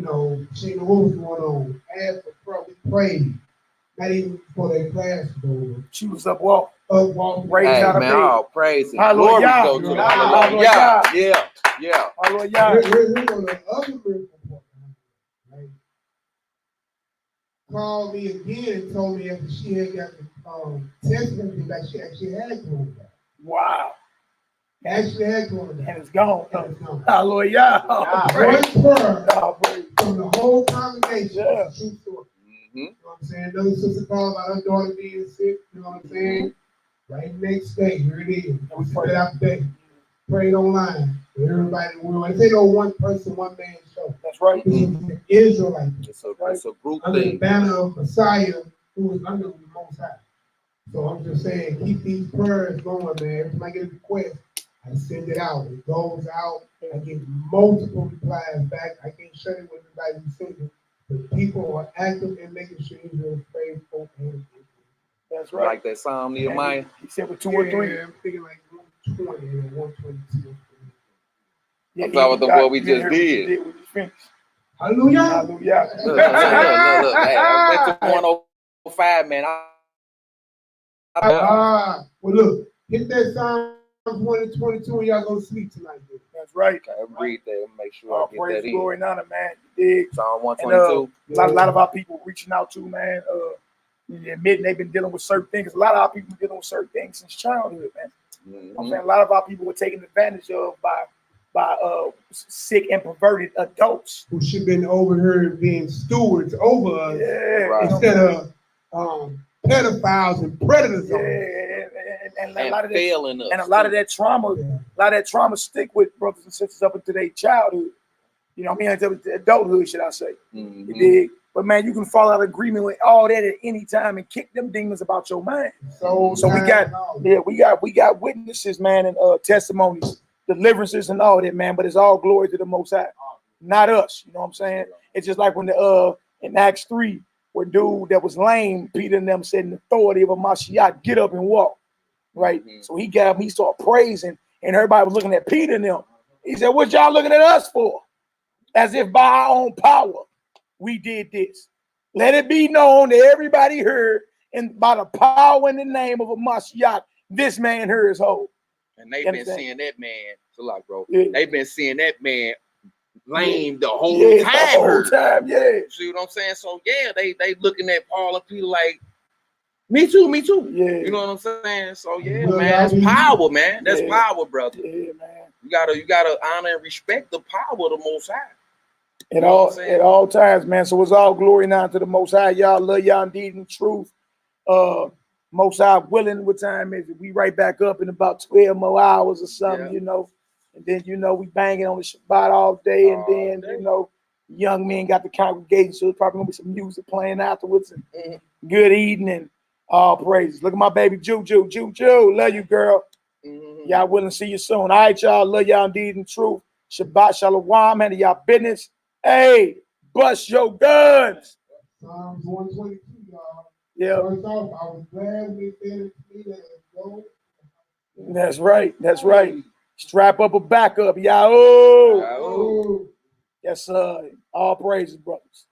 didn't know what was going on. Asked for prayer, we prayed. Not even before that class was over. She was up walking. Raised Hey, out of man, bed. all praise and Hallelujah. glory go to the Lord. Yeah. Hallelujah. Here's on the other miracle part, right? Called me again and told me after she had got the test and everything that she actually had coronavirus. Wow. Actually had coronavirus. And it's gone. Hallelujah. One prayer from the whole congregation. Yeah. True story. You know what I'm saying? Another sister called about her daughter being sick. You know what I'm saying? Right next day, here it is. We prayed out the day. Prayed online. Everybody in the world. They know one person, one man show. That's right. This is the Israelite. It's a group under thing. the banner of Messiah, who was under the Most High. So I'm just saying, keep these prayers going, man. Every time I get a request, I send it out. It goes out. I get multiple replies back. I can't shut it with everybody who sends it. But people are active in making sure Israel is faithful and that's right. Like that Psalm Nehemiah. He said with 2 or 3. I'm thinking like 120 and 122. Yeah, that's what the boy we just did. Hallelujah. Hallelujah. Look. Hey, I went to 105, man. Well, look, hit that Psalm 122 and y'all go to sleep tonight. Dude. That's right. Okay, read that. Make sure I get praise that in. Glory and honor, man. You dig? Psalm 122. And, a lot of our people reaching out to, man, admitting they've been dealing with certain things. A lot of our people been dealing with certain things since childhood, man. I'm saying a lot of our people were taken advantage of by sick and perverted adults who should have been over here being stewards over us instead of pedophiles and predators. And a lot of that, and a lot of that trauma stick with brothers and sisters up into their childhood. You know what I mean? Until adulthood, should I say? You dig? But man, you can fall out of agreement with all that at any time and kick them demons about your mind. So we got witnesses, man, and testimonies, deliverances, and all that, man. But it's all glory to the Most High, not us. You know what I'm saying? It's just like when in Acts 3, where dude that was lame, Peter and them said, "In the authority of a Mashiach, get up and walk." Right? So he got up, he started praising, and everybody was looking at Peter and them. He said, "What y'all looking at us for? As if by our own power we did this. Let it be known that everybody heard, and by the power in the name of a Mashiach, this man here is whole." And they've been seeing that man. So like, bro, they've been seeing that man lame the whole time. See what I'm saying? So yeah, they looking at Paul and Peter like, me too. Yeah. You know what I'm saying? So yeah, man, that's power, man. That's power, brother. Yeah, man. You gotta honor and respect the power of the Most High. At all times, man. So it's all glory now to the Most High. Y'all love y'all indeed in truth. Most High willing, what time is it? We right back up in about 12 more hours or something, you know. And then, you know, we banging on the Shabbat all day. And then, you know, young men got the congregation. So there's probably gonna be some music playing afterwards. And good evening. All praises. Look at my baby Juju. Juju, love you, girl. Y'all willing to see you soon. All right, y'all. Love y'all indeed in truth. Shabbat Shalom. Man, y'all business. Hey, bust your guns. Psalms 122, y'all. Yeah. First off, I was glad we finished that go. That's right. That's right. Strap up a backup, y'all. Yes, sir. All praises, brothers.